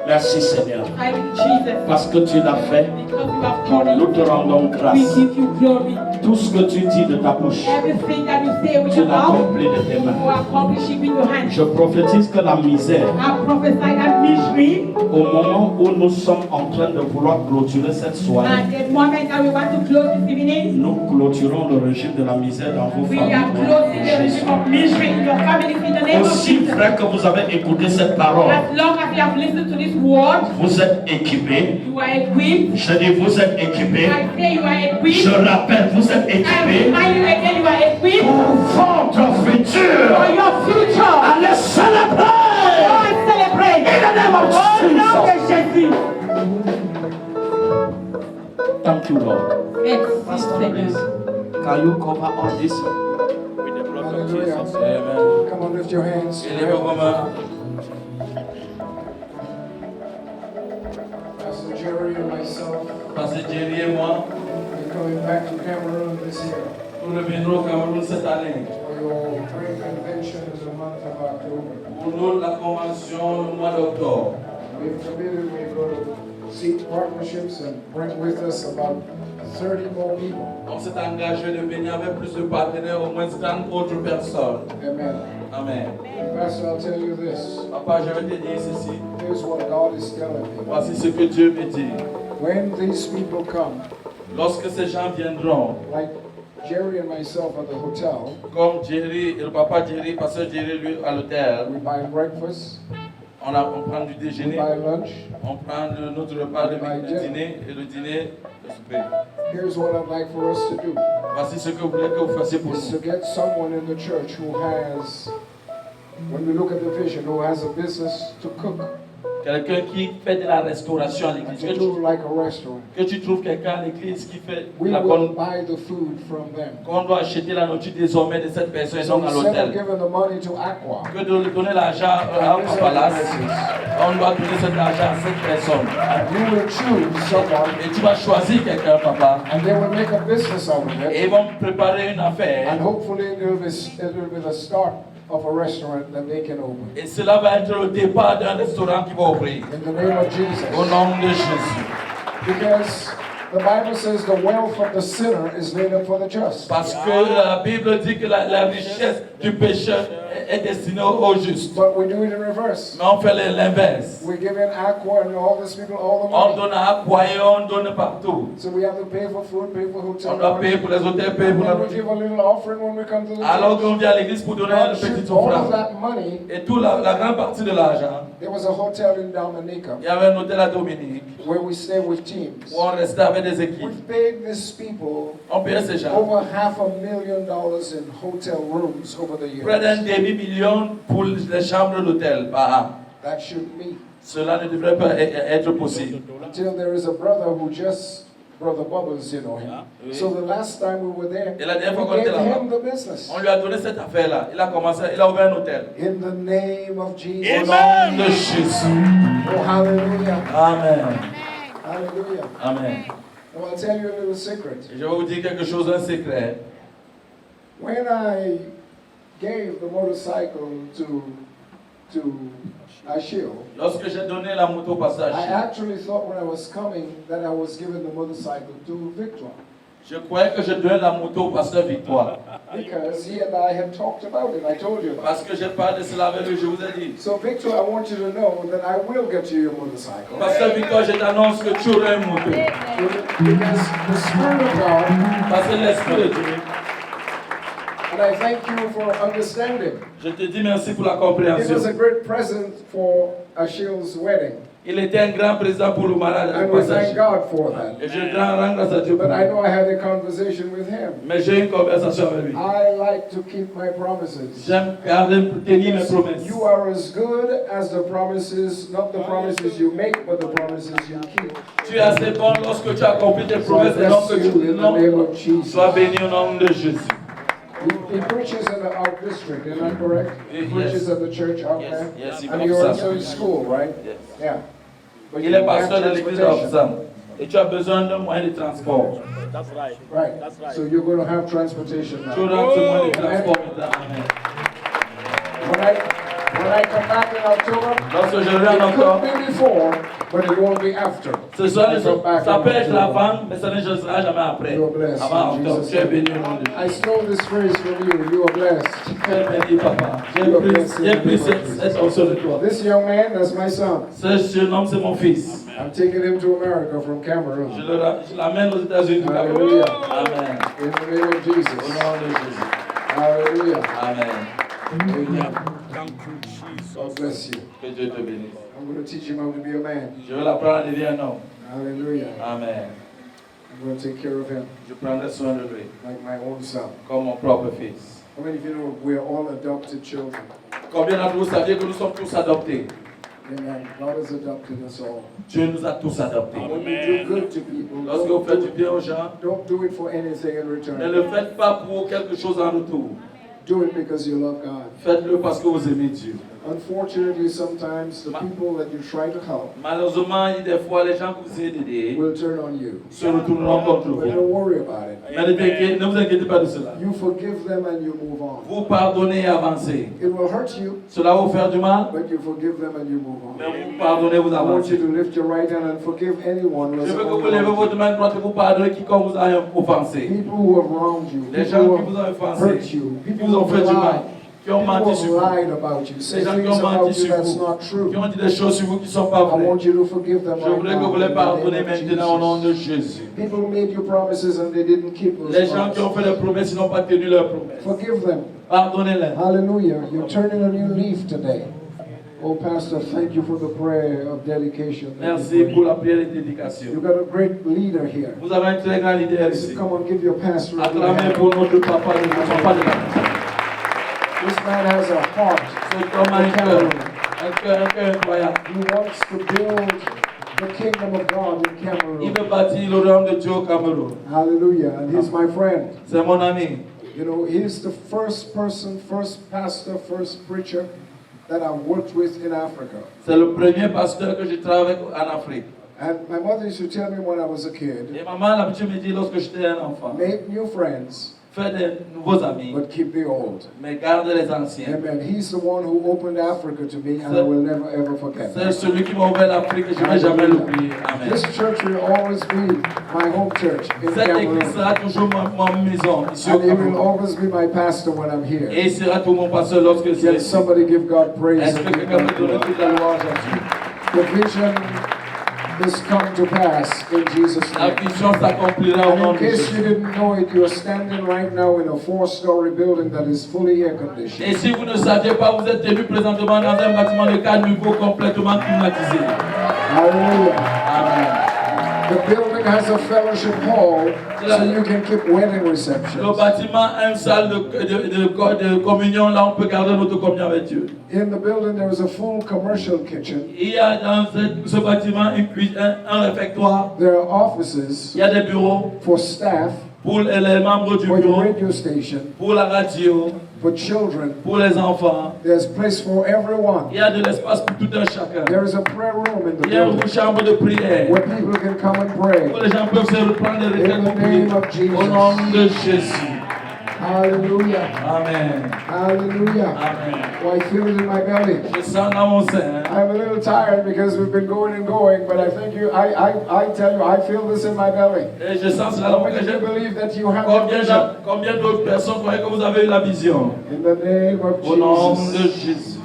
Merci Seigneur. Thank you, Jesus. Parce que tu l'as fait, Because you have done nous it, te rendons we grâce. give you glory. Tout ce que tu dis de ta bouche, Everything that you say with tu your mouth, l'accomplis de tes you mains. accomplish it with your hands. Je prophétise que la misère, I prophesy that misery, au moment où nous sommes en train de vouloir clôturer cette soirée, and the moment that we want to close this evening, nous clôturons le régime de la misère dans vos we are familles. closing the regime of misery in your family in the name of Aussi Jesus. vrai que vous avez écouté cette parole, As long as you have listened to this word, vous êtes équipés. you are equipped. Je dis vous êtes équipés. I say you are equipped. Je rappelle, vous êtes I équipés remind you again, you are equipped pour votre futur. for your future. Allez Go célébrer. and celebrate. In the name of Au nom Jesus. de Jésus. Thank you, Lord. Merci, Pastor, Seigneur. please, can you cover all this with the blood of Hallelujah. Jesus? Amen. Come on, lift your hands. Et les vos mains. Pastor Jerry and myself, Pasteur Jerry et moi, we're coming back to Cameroon this year nous reviendrons au Cameroun cette année. for your great convention in the month of October. Pour nous, la convention le mois d'octobre. We've committed, we're going to seek partnerships and bring with us about 30 more people. On s'est engagé de venir avec plus de partenaires, au moins 30 autres personnes. Amen. Amen. Pastor, I'll tell you this. Papa, je vais te dire ceci. Here's what God is telling me. Voici ce que Dieu me dit. When these people come, Lorsque ces gens viendront, like Jerry and myself at the hotel, comme Jerry et le papa Jerry, pasteur Jerry, lui, à l'hôtel, we buy breakfast, on prend du we déjeuner, buy lunch. on prend notre repas de dîner et le dîner, le souper. Here's what I'd like for us to do. Voici ce que vous voulez que vous fassiez pour Is nous. to get someone in the church who has, when we look at the vision, who has a business to cook, Quelqu'un qui fait de la restauration à and l'église. to do like a restaurant. Que tu trouves quelqu'un à l'église qui fait We la will bonne. buy the food from them. Qu'on doit acheter la nourriture désormais de cette personne et So non à instead of l'hôtel. giving the money to Aqua, Que de lui donner l'argent à Palace, on doit donner cet argent à cette personne. you will choose someone, Et tu vas choisir quelqu'un, papa. and they will make a business out of Et it, ils vont préparer une affaire. and hopefully it will be the start of a restaurant that they can open. Et cela va être le départ d'un restaurant qui va ouvrir. In the name of Jesus. Au nom de Jésus. Because the Bible says the wealth of the sinner is laid up for the just. Parce que la Bible dit que la richesse du pécheur est destinée aux justes. But we do it in reverse. Mais on fait l'inverse. We give in Aqua and all these people all the On money. donne à quoi et on donne partout. So we have to pay for food, pay for hotel. On doit payer pour les hôtels, payer pour la And we nourriture. give a little offering when we come to the Alors church. qu'on vient à l'église pour donner God une petite shoot all of offrande. that money. Et toute la grande partie de l'argent, There was a hotel in Dominica il y avait un hôtel à Dominique where we stay with teams. où on restait avec des équipes. We paid these people On payait ces gens over $500,000 in hotel rooms over the près d'un years. demi-million pour les chambres d'hôtel par an. That shouldn't be. Cela ne devrait pas être possible. Until there is a brother who just, Brother Bubbles, you know him. Oui. So the last time we were there, Et la dernière fois qu'on we était gave là-bas, him the business. on lui a donné cette affaire-là. Il a commencé, il a ouvert un hôtel. In the name of Jesus. Au nom de Jésus. Oh, hallelujah. Amen. Hallelujah. Amen. Now I'll tell you a little secret. Et je vais vous dire quelque chose, un secret. When I gave the motorcycle to Achille, Lorsque j'ai donné la moto au passage, I actually thought when I was coming that I was giving the motorcycle to Victor. je croyais que je donnais la moto au pasteur Victoire. Because he and I had talked about it. I told you about Parce que j'ai parlé de cela avec lui, je vous ai dit. it. So Victor, I want you to know that I will get you your motorcycle. Pasteur Victoire, je t'annonce que tu auras une moto. Because the Spirit of God, Parce que l'Esprit de Dieu, and I thank you for understanding. je te dis merci pour la It compréhension. was a great present for Achille's wedding. Il était un grand président pour le mariage And au we passage. thank God for that. Et je rends grâce à Dieu pour But I ça. know I had a conversation with him. Mais j'ai une conversation avec lui. I like to keep my promises. J'aime garder, tenir mes promesses. You are as good as the promises, not the promises you make, but the promises you keep. Tu es assez bon lorsque tu accomplis tes So I promesses et non bless que you tu in the name non. of Jesus. Sois béni au nom de Jésus. He preaches in our district, is that correct? He Yes. preaches at the church out Yes, there? yes, he And comes you're up. also in school, right? Yes. Yeah. But Il you est have pasteur de l'église transportation. d'Obsam. Et tu as besoin d'un moyen de transport. Right. So you're going to have transportation Tu now. auras ce moyen de transport maintenant. Amen. When I come back in October, Lorsque je it reviens could encore, be before, but it won't be after. ce soir, I come back ça in peut être October. avant, mais ça ne sera jamais après. You are blessed Avant in octobre, Jesus' tu es name. béni au nom de I Jésus. stole this phrase from you. You are blessed. Tu es béni, papa. J'ai pris cette onction de toi. This young man, that's my son. Ce jeune homme, c'est mon fils. I'm taking him to America from Je Cameroon. je l'amène aux États-Unis du Cameroun. Hallelujah. Amen. In the name of Au Jesus. nom de Jésus. Hallelujah. Amen. Amen. God bless you. Que Dieu te bénisse. I'm going to teach him how to be a man. Je vais l'apprendre à devenir un homme. Hallelujah. Amen. I'm going to take care of him Je prendrai soin de lui, like my own son. comme mon propre fils. How many of you know we're all adopted children? Combien d'entre vous saviez que nous sommes tous adoptés? Amen. God has adopted us all. Dieu nous a tous adoptés. When you do good to people, Lorsque vous faites du bien aux gens, don't do it for anything in ne return. le faites pas pour quelque chose en retour. Do it because you love God. Faites-le parce que vous aimez Dieu. Unfortunately, sometimes the people that you try to help Malheureusement, il y a des fois, les gens que vous aidez will turn on you. se retourneront contre But vous. don't worry about it. Mais ne vous inquiétez pas de cela. You forgive them and you move on. Vous pardonnez et avancez. It will hurt you, Cela va vous faire du mal, but you forgive them and you move on. mais vous pardonnez, vous I want you avancez. to lift your right hand and forgive anyone who Je has veux que vous levez wronged votre main droite et vous pardonnez quiconque vous a you. offensé. People who have wronged you, Les people gens who qui vous ont have offensé, hurt you, qui people vous who ont fait have du mal, lied, qui ont people menti who sur vous, have lied about you, say les gens qui things ont about menti you sur that's vous, not true. qui ont dit des choses sur vous qui ne sont pas I vraies. want you to forgive them Je right voudrais que now. vous les in the pardonnez name of maintenant au nom Jesus. de Jésus. People made you promises and they didn't keep those Les gens qui ont promises. fait des promesses, ils n'ont pas tenu leurs promesses. Forgive them. Pardonnez-les. Hallelujah. You're turning a new leaf today. Oh, Pastor, thank you for the prayer of dedication. Merci pour la prière de dédication. You've got a great leader here. Vous avez un très grand leader ici. Come on, give your pastor a good Acclamez hand. pour notre papa de la This man has a heart. Cet homme a un cœur incroyable. He wants to build the kingdom of God in Il Cameroon. veut bâtir le royaume de Dieu au Cameroun. Hallelujah. And he's my friend. C'est mon ami. You know, he's the first person, first pastor, first preacher that I've worked with in Africa. C'est le premier pasteur que je travaille avec en Afrique. And my mother used to tell me when I was a kid, Et maman, l'habitude me dit lorsque j'étais un enfant, make new friends, Fais des nouveaux amis, but keep the old. mais garde les anciens. Amen. He's the one who opened Africa to me, and I will never ever forget C'est that. celui qui m'a ouvert l'Afrique et je ne vais jamais l'oublier. Amen. This church will always be my home church in Cette église Cameroon. sera toujours ma maison ici au And he will Cameroun. always be my pastor when I'm here. Et il sera tout mon pasteur lorsque je serai Can ici. somebody give God praise? Est-ce and que give quelqu'un God peut donner glory? toute la louange à Dieu? The vision is come to pass in Jesus' La name. vision s'accomplira au And nom in de case you Jésus. didn't know it, you're standing right now in a 4-story building that is fully air conditioned. Et si vous ne saviez pas, vous êtes tenu présentement dans un bâtiment de 4 niveaux complètement climatisé. Hallelujah. Amen. The building has a fellowship hall so you can keep wedding Le receptions. bâtiment a une salle de communion, là on peut garder notre communion avec Dieu. In the building, there is a full commercial kitchen. Il y a dans ce bâtiment un réfectoire, There are offices il y a des bureaux for staff, pour les membres du for the bureau, radio station, pour la radio, for children. pour les enfants. There's place for everyone. Il y a de l'espace pour tout un chacun. There is a prayer room in the Il y a building une chambre de prière where people can come and pray. où les gens peuvent se reprendre des In the name of retraites au nom de Jésus. Hallelujah. Amen. Hallelujah. Amen. Oh, I feel it in my belly. Je sens dans mon sein. I'm a little tired because we've been going and going, but I think I tell you, I feel this in my belly. Et je sens cela How dans mon many cœur. of you believe that you have the vision? Combien d'autres personnes croient que vous avez eu la vision? In the name of Au nom de Jesus. Jésus.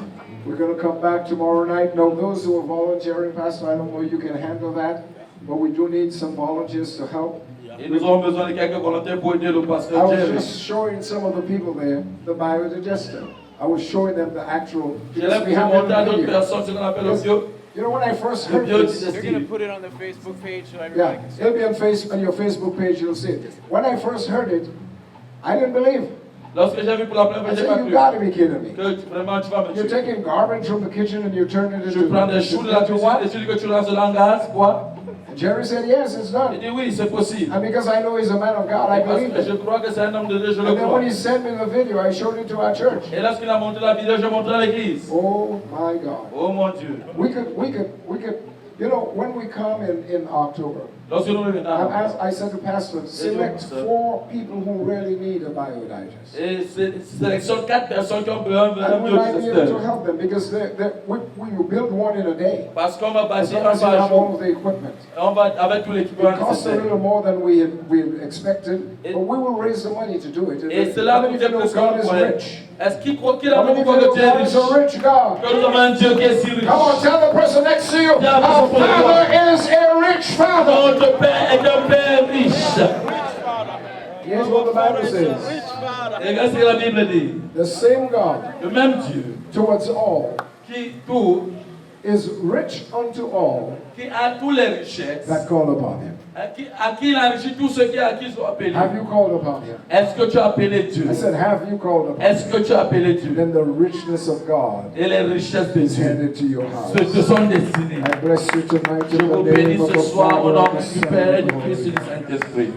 We're going to come back tomorrow night. Now, those who are volunteering, Pastor, I don't know if you can handle that, but we do need some volunteers to help. Et nous avons besoin de quelques volontaires pour aider le I pasteur was Jerry. just showing some of the people there the biodigester. I was showing them the actual, Je because vais we vous have montrer à it d'autres in here. personnes ce qu'on appelle le bio. You know, when I first Le heard bio this, They're going to digestif. put it on the Facebook page so everybody yeah, can see it'll be on your Facebook page, you'll see it. When I first heard it, I didn't believe. Lorsque j'ai vu pour la première I fois, j'ai pas said, you cru gotta be kidding me. que vraiment tu vas me You're tuer. taking garbage from the kitchen and you're turning it Tu into, prends des choux de la into cuisine what? et tu dis que tu lances de l'engaz, quoi? And Jerry said, yes, it's Il done. dit oui, c'est possible. And because I know he's a man of God, I Parce believe que je it. crois que c'est un homme de Dieu, je le And then crois. when he sent me the video, I showed it to our church. Et lorsqu'il a montré la vidéo, j'ai montré à l'église. Oh my God. Oh mon Dieu. We could, you know, when we come in October, Lorsque nous revenons, I said to Pastor, select 4 people who really need a biodigest. et sélectionne 4 personnes qui ont besoin d'un And we might be able to biodigesteur. help them because we will build one in a day. Parce qu'on va As bâtir long un as you par have jour. all of the equipment. On va avec tout l'équipement It costs a nécessaire. little more than we had expected, but we will raise the money to do it. Et How cela many coûte of you know plus God qu'on is croyait. rich? Est-ce qu'il croit qu'il a How many beaucoup of you de know Dieu est God is a riche? rich God? Que nous avons un Dieu qui est si riche. Come on, tell the person next to you, Yeah, our but- Father is a rich Father. Notre Père est un Père riche. Here's what the Bible says. Et regardez ce que la Bible dit. The same God Le même Dieu towards all qui tout, is rich unto all qui a toutes les richesses, that call upon him. à qui il enrichit tous ceux qui à qui sont appelés. Have you called upon him? Est-ce que tu as appelé Dieu? I said, have you called upon him? Est-ce que tu as appelé Dieu? Then the richness of God Et les richesses de is Dieu handed to your house. te sont destinées. I bless you tonight Je in vous the name bénis of ce the soir au Father nom and the du Son Père et and du the Fils et Holy du Saint-Esprit.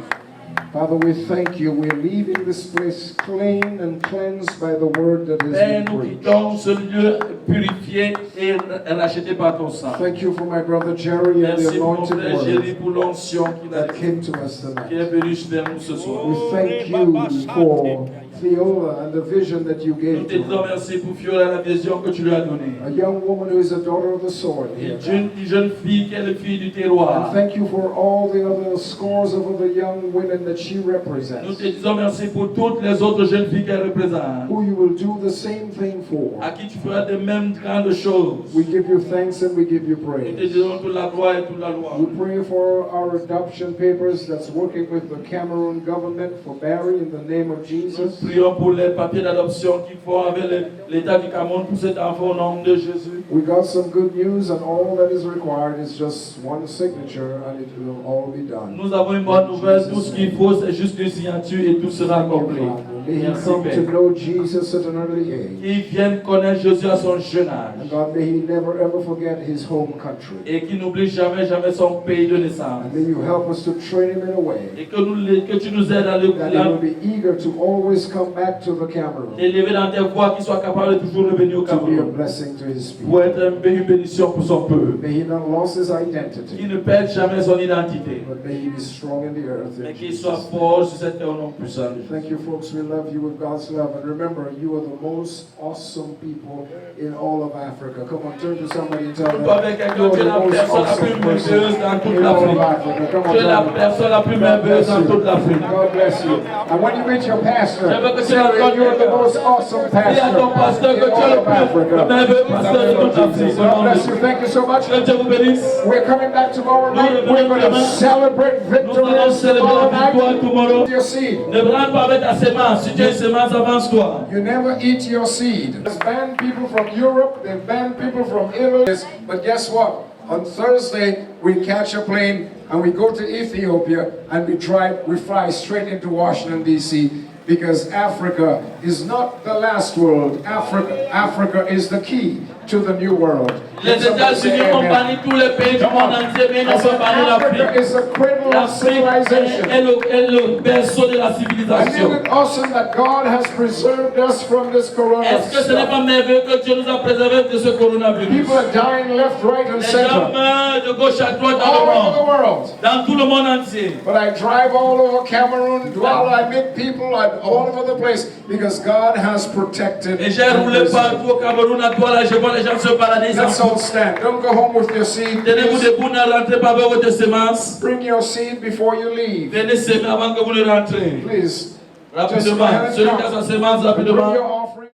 Father, we thank you. We're leaving this place clean and cleansed by the word that Père, has nous been preached. quittons ce lieu purifié et racheté par ton sang. Thank you for my brother Jerry and the Merci mon anointed frère Jéry word pour l'onction qu'il a that came to us qui tonight. est venu vers nous ce soir. We thank you for Theola and the vision that you Nous gave te to disons her. merci pour Fiola la vision que tu lui as donnée. A young woman who is a daughter of the soil here. Une jeune fille qui est la fille du And terroir. thank you for all the other scores of other young women that she Nous represents, te disons merci pour toutes les autres jeunes filles qu'elle représente, who you will do the same thing for. à qui tu feras de mêmes grandes choses. We give you thanks and we give you Nous te praise. disons toute la gloire et toute la loi. We pray for our adoption papers that's working with the Cameroon government for Barry in the name of Nous Jesus. prions pour les papiers d'adoption qu'ils font avec l'État du Cameroun pour cet enfant au nom de Jésus. We got some good news and all that is required is just one signature and it will all be done. Nous avons une bonne nouvelle, tout ce qu'il faut c'est juste une signature et tout sera accompli. In may he Merci, come Père. to know Jesus at an early age. Qu'il vienne connaître Jésus à son jeune And âge. God, may he never ever forget his home country. Et qu'il n'oublie jamais, jamais son pays de naissance. And may you help us to train him in a way Et que tu nous aides à that he will be eager to always come back to the Cameroon l'élever dans tes voies, qu'il soit capable de toujours revenir au to be a Cameroun. blessing to his Pour people. être une bénédiction pour son peuple. May he not lose his Qu'il identity, ne perde jamais son identité. but may he be strong in the earth. Mais In qu'il soit Jesus. fort sur cette terre au nom puissant de Jésus. Thank you, folks. We love you with God's love. And remember, you are the most awesome people in all of Africa. Come on, turn to somebody and tell them, Toi avec quelqu'un, you tu es are la the most personne la awesome plus person merveilleuse dans toute in all of l'Afrique. Africa. Come on, Tu es la tell them. personne la plus God merveilleuse bless dans toute you. l'Afrique. God bless you. And when you meet your pastor, Je veux que tu say rencontres that you are the quelqu'un. most awesome Dis à ton pasteur pastor que in tu es all le of plus Africa. merveilleux pasteur de toute l'Afrique. God bless you. Thank you so much. Que Dieu vous bénisse. We're coming back tomorrow night. Nous We're going to revenons celebrate Nous allons victory célébrer tomorrow la victoire night. tomorrow. Your seed. Ne brande pas avec ta sémence. Si tu as une sémence, avance-toi. You never eat your seed. There's banned people from Europe, they've banned people from Italy. But guess what? On Thursday, we catch a plane and we go to Ethiopia and we fly straight into Washington, D.C. because Africa is not the last world. Africa is the key to the new world. Les États-Unis ont banni tous les pays du monde entier, mais ils n'ont pas banni Africa l'Afrique. is a cradle of L'Afrique civilization. est le berceau de la And civilisation. isn't it awesome that God has preserved us from this corona Est-ce que ce n'est stuff? pas merveilleux que Dieu nous a préservés de ce coronavirus? People are dying left, right, and Les gens center. meurent de gauche à droite dans All le over the monde, world. dans tout le monde entier. But I drive all over Cameroon, I meet people all over the place because God has protected. Et j'ai and roulé preserved. partout au Cameroun, à toi là, je vois les gens se balader. Let's all stand. Don't go home with your seed. Tenez-vous Please debout, ne rentrez pas avec votre sémence. bring your seed before you leave. Venez semer avant que vous ne rentrez. Please. Rapidement. Celui qui a sa sémence, Bring rapidement. your offering.